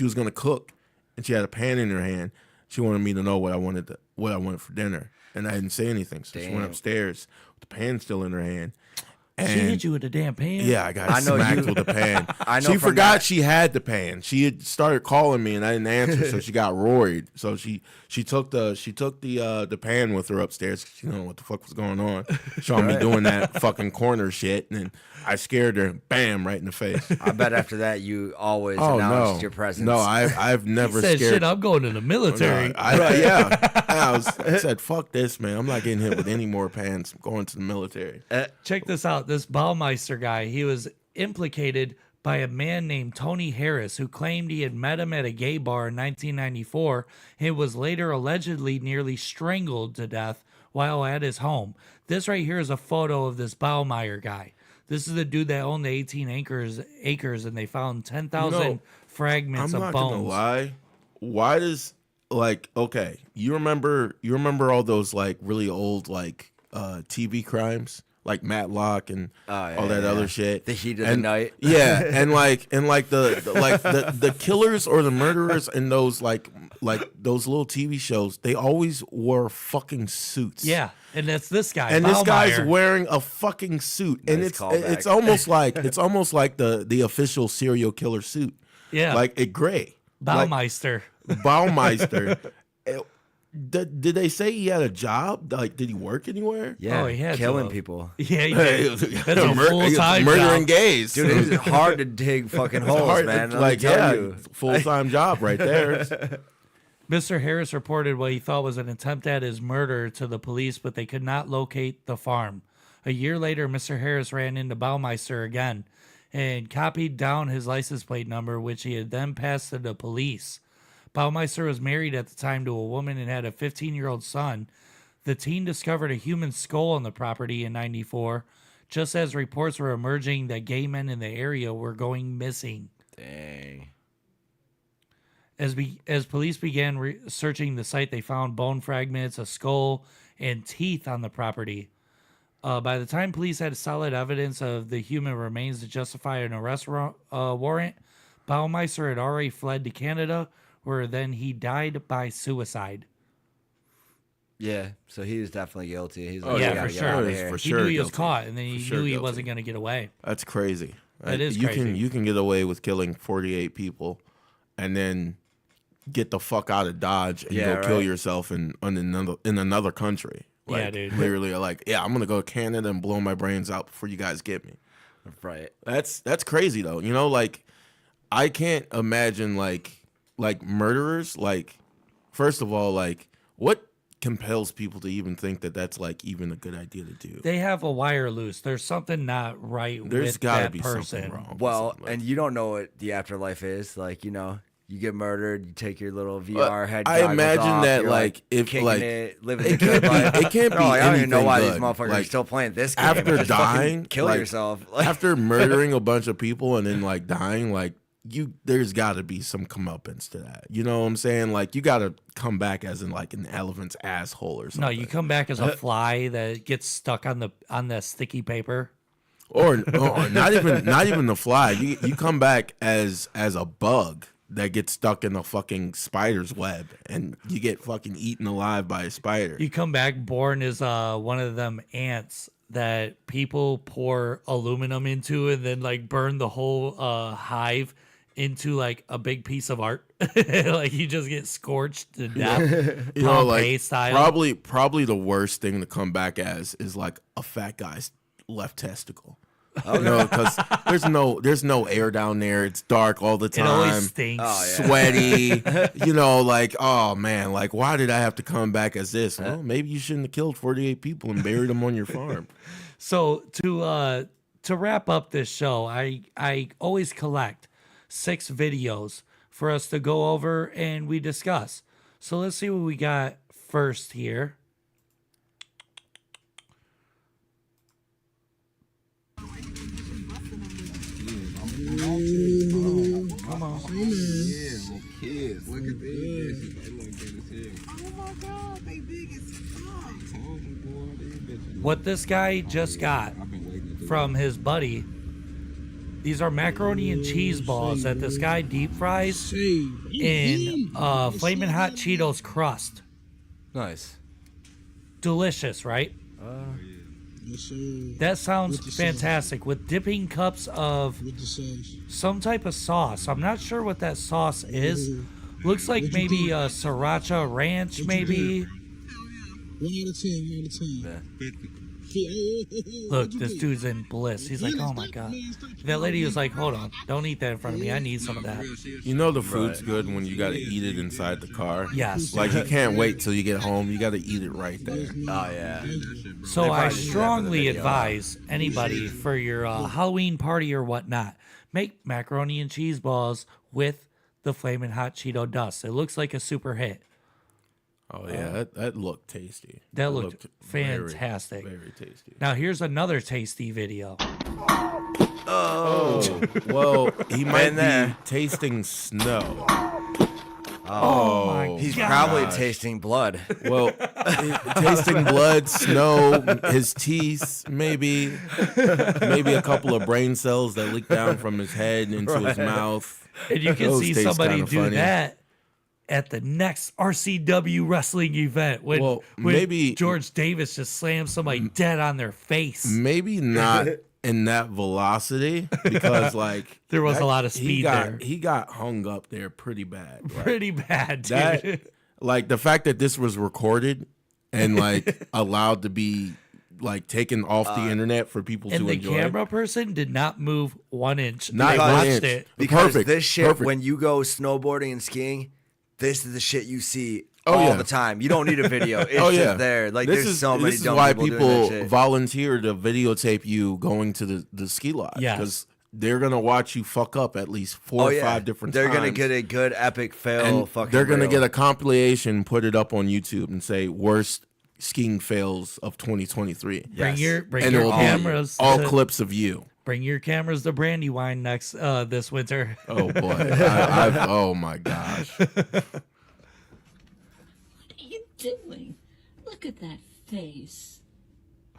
was gonna cook, and she had a pan in her hand. She wanted me to know what I wanted for dinner, and I didn't say anything. So she went Damn. upstairs with the pan still in her hand. And She hit you with a damn pan? yeah, I got I know smacked you- with the pan. I know She from forgot that- she had the pan. She had started calling me and I didn't answer, so she got worried. So she took the pan with her upstairs. She didn't know what the fuck was going on. Showing me doing that fucking corner shit, and then I scared her, bam, right in the face. I bet after that you always Oh announced no, your presence. no, I've never Said, scared. shit, I'm going to the military. I said, fuck this, man. I'm not getting hit with any more pans. I'm going to the military. Check this out. This Baumeister guy, he was implicated by a man named Tony Harris, who claimed he had met him at a gay bar in 1994 and was later allegedly nearly strangled to death while at his home. This right here is a photo of this Baumeister guy. This is the dude that owned the 18 acres, and they found 10,000 fragments I'm of not bones. gonna lie. Why does okay? You remember all those like really old like TV crimes, like Matlock and all that other shit. The Heat of the Night. Yeah, and the killers or the murderers in those like those little TV shows, they always wore fucking suits. Yeah, and that's this guy. And this guy's Baumeister. wearing a fucking suit, and Nice it's callback. almost like the official serial killer suit. Yeah. like it gray. Baumeister. Baumeister. Did they say he had a job? Like, did he work anywhere? Yeah, Oh, he had killing to. people. Yeah, he did. That's a full-time murdering job. gays. Dude, it's hard to dig fucking holes, Hard- man. Let like, me tell yeah, you. full-time job right there. Mr. Harris reported what he thought was an attempt at his murder to the police, but they could not locate the farm. A year later, Mr. Harris ran into Baumeister again and copied down his license plate number, which he had then passed to the police. Baumeister was married at the time to a woman and had a 15-year-old son. The teen discovered a human skull on the property in 94, just as reports were emerging that gay men in the area were going missing. Dang. As police began searching the site, they found bone fragments, a skull, and teeth on the property. By the time police had solid evidence of the human remains to justify an arrest warrant, Baumeister had already fled to Canada, where then he died by suicide. Yeah, so he was definitely guilty. He's like, yeah, for sure. For He sure knew he was guilty. caught, and then he knew he guilty. wasn't going to get away. That's crazy. That is you crazy. You can get away with killing 48 people, and then get the fuck out of Dodge and go kill yourself in another country. Like, yeah, dude. Literally, like, yeah, I'm gonna go to Canada and blow my brains out before you guys get me. Right. That's crazy though. You know, like, I can't imagine like murderers. Like, first of all, like, what compels people to even think that that's like even a good idea to do? They have a wire loose. There's something not right There's with gotta that be person. something wrong. Well, and you don't know what the afterlife is. Like, you know, you get murdered, you take your little VR head. I imagine off, that you're, like if kicking like it, living the good life. it can't be. I don't even know why these anything motherfuckers good. are still playing this game. After Just dying, fucking kill like, yourself. after murdering a bunch of people and then like dying, like there's got to be some comeuppance to that. You know what I'm saying? Like you got to come back as in like an elephant's asshole or something. No, you come back as a fly that gets stuck on the sticky paper. or not even the fly. You come back as a bug that gets stuck in a fucking spider's web and you get fucking eaten alive by a spider. You come back born as one of them ants that people pour aluminum into and then like burn the whole hive into like a big piece of art. Like you just get scorched to death. You know, like Pompeii style. probably the worst thing to come back as is like a fat guy's left testicle. You know, because there's no air down there. It's dark all the time. It always stinks. Sweaty. You know, like, oh man, like why did I have to come back as this? Well, maybe you shouldn't have killed 48 people and buried them on your farm. So to wrap up this show, I always collect 6 videos for us to go over and we discuss. So let's see what we got first here. Come on. Yeah, kids. Look at this. They look good as hell. Oh my God, they big as fuck. What this guy just got from his buddy, these are macaroni and cheese balls that this guy deep fries in Flamin' Hot Cheetos crust. Nice. Delicious, right? That sounds fantastic. With dipping cups of some type of sauce. I'm not sure what that sauce is. Looks like maybe a sriracha ranch, maybe. 1 out of 10, 1 out of 10. Look, this dude's in bliss. He's like, oh my God. That lady was like, hold on, don't eat that in front of me. I need some of that. You know the food's good when you got to eat it inside the car. Yes. Like you can't wait till you get home. You got to eat it right there. Oh yeah. So I strongly advise anybody for your Halloween party or whatnot, make macaroni and cheese balls with the Flamin' Hot Cheeto dust. It looks like a super hit. Oh yeah, that looked tasty. That looked fantastic. Very tasty. Now here's another tasty video. Oh, well, he might be tasting snow. Oh my He's God. probably tasting blood. Well, tasting blood, snow, his teeth, maybe a couple of brain cells that leak down from his head into his mouth. And you can Those see taste somebody kinda do funny. that at the next RCW wrestling event when maybe George Davis just slams somebody dead on their face. Maybe not in that velocity because like There was a lot of speed there. He got hung up there pretty bad. Like, Pretty bad, dude. that, like the fact that this was recorded and like allowed to be like taken off the internet for people And to the enjoy. camera person did not move 1 inch. Not They 1 watched inch. it. Because Perfect, this shit, perfect. when you go snowboarding and skiing, this is the shit you see all the time. You don't need a video. It's just there. Like there's so many dumb people doing that This is why shit. people volunteer to videotape you going to the ski lodge. Yes. Because they're gonna watch you fuck up at least 4 or 5 different They're times. gonna get a good epic fail. And Fucking they're gonna reel. get a compilation, put it up on YouTube, and say worst skiing fails of 2023. Bring your and it will be cameras. all clips of you. Bring your cameras to Brandywine next this winter. Oh boy! Oh my gosh! What are you doing? Look at that face.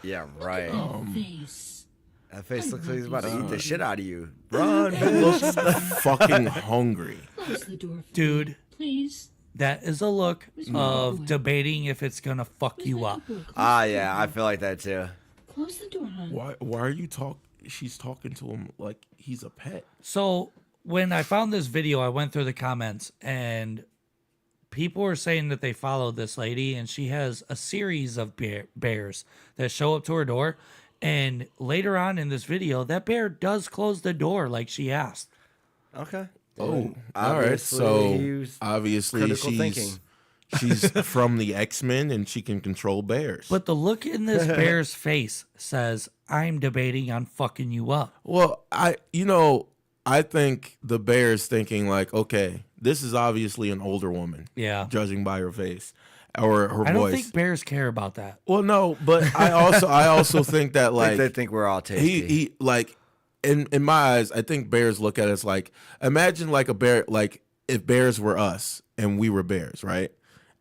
Yeah, right. That face. That face looks like he's about to eat the shit out of you. Run, He bitch. looks fucking hungry. Close the door, Dude. please. That is a look of debating if it's gonna fuck you up. Yeah, I feel like that too. Close the door, hon. Why are you She's talking to him like he's a pet. So when I found this video, I went through the comments and people were saying that they followed this lady and she has a series of bears that show up to her door. And later on in this video, that bear does close the door like she asked. Okay. Oh, all right. So obviously she's from the X-Men and she can control bears. But the look in this bear's face says, I'm debating on fucking you up. Well, I think the bear is thinking like, okay, this is obviously an older woman. Yeah. Judging by her face or her voice. I don't think bears care about that. Well, no, but I also think that like they think we're all tasty. He like in my eyes, I think bears look at us like, imagine like a bear, like if bears were us and we were bears, right?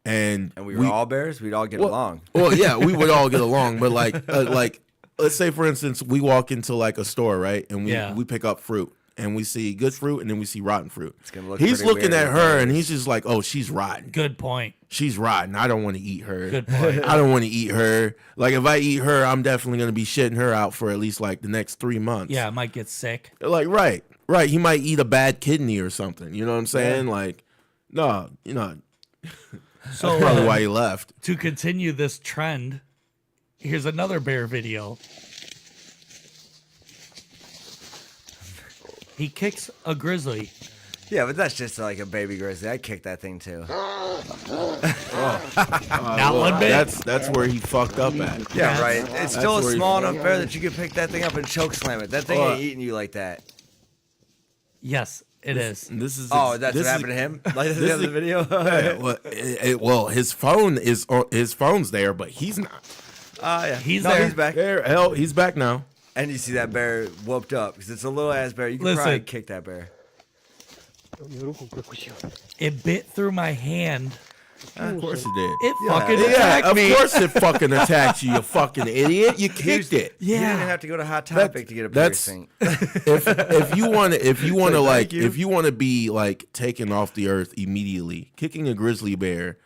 And we were all bears, we'd all get along. Well, yeah, we would all get along, but like let's say for instance we walk into like a store, right? And we pick up fruit and we see good fruit and then we see rotten fruit. It's gonna look he's pretty looking weird at her and he's just like, oh, she's rotten. Good point. She's rotten. I don't want to eat her. Good point. I don't want to eat her. Like if I eat her, I'm definitely gonna be shitting her out for at least like the next 3 months. Yeah, I might get sick. Like right. He might eat a bad kidney or something. You know what I'm saying? Yeah. Like, no, you know. So That's probably why he left. To continue this trend, here's another bear video. He kicks a grizzly. Yeah, but that's just like a baby grizzly. I kicked that thing too. Not one bit. That's where he fucked up at. Yeah, right. It's That's still a where he small fucked enough up. bear that you can pick that thing up and choke slam it. That thing ain't eating you like that. Yes, it is. This is that's what happened to him. Like the other video. Yeah, well, his phone's there, but he's not. Yeah, he's no, there. He's back. Hell, he's back now. And you see that bear whooped up because it's a little ass bear. You can probably kick that bear. It bit through my hand. Of course it did. It fucking attacked me. Of course it fucking attacked you, you fucking idiot. You kicked it. You didn't have to go to Hot Topic to get a piercing. if you want to be like taken off the earth immediately, kicking a grizzly bear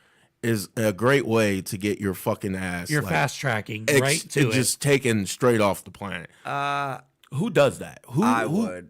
is a great way to get your fucking ass. You're like, fast tracking right to it. Just taken straight off the planet. Who does that? I would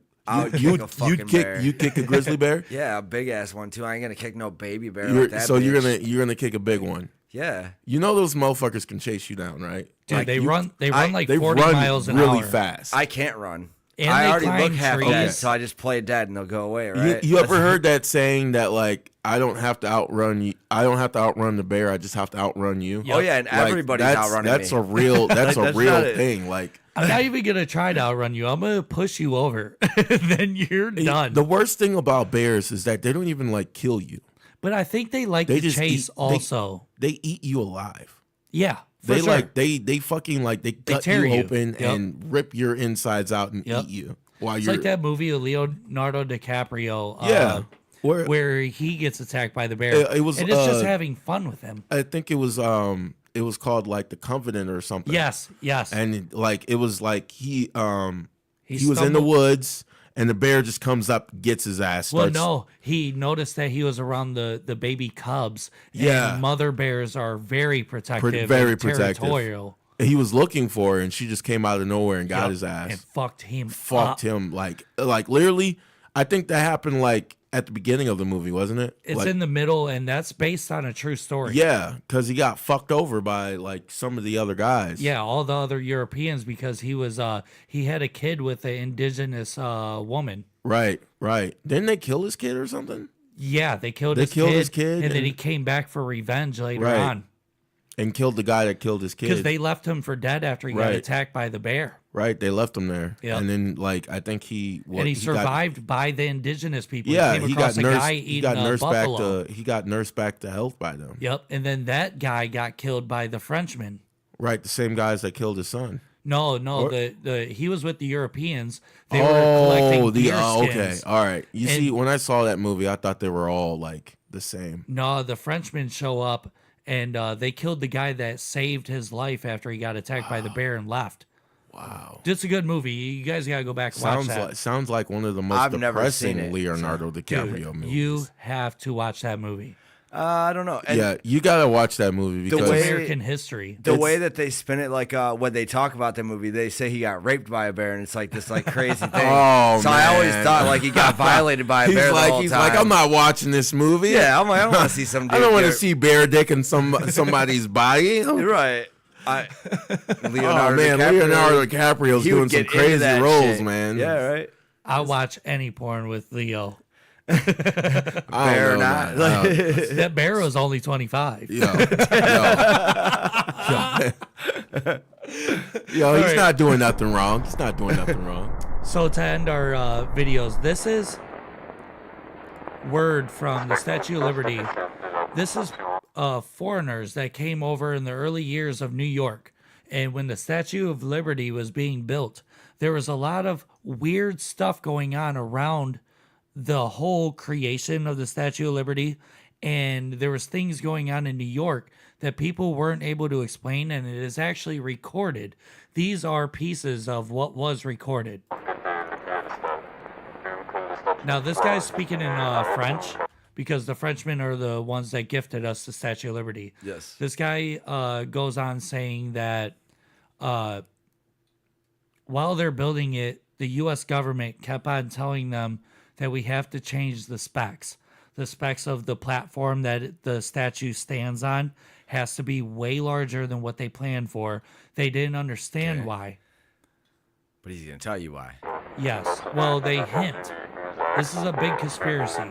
kick a fucking bear. You kick a grizzly bear? Yeah, a big ass one too. I ain't gonna kick no baby bear like that. So bitch. you're gonna kick a big one. Yeah. You know those motherfuckers can chase you down, right? Dude, Like, they you- run like they 40 run miles an really hour. fast. I can't run. And I they already climb look half dead, trees. so I just play dead and they'll go away, right? You ever heard that saying that like I don't have to outrun you? I don't have to outrun the bear. I just have to outrun you. Oh yeah, and everybody's outrunning that's me. a real that's a That's real not it. thing. Like I'm not even gonna try to outrun you. I'm gonna push you over. Then you're done. the worst thing about bears is that they don't even like kill you. But I think they like They to just chase eat- also. They eat you alive. Yeah. For They sure. like they fucking like they cut tear you you. open Yep. and rip your insides out and Yep. eat you while It's you're like that movie of Leonardo DiCaprio. Yeah. Where he gets attacked by the bear. It was, and it's just having fun with him. I think it was called like The Covenant or something. Yes. And like it was like he was in the stumbled- woods and the bear just comes up, gets his ass. Well, starts- no, he noticed that he was around the baby cubs. And Yeah. mother bears are very protective, very and protective. territorial. He was looking for her and she just came out of nowhere and got Yep. his ass. And fucked him. Fucked up. him like literally. I think that happened like at the beginning of the movie, wasn't it? It's Like, in the middle, and that's based on a true story. yeah, because he got fucked over by like some of the other guys. Yeah, all the other Europeans because he was he had a kid with an indigenous woman. Right. Didn't they kill his kid or something? Yeah, they killed They his killed kid, his kid, and then he and- came back for revenge later Right. on. And killed the guy that killed his kid. Because they left him for dead after he got Right. attacked by the bear. Right, they left him there. Yep. And then, like, I think And he survived by the indigenous people. Yeah, came he across got a nursed. guy He eating got a nursed back buffalo. to. He got nursed back to health by them. Yep, and then that guy got killed by the Frenchman. Right, the same guys that killed his son. No, Or- the he was with the Europeans. They were collecting deer okay, skins. all right. You And- see, when I saw that movie, I thought they were all like the same. No, the Frenchmen show up and they killed the guy that saved his life after he got attacked by the bear and left. Wow, it's a good movie. You guys gotta go back and watch that. Sounds like one of the most I've never seen depressing it, Leonardo Dude, DiCaprio movies. you have to watch that movie. I don't know. And Yeah, you gotta watch that movie because American history. The way that they spin it, like when they talk about the movie, they say he got raped by a bear, and it's like this like crazy thing. Oh, so I always man. thought like he got violated by a he's bear. like, the whole he's time. like, I'm not watching this movie. Yeah, I'm like, I don't want to see some. Dude I don't want to get- see bear dick in somebody's body. You're right. Leonardo DiCaprio's he would doing some get into crazy that roles, shit. man. Yeah, right. I'll watch any porn with Leo. Bear or not. That bear was only 25. Yo, he's right. not doing nothing wrong. He's not doing nothing wrong. So to end our videos, this is word from the Statue of Liberty. This is foreigners that came over in the early years of New York. And when the Statue of Liberty was being built, there was a lot of weird stuff going on around the whole creation of the Statue of Liberty. And there was things going on in New York that people weren't able to explain, and it is actually recorded. These are pieces of what was recorded. Now, this guy's speaking in French because the Frenchmen are the ones that gifted us the Statue of Liberty. Yes. This guy goes on saying that while they're building it, the U.S. government kept on telling them that we have to change the specs. The specs of the platform that the statue stands on has to be way larger than what they planned for. They didn't understand why. But he's gonna tell you why. Yes. Well, they hint. This is a big conspiracy.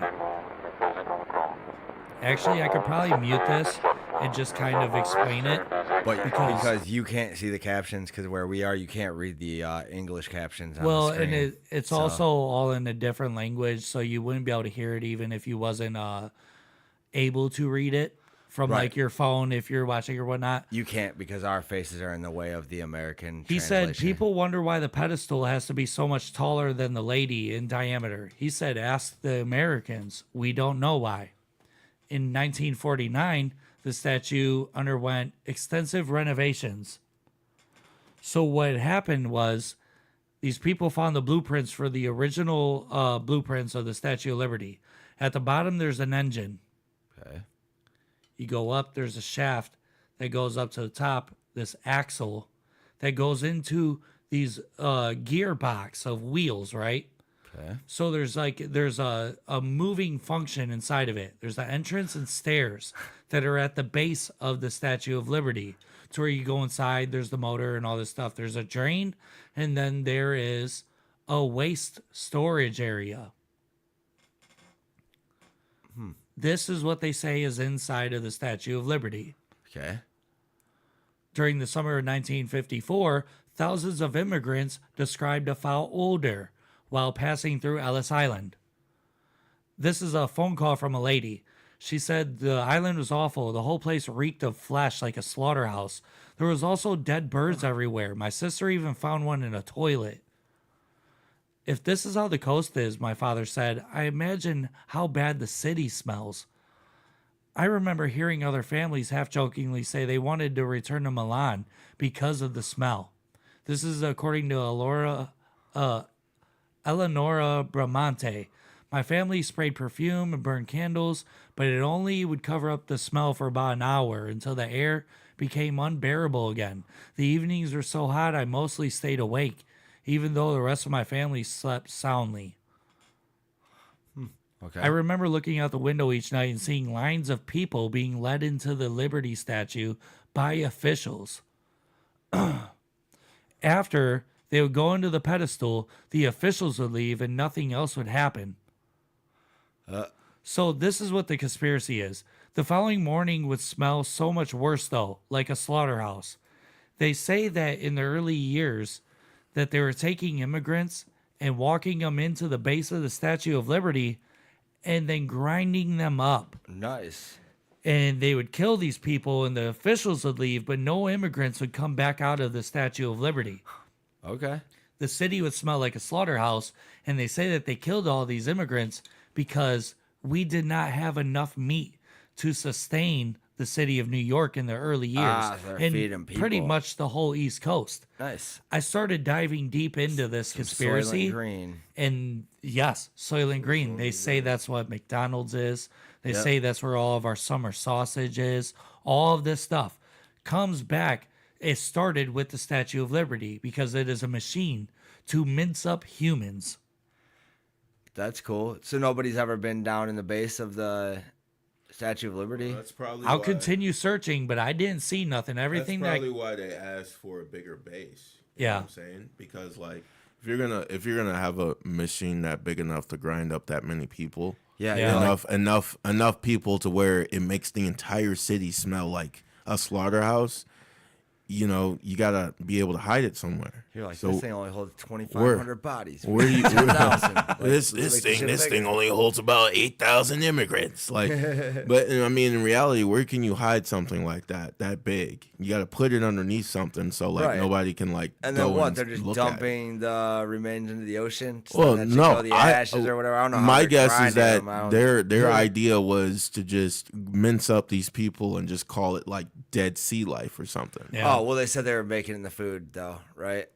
Actually, I could probably mute this and just kind of explain it. But because you can't see the captions, because where we are, you can't read the English captions on the screen. And it's also all in a different language, so you wouldn't be able to hear it even if you wasn't able to read it from like your phone if you're watching or whatnot. You can't because our faces are in the way of the American He said translation. people wonder why the pedestal has to be so much taller than the lady in diameter. He said, ask the Americans. We don't know why. In 1949, the statue underwent extensive renovations. So what happened was these people found the blueprints for the original blueprints of the Statue of Liberty. At the bottom, there's an engine. Okay. You go up, there's a shaft that goes up to the top, this axle that goes into these gearbox of wheels, right? Okay. So there's a moving function inside of it. There's the entrance and stairs that are at the base of the Statue of Liberty. To where you go inside, there's the motor and all this stuff. There's a drain, and then there is a waste storage area. This is what they say is inside of the Statue of Liberty. Okay. During the summer of 1954, thousands of immigrants described a foul odor while passing through Ellis Island. This is a phone call from a lady. She said the island was awful. The whole place reeked of flesh like a slaughterhouse. There was also dead birds everywhere. My sister even found one in a toilet. If this is how the coast is, my father said, I imagine how bad the city smells. I remember hearing other families half-jokingly say they wanted to return to Milan because of the smell. This is according to Eleonora Bramante. My family sprayed perfume and burned candles, but it only would cover up the smell for about an hour until the air became unbearable again. The evenings were so hot I mostly stayed awake, even though the rest of my family slept soundly. Okay. I remember looking out the window each night and seeing lines of people being led into the Liberty statue by officials. After they would go into the pedestal, the officials would leave and nothing else would happen. So this is what the conspiracy is. The following morning would smell so much worse, though, like a slaughterhouse. They say that in the early years that they were taking immigrants and walking them into the base of the Statue of Liberty and then grinding them up. Nice. And they would kill these people and the officials would leave, but no immigrants would come back out of the Statue of Liberty. Okay. The city would smell like a slaughterhouse, and they say that they killed all these immigrants because we did not have enough meat to sustain the city of New York in the early years. They're feeding people. Pretty much the whole East Coast. Nice. I started diving deep into this conspiracy. Soylent Green. And yes, Soylent Green. They say that's what McDonald's is. They say that's where all of our summer sausage is. All of this stuff comes back. It started with the Statue of Liberty because it is a machine to mince up humans. That's cool. So nobody's ever been down in the base of the Statue of Liberty? That's probably I'll continue searching, but I didn't see nothing. Everything that's probably why they asked for a bigger base. You know what I'm saying? Because like if you're gonna have a machine that big enough to grind up that many people, enough people to where it makes the entire city smell like a slaughterhouse. You know, you gotta be able to hide it somewhere. You're like, this thing only holds 2,500 bodies. Where you? This thing only holds about 8,000 immigrants. Like, but I mean, in reality, where can you hide something like that big? You got to put it underneath something so like nobody can like. And then they're just dumping the remains into the ocean. Well, no, the ashes or whatever. I don't know. My guess is that their idea was to just mince up these people and just call it like dead sea life or something. Yeah. Oh well, they said they were making in the food though, right?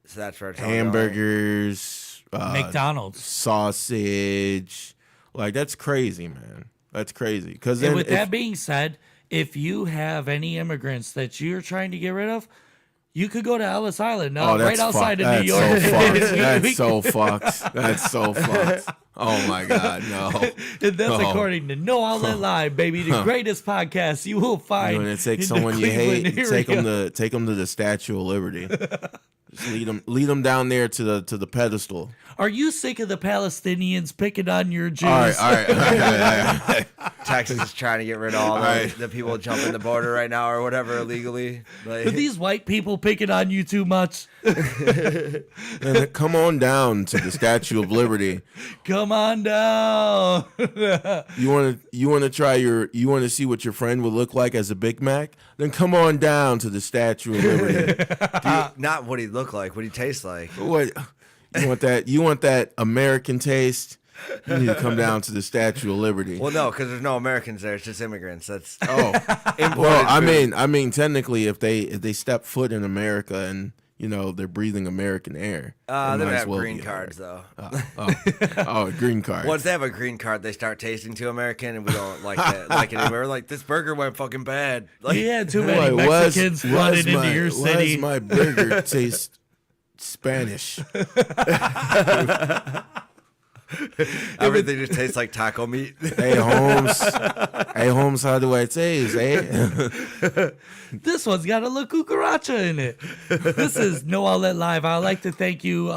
So that's where it's hamburgers, McDonald's, sausage, like that's crazy, man. That's crazy. Because with that being said, if you have any immigrants that you're trying to get rid of, you could go to Ellis Island, right outside of New York. That's so fucked. That's so fucked. Oh my God, no. And that's according to No Outlet Live, baby, the greatest podcast you will find. You want to take someone you hate, take them to the Statue of Liberty. Just lead them down there to the pedestal. Are you sick of the Palestinians picking on your Jews? All right. Texas is trying to get rid of all the people jumping the border right now or whatever illegally. Are these white people picking on you too much? And come on down to the Statue of Liberty. Come on down. You want to see what your friend would look like as a Big Mac? Then come on down to the Statue of Liberty. Not what he look like, what he tastes like. What you want that American taste? You need to come down to the Statue of Liberty. Well, no, because there's no Americans there. It's just immigrants. That's well, I mean, technically, if they step foot in America and they're breathing American air, they don't have green cards though. Green card. Once they have a green card, they start tasting too American, and we don't like that. Like it anymore. We're like, this burger went fucking bad. Like, we had too many Mexicans flooded into your city. Why does my burger taste Spanish? Everything just tastes like taco meat. Hey Holmes, how do I taste? This one's got a La Cucaracha in it. This is No Outlet Live. I'd like to thank you,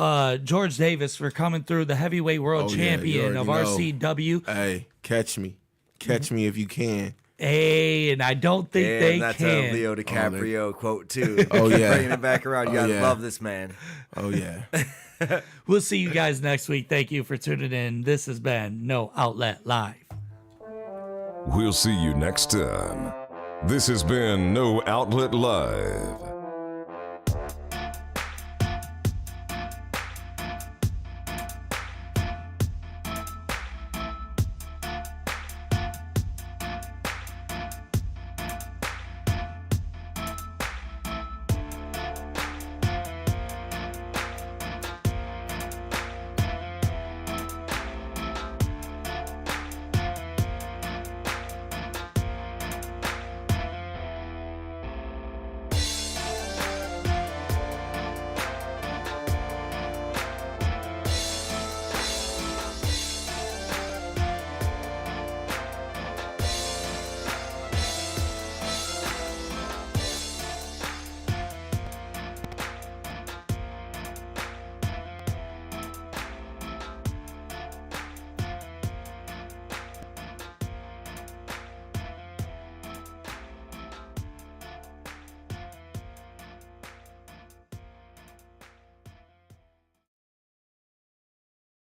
George Davis, for coming through, the heavyweight world champion of RCW. Hey, catch me if you can. Hey, and I don't think they that's can. That's a Leo DiCaprio quote too. Oh yeah, bringing it back around. You gotta love this man. Oh yeah. We'll see you guys next week. Thank you for tuning in. This has been No Outlet Live. We'll see you next time. This has been No Outlet Live.